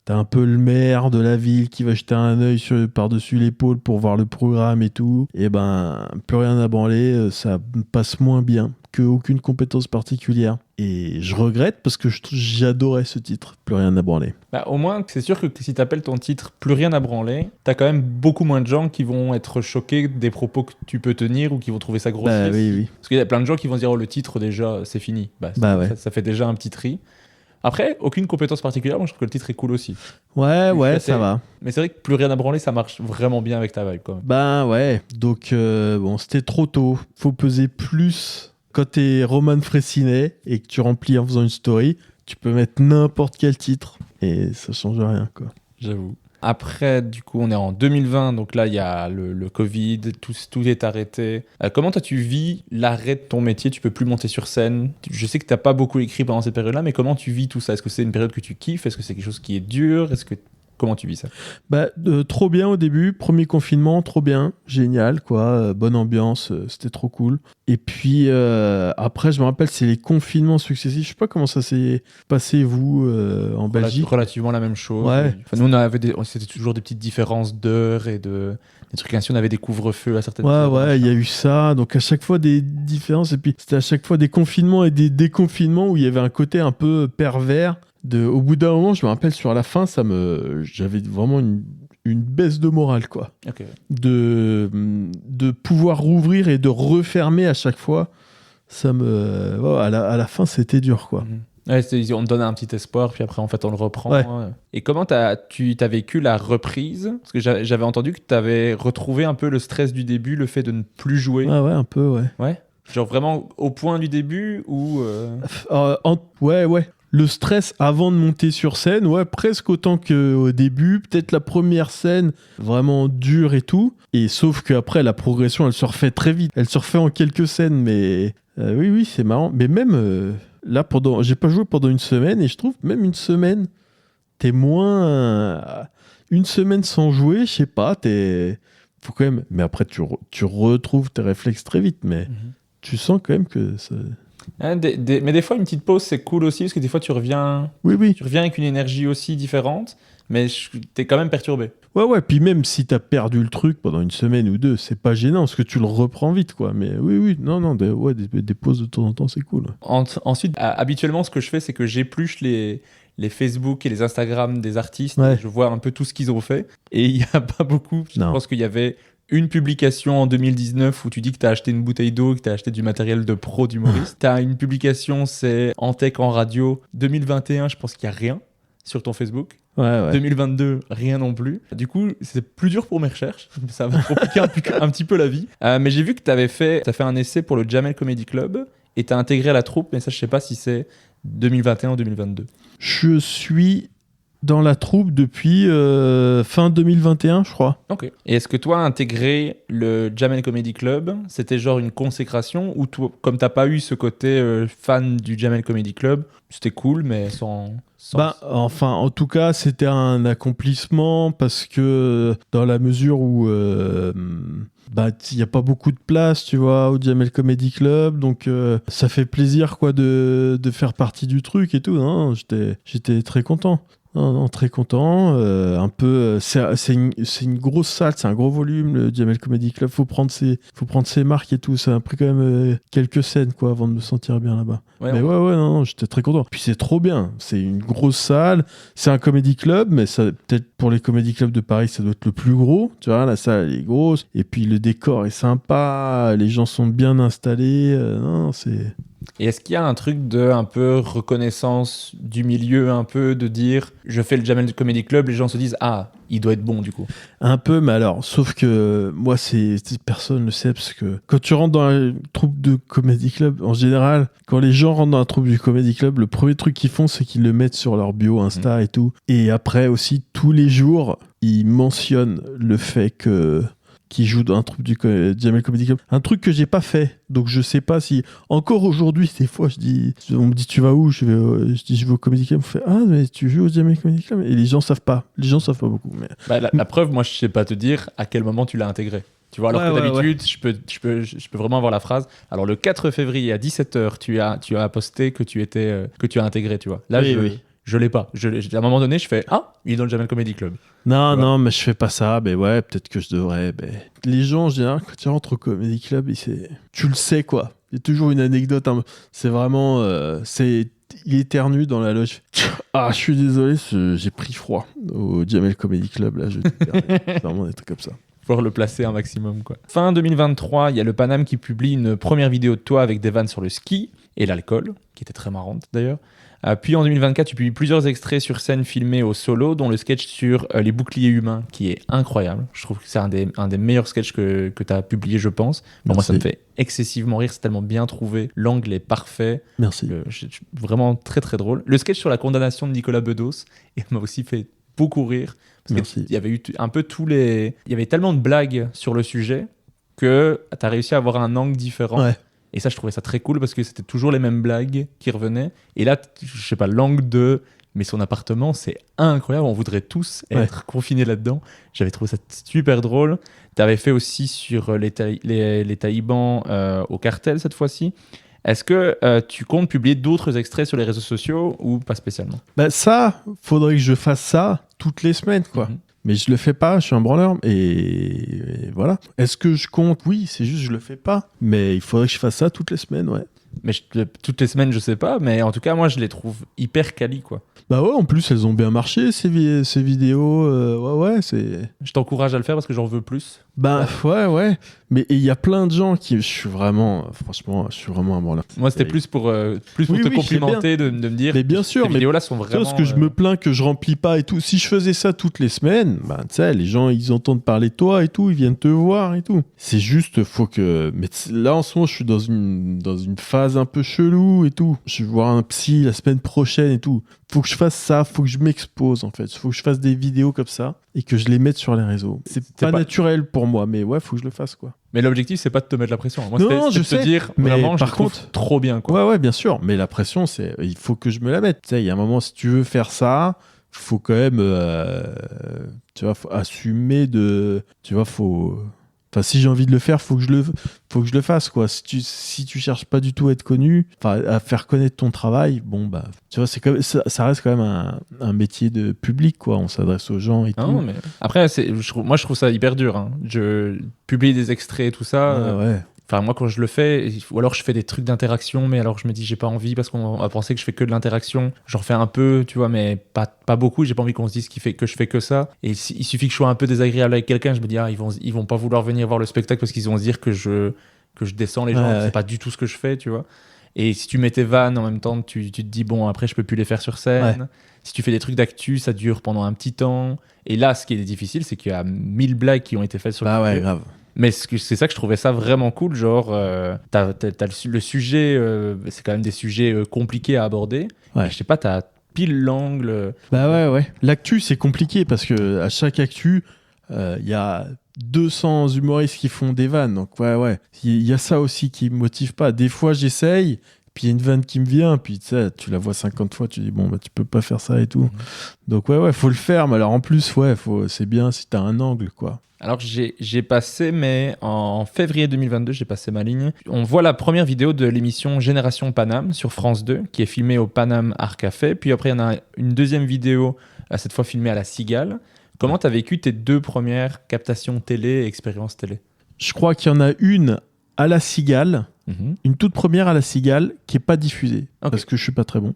t'as un peu le maire de la ville qui va jeter un œil par-dessus l'épaule pour voir le programme et tout, et ben plus rien à branler, ça passe moins bien qu'aucune compétence particulière. Et je regrette parce que j'adorais ce titre, Plus rien à branler. Bah, au moins, c'est sûr que si t'appelles ton titre Plus rien à branler, t'as quand même beaucoup moins de gens qui vont être choqués des propos que tu peux tenir ou qui vont trouver ça grossier. Bah oui. Parce qu'il y a plein de gens qui vont se dire, oh, le titre déjà, c'est fini. Ouais. Ça fait déjà un petit tri. Après, aucune compétence particulière, moi je trouve que le titre est cool aussi. Ouais, ça va. Mais c'est vrai que Plus rien à branler, ça marche vraiment bien avec ta vibe quand même. Bah ouais, donc bon, c'était trop tôt. Faut peser plus. Quand t'es Roman Fressinet et que tu remplis en faisant une story, tu peux mettre n'importe quel titre et ça change rien, quoi. J'avoue. Après, du coup, on est en 2020, donc là, il y a le Covid, tout est arrêté. Comment toi, tu vis l'arrêt de ton métier? Tu peux plus monter sur scène. Je sais que t'as pas beaucoup écrit pendant cette période-là, mais comment tu vis tout ça? Est-ce que c'est une période que tu kiffes? Est-ce que c'est quelque chose qui est dur? Comment tu vis ça? Bah, trop bien au début, premier confinement, trop bien, génial, quoi, bonne ambiance, c'était trop cool. Et puis après, je me rappelle, c'est les confinements successifs, je sais pas comment ça s'est passé, vous, en Belgique. Relativement la même chose. Ouais. Enfin, nous, c'était toujours des petites différences d'heures et des trucs ainsi, on avait des couvre-feux à certaines heures. Ouais, il y a eu ça, donc à chaque fois des différences, et puis c'était à chaque fois des confinements et des déconfinements où il y avait un côté un peu pervers. Au bout d'un moment, je me rappelle, sur la fin, j'avais vraiment une baisse de morale, quoi. Okay. De pouvoir rouvrir et de refermer à chaque fois, à la fin, c'était dur, quoi. Ouais, on te donnait un petit espoir, puis après, en fait, on le reprend. Ouais. Et comment tu as vécu la reprise? Parce que j'avais entendu que tu avais retrouvé un peu le stress du début, le fait de ne plus jouer. Ah ouais, un peu, ouais. Ouais? Genre vraiment au point du début ou... Ouais. Le stress avant de monter sur scène, ouais, presque autant qu'au début. Peut-être la première scène, vraiment dure et tout. Et sauf qu'après, la progression, elle se refait très vite. Elle se refait en quelques scènes, mais oui, c'est marrant. Mais même là, j'ai pas joué pendant une semaine, et je trouve même une semaine, t'es moins... une semaine sans jouer, je sais pas, faut quand même... Mais après, tu retrouves tes réflexes très vite, mais tu sens quand même que ça... Mais des fois, une petite pause, c'est cool aussi, parce que des fois, tu reviens avec une énergie aussi différente, mais t'es quand même perturbé. Ouais, puis même si t'as perdu le truc pendant une semaine ou deux, c'est pas gênant, parce que tu le reprends vite, quoi. Mais oui, non, des pauses de temps en temps, c'est cool. Ensuite, habituellement, ce que je fais, c'est que j'épluche les Facebook et les Instagram des artistes, ouais. Et je vois un peu tout ce qu'ils ont fait, et il n'y a pas beaucoup. Je pense qu'il y avait une publication en 2019 où tu dis que tu as acheté une bouteille d'eau, que tu as acheté du matériel de pro d'humoriste. Tu as une publication, c'est En Tech en radio. 2021, je pense qu'il n'y a rien sur ton Facebook. Ouais. 2022, rien non plus. Du coup, c'est plus dur pour mes recherches. Ça va compliquer un petit peu la vie. Mais j'ai vu que tu as fait un essai pour le Jamel Comedy Club et tu as intégré la troupe, mais ça, je sais pas si c'est 2021 ou 2022. Je suis dans la troupe depuis fin 2021, je crois. Ok. Et est-ce que toi, intégrer le Jamel Comedy Club, c'était genre une consécration ou toi, comme t'as pas eu ce côté fan du Jamel Comedy Club, c'était cool, mais sans... Enfin, en tout cas, c'était un accomplissement parce que dans la mesure où il n'y a pas beaucoup de place, tu vois, au Jamel Comedy Club, donc ça fait plaisir, quoi, de faire partie du truc et tout. Hein, j'étais très content. Non, très content. Un peu, c'est une grosse salle, c'est un gros volume, le Jamel Comedy Club. Faut prendre ses marques et tout. Ça a pris quand même quelques scènes, quoi, avant de me sentir bien là-bas. Ouais, mais non, j'étais très content. Puis c'est trop bien. C'est une grosse salle. C'est un comedy club, mais ça, peut-être pour les comedy clubs de Paris, ça doit être le plus gros. Tu vois, la salle elle est grosse. Et puis le décor est sympa. Les gens sont bien installés. Non, c'est. Et est-ce qu'il y a un truc de un peu reconnaissance du milieu, un peu de dire je fais le Jamel Comedy Club, les gens se disent ah, il doit être bon du coup. Un peu, mais alors, sauf que moi, personne ne le sait parce que quand tu rentres dans un troupe de comedy club, en général, quand les gens rentrent dans un troupe du comedy club, le premier truc qu'ils font, c'est qu'ils le mettent sur leur bio Insta et tout. Et après aussi, tous les jours, ils mentionnent le fait qui joue dans un truc du Jamel Comedy Club. Un truc que j'ai pas fait. Donc je sais pas si... Encore aujourd'hui, des fois, on me dit tu vas où? Je dis je vais au Comedy Club. On fait ah mais tu joues au Jamel Comedy Club? Et les gens savent pas. Les gens savent pas beaucoup. Mais... Bah, la preuve, moi je sais pas te dire à quel moment tu l'as intégré. Tu vois, alors que d'habitude, je peux vraiment avoir la phrase. Alors le 4 février à 17h, tu as posté que tu as intégré, tu vois. Là, je l'ai pas. À un moment donné, je fais ah, il est dans le Jamel Comedy Club. Non, mais je fais pas ça. Mais ouais, peut-être que je devrais. Mais... Les gens, en général, quand tu rentres au Comedy Club, tu le sais, quoi. Il y a toujours une anecdote. C'est vraiment... Il éternue dans la loge. Ah, je suis désolé, j'ai pris froid au Jamel Comedy Club. Là, c'est vraiment des trucs comme ça. Faut le placer un maximum, quoi. Fin 2023, il y a le Paname qui publie une première vidéo de toi avec des vannes sur le ski et l'alcool, qui était très marrante d'ailleurs. Puis en 2024, tu publies plusieurs extraits sur scène filmés au solo, dont le sketch sur les boucliers humains, qui est incroyable. Je trouve que c'est un des meilleurs sketchs que tu as publié, je pense. Bon, moi, ça me fait excessivement rire, c'est tellement bien trouvé. L'angle est parfait. Merci. Vraiment très, très drôle. Le sketch sur la condamnation de Nicolas Bedos m'a aussi fait beaucoup rire. Parce qu'il y avait eu un peu il y avait tellement de blagues sur le sujet que tu as réussi à avoir un angle différent. Ouais. Et ça, je trouvais ça très cool parce que c'était toujours les mêmes blagues qui revenaient. Et là, je sais pas, l'angle de mais son appartement, c'est incroyable. On voudrait tous être confinés là-dedans. J'avais trouvé ça super drôle. Tu avais fait aussi sur les talibans au cartel cette fois-ci. Est-ce que tu comptes publier d'autres extraits sur les réseaux sociaux ou pas spécialement? Bah ça, faudrait que je fasse ça toutes les semaines, quoi. Mais je le fais pas, je suis un branleur et voilà. Est-ce que je compte? Oui, c'est juste je le fais pas. Mais il faudrait que je fasse ça toutes les semaines, ouais. Mais toutes les semaines, je sais pas, mais en tout cas, moi, je les trouve hyper quali, quoi. Bah ouais, en plus, elles ont bien marché, ces vidéos. Ouais, c'est... Je t'encourage à le faire parce que j'en veux plus. Bah ouais. Mais il y a plein de gens qui... Franchement, je suis vraiment un branleur. Moi, c'était plus pour te complimenter, de me dire... Mais bien sûr, ces vidéos-là sont vraiment... Parce que je me plains que je remplis pas et tout. Si je faisais ça toutes les semaines, bah tu sais, les gens, ils entendent parler de toi et tout, ils viennent te voir et tout. C'est juste, faut que... Mais là, en ce moment, je suis dans une phase un peu chelou et tout. Je vais voir un psy la semaine prochaine et tout. Faut que je fasse ça, faut que je m'expose en fait. Faut que je fasse des vidéos comme ça et que je les mette sur les réseaux. C'est pas naturel pour moi, mais ouais, faut que je le fasse, quoi. Mais l'objectif, c'est pas de te mettre la pression. Moi, je sais, de te dire, mais vraiment, par je trouve contre, trop bien, quoi. Ouais, bien sûr. Mais la pression, il faut que je me la mette. Tu sais, il y a un moment, si tu veux faire ça, faut quand même, tu vois, faut assumer Enfin, si j'ai envie de le faire, faut que je le fasse, quoi. Si tu cherches pas du tout à être connu, à faire connaître ton travail, bon, bah, tu vois, ça reste quand même un métier de public, quoi. On s'adresse aux gens et tout. Non, mais après, moi, je trouve ça hyper dur. Hein. Je publie des extraits et tout ça. Ouais. Enfin, moi, quand je le fais, ou alors je fais des trucs d'interaction, mais alors je me dis, j'ai pas envie parce qu'on va penser que je fais que de l'interaction. J'en refais un peu, tu vois, mais pas beaucoup. J'ai pas envie qu'on se dise que je fais que ça. Et il suffit que je sois un peu désagréable avec quelqu'un, je me dis, ils vont pas vouloir venir voir le spectacle parce qu'ils vont se dire que je descends les gens. Ouais. C'est pas du tout ce que je fais, tu vois. Et si tu mets tes vannes en même temps, tu te dis, bon, après, je peux plus les faire sur scène. Ouais. Si tu fais des trucs d'actu, ça dure pendant un petit temps. Et là, ce qui est difficile, c'est qu'il y a 1000 blagues qui ont été faites sur le sujet. Ouais, grave. Mais c'est ça que je trouvais ça vraiment cool, genre t'as le sujet, c'est quand même des sujets compliqués à aborder. Ouais. Je sais pas, t'as pile l'angle. Bah ouais. L'actu c'est compliqué parce que à chaque actu, il y a 200 humoristes qui font des vannes, donc ouais. Il y a ça aussi qui me motive pas. Des fois j'essaye, puis il y a une vanne qui me vient, puis tu la vois 50 fois, tu dis bon bah tu peux pas faire ça et tout. Donc ouais, faut le faire. Mais alors en plus c'est bien si t'as un angle, quoi. Alors j'ai passé, mais en février 2022, j'ai passé ma ligne. On voit la première vidéo de l'émission Génération Paname sur France 2, qui est filmée au Paname Art Café. Puis après, il y en a une deuxième vidéo cette fois filmé à la Cigale. Comment tu as vécu tes 2 premières captations télé et expériences télé? Je crois qu'il y en a une à la Cigale, une toute première à la Cigale qui n'est pas diffusée, parce que je suis pas très bon.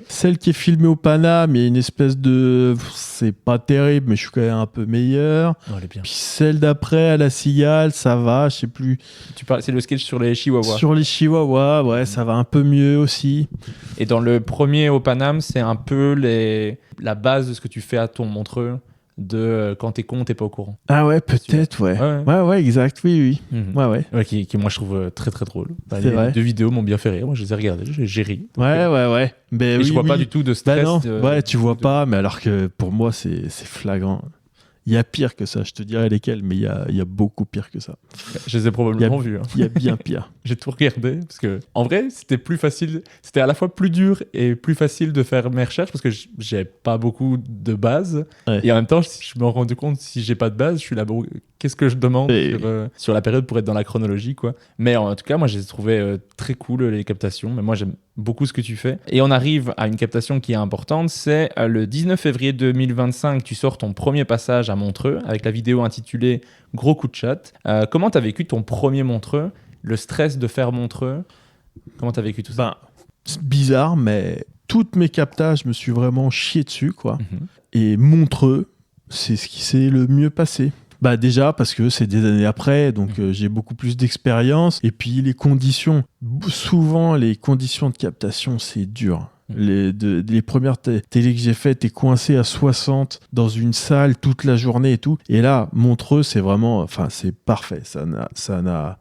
Celle qui est filmée au Paname, il y a une espèce de... C'est pas terrible, mais je suis quand même un peu meilleur. Elle est bien. Puis celle d'après, à la Cigale, ça va, je sais plus. C'est le sketch sur les chihuahuas. Sur les chihuahuas, ouais, ça va un peu mieux aussi. Et dans le premier au Paname, c'est un peu la base de ce que tu fais à ton Montreux, de quand t'es con, t'es pas au courant. Ah ouais, peut-être, ouais. Ouais, exact, oui. Ouais, qui moi je trouve très très drôle. C'est vrai. 2 vidéos m'ont bien fait rire, moi je les ai regardées, j'ai ri. Ouais. Mais et je vois pas du tout de stress. Non. Ouais, tu vois pas, mais alors que pour moi c'est flagrant. Il y a pire que ça, je te dirais lesquels, mais il y a beaucoup pire que ça. Je les ai probablement vus. Il y a bien pire. J'ai tout regardé, parce que en vrai, c'était plus facile, c'était à la fois plus dur et plus facile de faire mes recherches, parce que j'ai pas beaucoup de base. Ouais. Et en même temps, je me rends rendu compte, si j'ai pas de base, je suis là, bon, qu'est-ce que je demande sur la période pour être dans la chronologie, quoi. Mais en tout cas, moi, j'ai trouvé très cool les captations, mais moi, j'aime beaucoup ce que tu fais. Et on arrive à une captation qui est importante, c'est le 19 février 2025, tu sors ton premier passage à Montreux, avec la vidéo intitulée « Gros coup de chat ». Comment t'as vécu ton premier Montreux? Le stress de faire Montreux, comment t'as vécu tout ça? C'est bizarre, mais toutes mes captages, je me suis vraiment chié dessus, quoi. Et Montreux, c'est ce qui s'est le mieux passé. Déjà parce que c'est des années après, donc j'ai beaucoup plus d'expérience. Et puis les conditions, souvent les conditions de captation, c'est dur. Les premières télé que j'ai faites, t'es coincé à 60 dans une salle toute la journée et tout. Et là, Montreux, c'est vraiment, c'est parfait. Ça n'a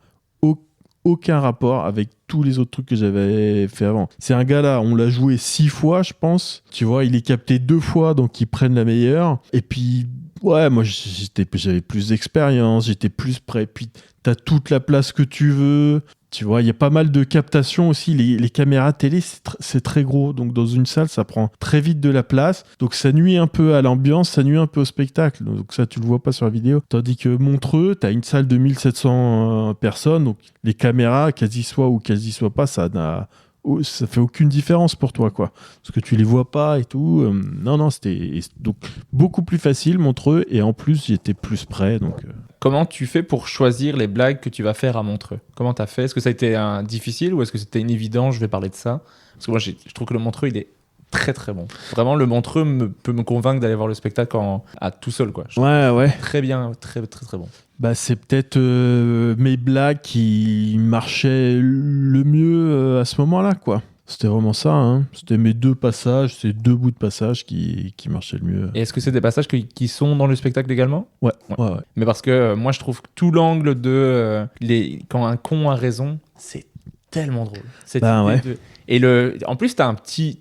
aucun rapport avec tous les autres trucs que j'avais fait avant. C'est un gars là, on l'a joué 6 fois, je pense. Tu vois, il est capté 2 fois, donc ils prennent la meilleure. Et puis, ouais, moi, j'avais plus d'expérience, j'étais plus prêt. Puis, t'as toute la place que tu veux. Tu vois, il y a pas mal de captations aussi. Les caméras télé, c'est très gros. Donc, dans une salle, ça prend très vite de la place. Donc, ça nuit un peu à l'ambiance, ça nuit un peu au spectacle. Donc, ça, tu le vois pas sur la vidéo. Tandis que Montreux, tu as une salle de 1700 personnes. Donc, les caméras, quasi soit ou quasi soit pas, ça fait aucune différence pour toi, quoi. Parce que tu les vois pas et tout. Non, c'était donc beaucoup plus facile, Montreux. Et en plus, j'étais plus prêt. Donc... Comment tu fais pour choisir les blagues que tu vas faire à Montreux? Comment tu as fait? Est-ce que ça a été difficile ou est-ce que c'était une évidence? Je vais parler de ça. Parce que moi, je trouve que le Montreux, il est très très bon. Vraiment, le Montreux peut me convaincre d'aller voir le spectacle à tout seul, quoi. Ouais. Très bien, très très très bon. C'est peut-être mes blagues qui marchaient le mieux à ce moment-là, quoi. C'était vraiment ça, hein. C'était mes 2 passages, ces 2 bouts de passage qui marchaient le mieux. Et est-ce que c'est des passages qui sont dans le spectacle également? Ouais. Mais parce que moi, je trouve que tout l'angle de quand un con a raison, c'est tellement drôle. Et en plus, t'as un petit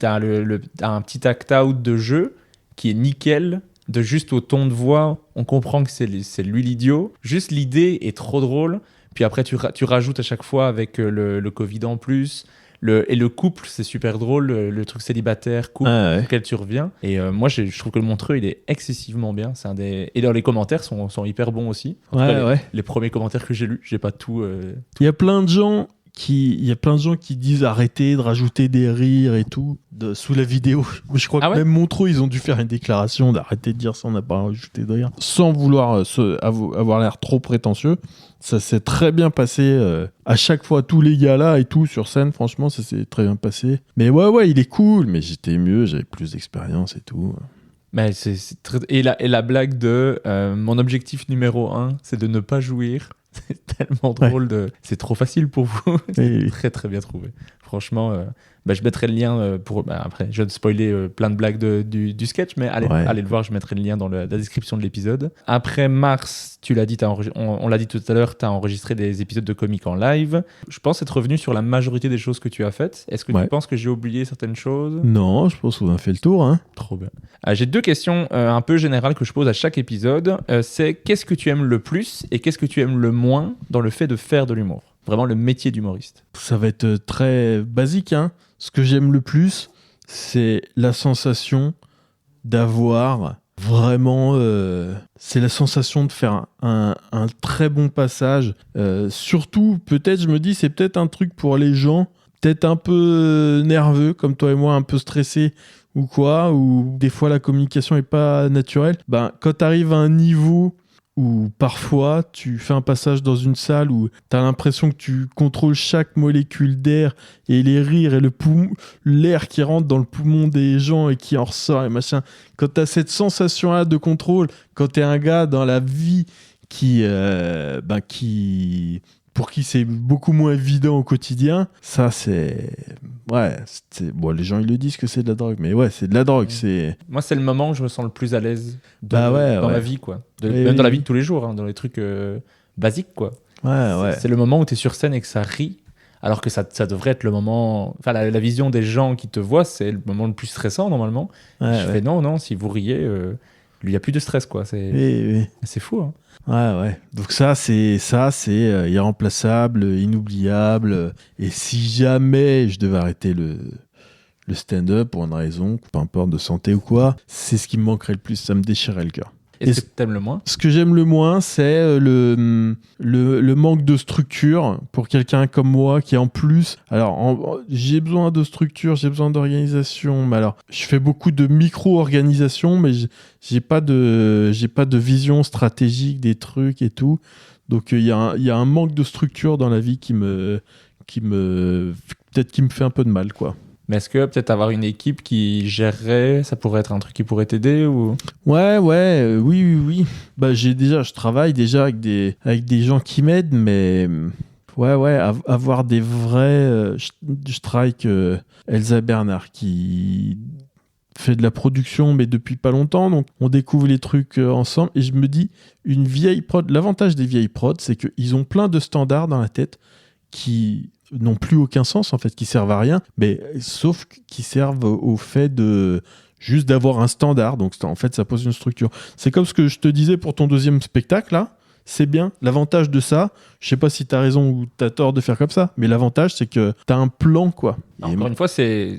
act-out de jeu qui est nickel, de juste au ton de voix, on comprend que c'est lui l'idiot. Juste l'idée est trop drôle. Puis après, tu rajoutes à chaque fois avec le Covid en plus. Et le couple, c'est super drôle, le truc célibataire, couple, auquel tu reviens. Et moi, je trouve que le Montreux, il est excessivement bien. Et dans les commentaires sont hyper bons aussi. Les premiers commentaires que j'ai lus, j'ai pas tout. Il y a plein de gens qui disent arrêtez de rajouter des rires et tout sous la vidéo. Je crois que même Montreux, ils ont dû faire une déclaration d'arrêter de dire ça, on n'a pas rajouté de rire. Sans vouloir avoir l'air trop prétentieux. Ça s'est très bien passé. À chaque fois, tous les gars là et tout sur scène, franchement, ça s'est très bien passé. Mais ouais, il est cool, mais j'étais mieux, j'avais plus d'expérience et tout. Mais et la blague de mon objectif numéro 1, c'est de ne pas jouir. C'est tellement drôle. C'est trop facile pour vous. C'est très très bien trouvé. Franchement, je mettrai le lien après, je vais te spoiler plein de blagues du sketch, mais allez le voir, je mettrai le lien dans la description de l'épisode. Après mars, tu l'as dit, on l'a dit tout à l'heure, tu as enregistré des épisodes de comique en live. Je pense être revenu sur la majorité des choses que tu as faites. Est-ce que tu penses que j'ai oublié certaines choses? Non, je pense qu'on a fait le tour. Hein. Trop bien. J'ai 2 questions un peu générales que je pose à chaque épisode. C'est qu'est-ce que tu aimes le plus et qu'est-ce que tu aimes le moins dans le fait de faire de l'humour? Vraiment le métier d'humoriste. Ça va être très basique, hein. Ce que j'aime le plus, c'est la sensation d'avoir vraiment... c'est la sensation de faire un très bon passage. Surtout, peut-être, je me dis, c'est peut-être un truc pour les gens, peut-être un peu nerveux, comme toi et moi, un peu stressés, ou quoi, ou des fois la communication est pas naturelle, ben, quand tu arrives à un niveau où parfois tu fais un passage dans une salle où tu as l'impression que tu contrôles chaque molécule d'air et les rires et l'air qui rentre dans le poumon des gens et qui en ressort et machin. Quand tu as cette sensation-là de contrôle, quand tu es un gars dans la vie pour qui c'est beaucoup moins évident au quotidien, ça c'est... Ouais, bon, les gens ils le disent que c'est de la drogue, mais ouais, c'est de la drogue. C'est... Moi, c'est le moment où je me sens le plus à l'aise dans ma vie, quoi. Même dans la vie de tous les jours, hein, dans les trucs basiques, quoi. C'est le moment où tu es sur scène et que ça rit, alors que ça devrait être le moment... Enfin, la vision des gens qui te voient, c'est le moment le plus stressant, normalement. Je fais non, si vous riez, il n'y a plus de stress, quoi. C'est fou, hein. Ouais. Donc ça, c'est irremplaçable, inoubliable. Et si jamais je devais arrêter le stand-up pour une raison, peu importe de santé ou quoi, c'est ce qui me manquerait le plus. Ça me déchirerait le cœur. Et ce que t'aimes le moins ? Ce que j'aime le moins, c'est le manque de structure pour quelqu'un comme moi qui en plus... Alors, j'ai besoin de structure, j'ai besoin d'organisation, mais alors, je fais beaucoup de micro-organisation, mais j'ai pas de vision stratégique des trucs et tout. Donc, il y a un manque de structure dans la vie qui me fait un peu de mal, quoi. Mais est-ce que peut-être avoir une équipe qui gérerait, ça pourrait être un truc qui pourrait t'aider ou... Oui. Bah, je travaille déjà avec des gens qui m'aident, mais avoir des vrais... je travaille avec Elsa Bernard qui fait de la production, mais depuis pas longtemps, donc on découvre les trucs ensemble, et je me dis, une vieille prod, l'avantage des vieilles prods, c'est qu'ils ont plein de standards dans la tête qui... n'ont plus aucun sens en fait, qui servent à rien, mais sauf qui servent au fait de juste d'avoir un standard. Donc en fait ça pose une structure. C'est comme ce que je te disais pour ton deuxième spectacle là, c'est bien. L'avantage de ça, je sais pas si t'as raison ou t'as tort de faire comme ça, mais l'avantage c'est que t'as un plan, quoi. Encore une fois, c'est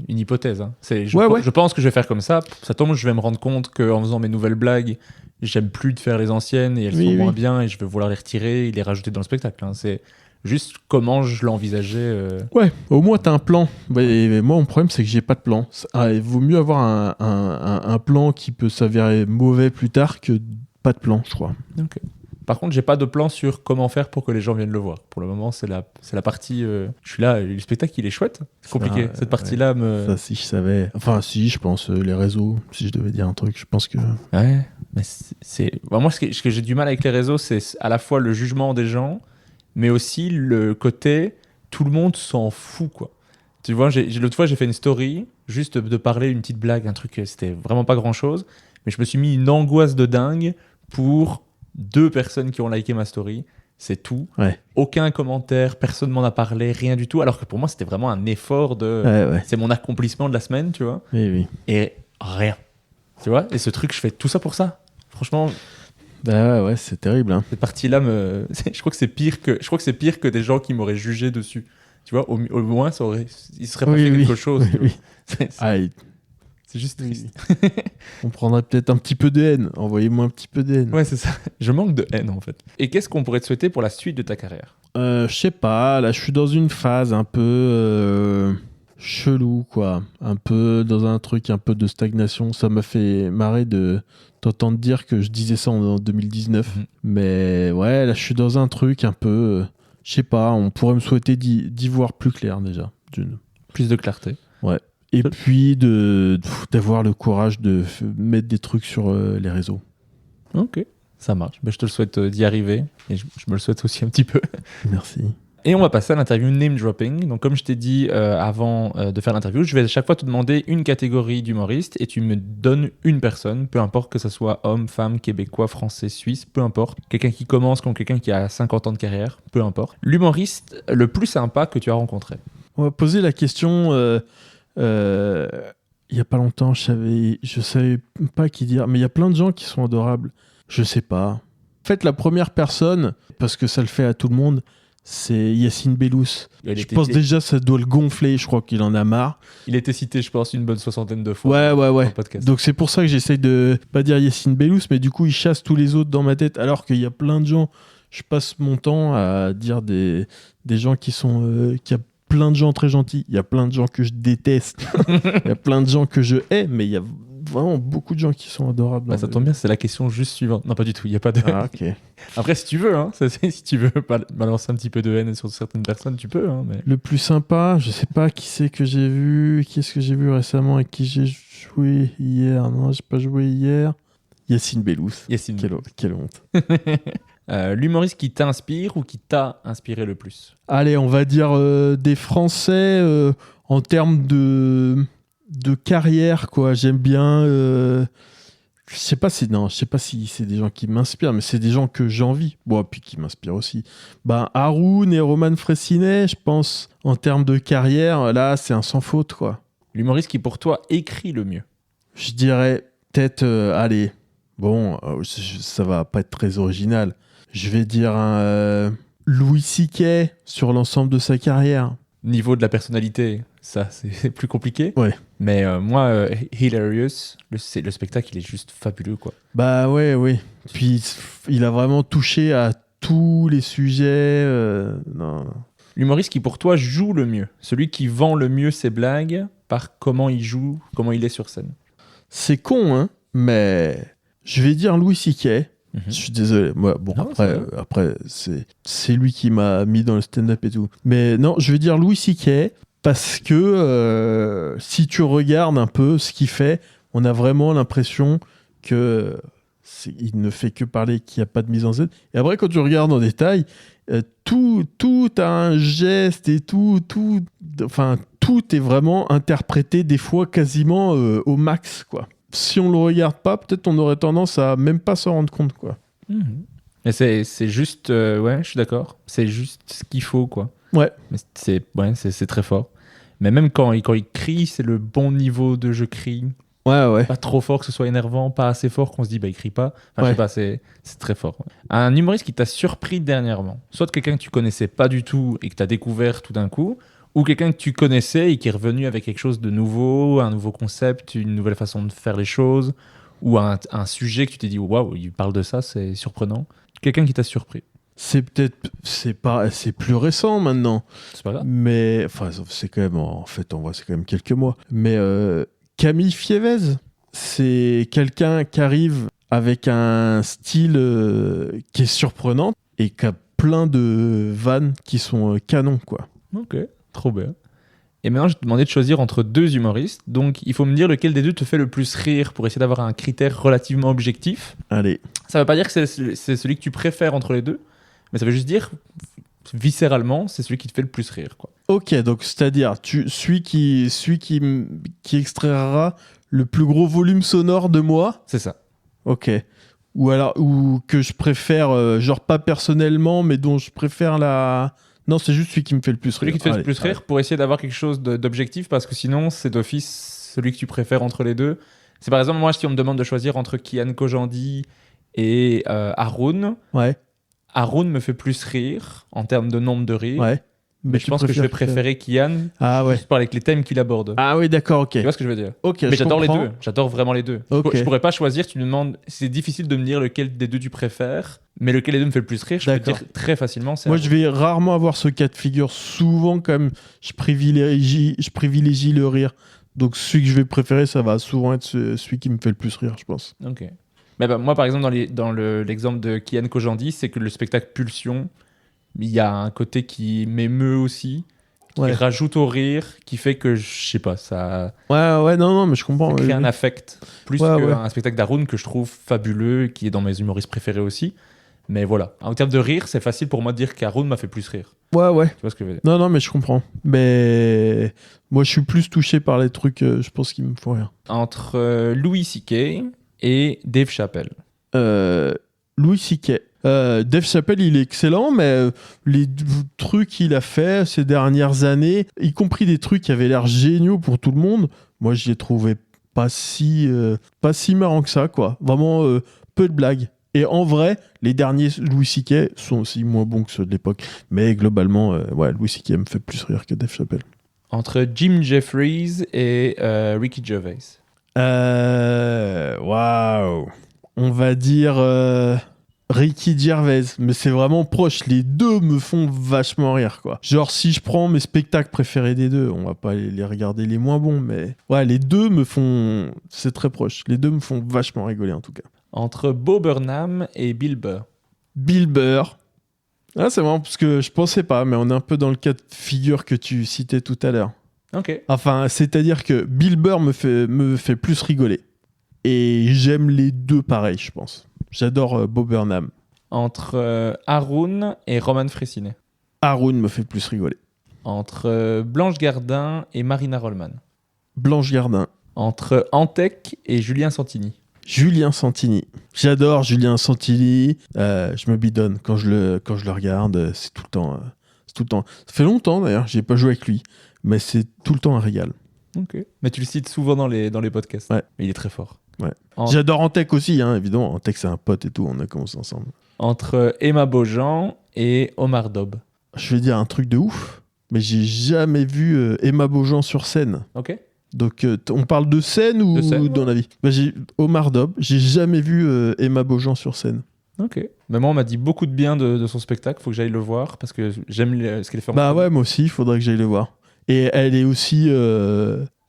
une hypothèse, hein. Je pense que je vais faire comme ça tombe, je vais me rendre compte qu'en faisant mes nouvelles blagues, j'aime plus de faire les anciennes et elles sont moins bien et je vais vouloir les retirer et les rajouter dans le spectacle, hein. C'est juste comment je l'envisageais. Ouais, au moins t'as un plan. Et moi, mon problème, c'est que j'ai pas de plan. Il vaut mieux avoir un plan qui peut s'avérer mauvais plus tard que pas de plan, je crois. Okay. Par contre, j'ai pas de plan sur comment faire pour que les gens viennent le voir. Pour le moment, c'est la partie... je suis là, le spectacle, il est chouette. C'est compliqué. Cette partie-là me... Ça, si je savais... Enfin, si, je pense, les réseaux, si je devais dire un truc, je pense que... Ouais, mais moi, ce que j'ai du mal avec les réseaux, c'est à la fois le jugement des gens, mais aussi le côté tout le monde s'en fout, quoi. Tu vois, l'autre fois j'ai fait une story juste de parler une petite blague, un truc, c'était vraiment pas grand chose, mais je me suis mis une angoisse de dingue pour 2 personnes qui ont liké ma story, c'est tout. Aucun commentaire, personne m'en a parlé, rien du tout, alors que pour moi c'était vraiment un effort c'est mon accomplissement de la semaine, tu vois. Oui. Et rien, tu vois. Et ce truc, je fais tout ça pour ça, franchement. Bah ouais, c'est terrible, hein. Cette partie-là, je crois que c'est pire que des gens qui m'auraient jugé dessus. Tu vois, au moins, il serait pas fait quelque chose. C'est juste triste. On prendrait peut-être un petit peu de haine. Envoyez-moi un petit peu de haine. Ouais, c'est ça. Je manque de haine, en fait. Et qu'est-ce qu'on pourrait te souhaiter pour la suite de ta carrière ? Je sais pas. Là, je suis dans une phase un peu chelou, quoi. Un peu dans un truc un peu de stagnation. Ça m'a fait marrer de t'entendre dire que je disais ça en 2019. Mais ouais, là, je suis dans un truc un peu... je sais pas, on pourrait me souhaiter d'y voir plus clair, déjà. Plus de clarté. Ouais. Et puis d'avoir le courage de mettre des trucs sur les réseaux. Ok, ça marche. Je te le souhaite d'y arriver. Et je me le souhaite aussi un petit peu. Merci. Et on va passer à l'interview name dropping. Donc, comme je t'ai dit avant de faire l'interview, je vais à chaque fois te demander une catégorie d'humoriste et tu me donnes une personne, peu importe que ce soit homme, femme, québécois, français, suisse, peu importe. Quelqu'un qui commence comme quelqu'un qui a 50 ans de carrière, peu importe. L'humoriste le plus sympa que tu as rencontré. On va poser la question. Il y a pas longtemps, je savais pas qui dire, mais il y a plein de gens qui sont adorables. Je sais pas. En fait, la première personne, parce que ça le fait à tout le monde, c'est Yacine Bellous. Je pense déjà ça doit le gonfler, je crois qu'il en a marre. Il a été cité, je pense, une bonne 60aine de fois. Ouais. Dans le podcast. Donc c'est pour ça que j'essaye de pas dire Yacine Bellous, mais du coup il chasse tous les autres dans ma tête, alors qu'il y a plein de gens. Je passe mon temps à dire des gens qui sont qui a plein de gens très gentils, il y a plein de gens que je déteste, il y a plein de gens que je hais, mais il y a vraiment beaucoup de gens qui sont adorables. Bah, ça tombe bien, c'est la question juste suivante. Non, pas du tout, il n'y a pas de... Ah, ok. Après, si tu veux, hein, si tu veux balancer un petit peu de haine sur certaines personnes, tu peux. Hein, mais... Le plus sympa, je sais pas qui c'est que j'ai vu, qui est-ce que j'ai vu récemment et qui j'ai joué hier. Non, j'ai pas joué hier. Yacine Bellous. Yacine. Quelle honte. L'humoriste qui t'inspire ou qui t'a inspiré le plus? Allez, on va dire des Français en termes de carrière, quoi. J'aime bien. Je sais pas si c'est des gens qui m'inspirent, mais c'est des gens que j'envie. Bon, puis qui m'inspirent aussi. Ben, Haroun et Roman Frécinet, je pense, en termes de carrière, là, c'est un sans faute, quoi. L'humoriste qui, pour toi, écrit le mieux? Je dirais peut-être, allez, bon, ça va pas être très original. Je vais dire Louis C.K. sur l'ensemble de sa carrière. Niveau de la personnalité, ça, c'est plus compliqué. Ouais. Mais moi, Hilarious, le spectacle, il est juste fabuleux, quoi. Bah ouais, oui. Puis il a vraiment touché à tous les sujets. Non. L'humoriste qui, pour toi, joue le mieux. Celui qui vend le mieux ses blagues par comment il joue, comment il est sur scène. C'est con, hein, mais je vais dire Louis C.K. Je suis désolé. Moi, bon, Non, après c'est lui qui m'a mis dans le stand-up et tout. Mais non, je vais dire Louis C.K. parce que si tu regardes un peu ce qu'il fait, on a vraiment l'impression que il ne fait que parler, qu'il n'y a pas de mise en scène. Et après, quand tu regardes en détail, tout a un geste et tout est vraiment interprété des fois quasiment au max, quoi. Si on le regarde pas, peut-être on aurait tendance à même pas s'en rendre compte, quoi. Et c'est juste, ouais, je suis d'accord. C'est juste ce qu'il faut, quoi. Ouais. Mais c'est très fort. Mais même quand il crie, c'est le bon niveau de je crie. Ouais. Pas trop fort que ce soit énervant, pas assez fort qu'on se dit bah il crie pas. Enfin, Ouais. je sais pas, c'est très fort. Ouais. Un humoriste qui t'a surpris dernièrement, soit quelqu'un que tu connaissais pas du tout et que t'as découvert tout d'un coup, ou quelqu'un que tu connaissais et qui est revenu avec quelque chose de nouveau, un nouveau concept, une nouvelle façon de faire les choses, ou un sujet que tu t'es dit waouh, il parle de ça, c'est surprenant. Quelqu'un qui t'a surpris. C'est plus récent maintenant. C'est pas grave. Mais enfin, c'est quand même en vrai, c'est quand même quelques mois. Mais Camille Fievez, c'est quelqu'un qui arrive avec un style qui est surprenant et qui a plein de vannes qui sont canons, quoi. Ok, trop bien. Et maintenant, je vais te demander de choisir entre deux humoristes. Donc, il faut me dire lequel des deux te fait le plus rire pour essayer d'avoir un critère relativement objectif. Allez. Ça veut pas dire que c'est celui que tu préfères entre les deux, mais ça veut juste dire, viscéralement, c'est celui qui te fait le plus rire, quoi. Ok, donc c'est-à-dire celui qui extraira le plus gros volume sonore de moi. C'est ça. Ok. Ou que je préfère, genre pas personnellement, mais dont je préfère la... Non, c'est juste celui qui me fait le plus rire. Celui qui te fait le plus rire pour essayer d'avoir quelque chose d'objectif, parce que sinon, c'est d'office celui que tu préfères entre les deux. C'est par exemple, moi, si on me demande de choisir entre Kian Kojandi et Haroun, Ouais. Haroun me fait plus rire en termes de nombre de rires. Ouais. Mais je pense que je vais préférer Kian Ah ouais. juste par avec les thèmes qu'il aborde. Ah oui, d'accord, ok. Tu vois ce que je veux dire? Ok, mais j'adore les comprends. deux. J'adore vraiment les deux. Ok. Je pourrais pas choisir. Tu me demandes. C'est difficile de me dire lequel des deux tu préfères, mais lequel des deux me fait le plus rire. Je peux te D'accord. dire très facilement. Moi, je vais rarement avoir ce cas de figure. Souvent, quand même, je privilégie le rire. Donc, celui que je vais préférer, ça va souvent être celui qui me fait le plus rire, je pense. Ok. Mais bah, moi, par exemple, dans l'exemple de Kian Kojandi, c'est que le spectacle Pulsion, il y a un côté qui m'émeut aussi, qui rajoute au rire, qui fait que, je sais pas, ça non, mais je comprends. ça crée un affect. Plus Ouais, qu'un spectacle d'Haroun que je trouve fabuleux, qui est dans mes humoristes préférés aussi. Mais voilà. En termes de rire, c'est facile pour moi de dire qu'Haroun m'a fait plus rire. Ouais. Tu vois ce que je veux dire? Non, mais je comprends. Mais moi, je suis plus touché par les trucs, je pense, qui me font rire. Entre Louis C.K. et Dave Chappelle. Louis C.K. Dave Chappelle, il est excellent, mais les trucs qu'il a fait ces dernières années, y compris des trucs qui avaient l'air géniaux pour tout le monde, moi, je les trouvais pas si marrants que ça, quoi. Vraiment, peu de blagues. Et en vrai, les derniers Louis C.K. sont aussi moins bons que ceux de l'époque. Mais globalement, Louis C.K. me fait plus rire que Dave Chappelle. Entre Jim Jeffries et Ricky Gervais. Waouh. On va dire Ricky Gervais, mais c'est vraiment proche. Les deux me font vachement rire, quoi. Genre, si je prends mes spectacles préférés des deux, on va pas les regarder les moins bons, mais ouais, les deux me font... C'est très proche. Les deux me font vachement rigoler, en tout cas. Entre Bo Burnham et Bill Burr. Bill Burr. Ah, c'est marrant, parce que je pensais pas, mais on est un peu dans le cas de figure que tu citais tout à l'heure. Ok. Enfin, c'est-à-dire que Bill Burr me fait plus rigoler. Et j'aime les deux pareil, je pense. J'adore Bo Burnham. Entre Haroun et Roman Frécinet. Haroun me fait plus rigoler. Entre Blanche Gardin et Marina Rollman. Blanche Gardin. Entre Antec et Julien Santini. Julien Santini. J'adore Julien Santini. Je me bidonne quand je le regarde. C'est tout le temps. Ça fait longtemps d'ailleurs, j'ai pas joué avec lui. Mais c'est tout le temps un régal. Ok. Mais tu le cites souvent dans les podcasts. Ouais. Mais il est très fort. Ouais. J'adore Antec aussi, hein, évidemment. Antec, c'est un pote et tout. On a commencé ensemble. Entre Emma Beaujean et Omar Dob. Je vais dire un truc de ouf. Mais j'ai jamais vu Emma Beaujean sur scène. Ok. Donc, on parle de scène ou dans la vie? Omar Dob, j'ai jamais vu Emma Beaujean sur scène. Ok. Mais moi, on m'a dit beaucoup de bien de son spectacle. Faut que j'aille le voir parce que j'aime ce qu'elle fait en Bah ouais, moi aussi, il faudrait que j'aille le voir. Et elle est aussi,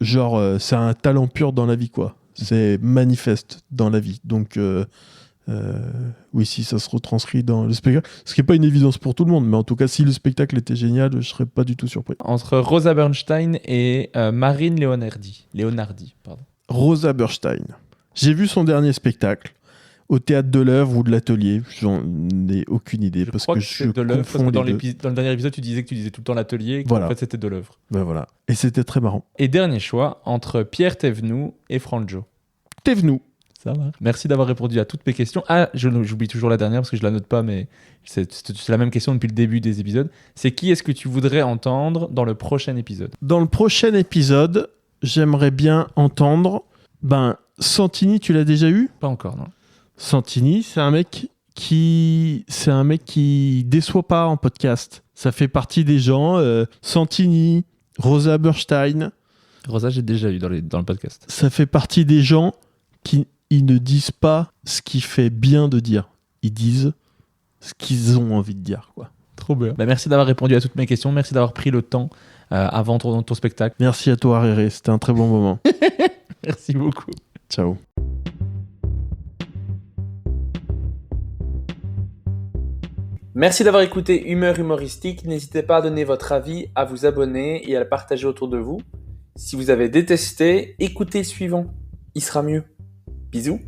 c'est un talent pur dans la vie, quoi. C'est manifeste dans la vie. Donc, oui, si ça se retranscrit dans le spectacle, ce qui n'est pas une évidence pour tout le monde, mais en tout cas, si le spectacle était génial, je ne serais pas du tout surpris. Entre Rosa Bernstein et Marine Leonardi. Rosa Bernstein. J'ai vu son dernier spectacle au Théâtre de l'Œuvre ou de l'Atelier. J'en ai aucune idée. Parce que je de l'œuvre, parce que dans les le dernier épisode, tu disais que tu disais tout le temps l'Atelier, voilà. En fait, c'était de l'œuvre. Ben voilà. Et c'était très marrant. Et dernier choix, entre Pierre Thévenoud et Franjo. Thévenoud. Ça va. Merci d'avoir répondu à toutes mes questions. Ah, j'oublie toujours la dernière parce que je la note pas, mais c'est la même question depuis le début des épisodes. C'est qui est-ce que tu voudrais entendre dans le prochain épisode? Dans le prochain épisode, j'aimerais bien entendre... Santini, tu l'as déjà eu? Pas encore, non. Santini, c'est un mec qui déçoit pas en podcast. Ça fait partie des gens. Santini, Rosa Bernstein. Rosa, j'ai déjà eu dans le podcast. Ça fait partie des gens qui ils ne disent pas ce qui fait bien de dire. Ils disent ce qu'ils ont envie de dire, quoi. Trop bien. Merci d'avoir répondu à toutes mes questions. Merci d'avoir pris le temps avant ton spectacle. Merci à toi, Réré. C'était un très bon moment. Merci beaucoup. Ciao. Merci d'avoir écouté Humeur Humoristique. N'hésitez pas à donner votre avis, à vous abonner et à le partager autour de vous. Si vous avez détesté, écoutez le suivant. Il sera mieux. Bisous.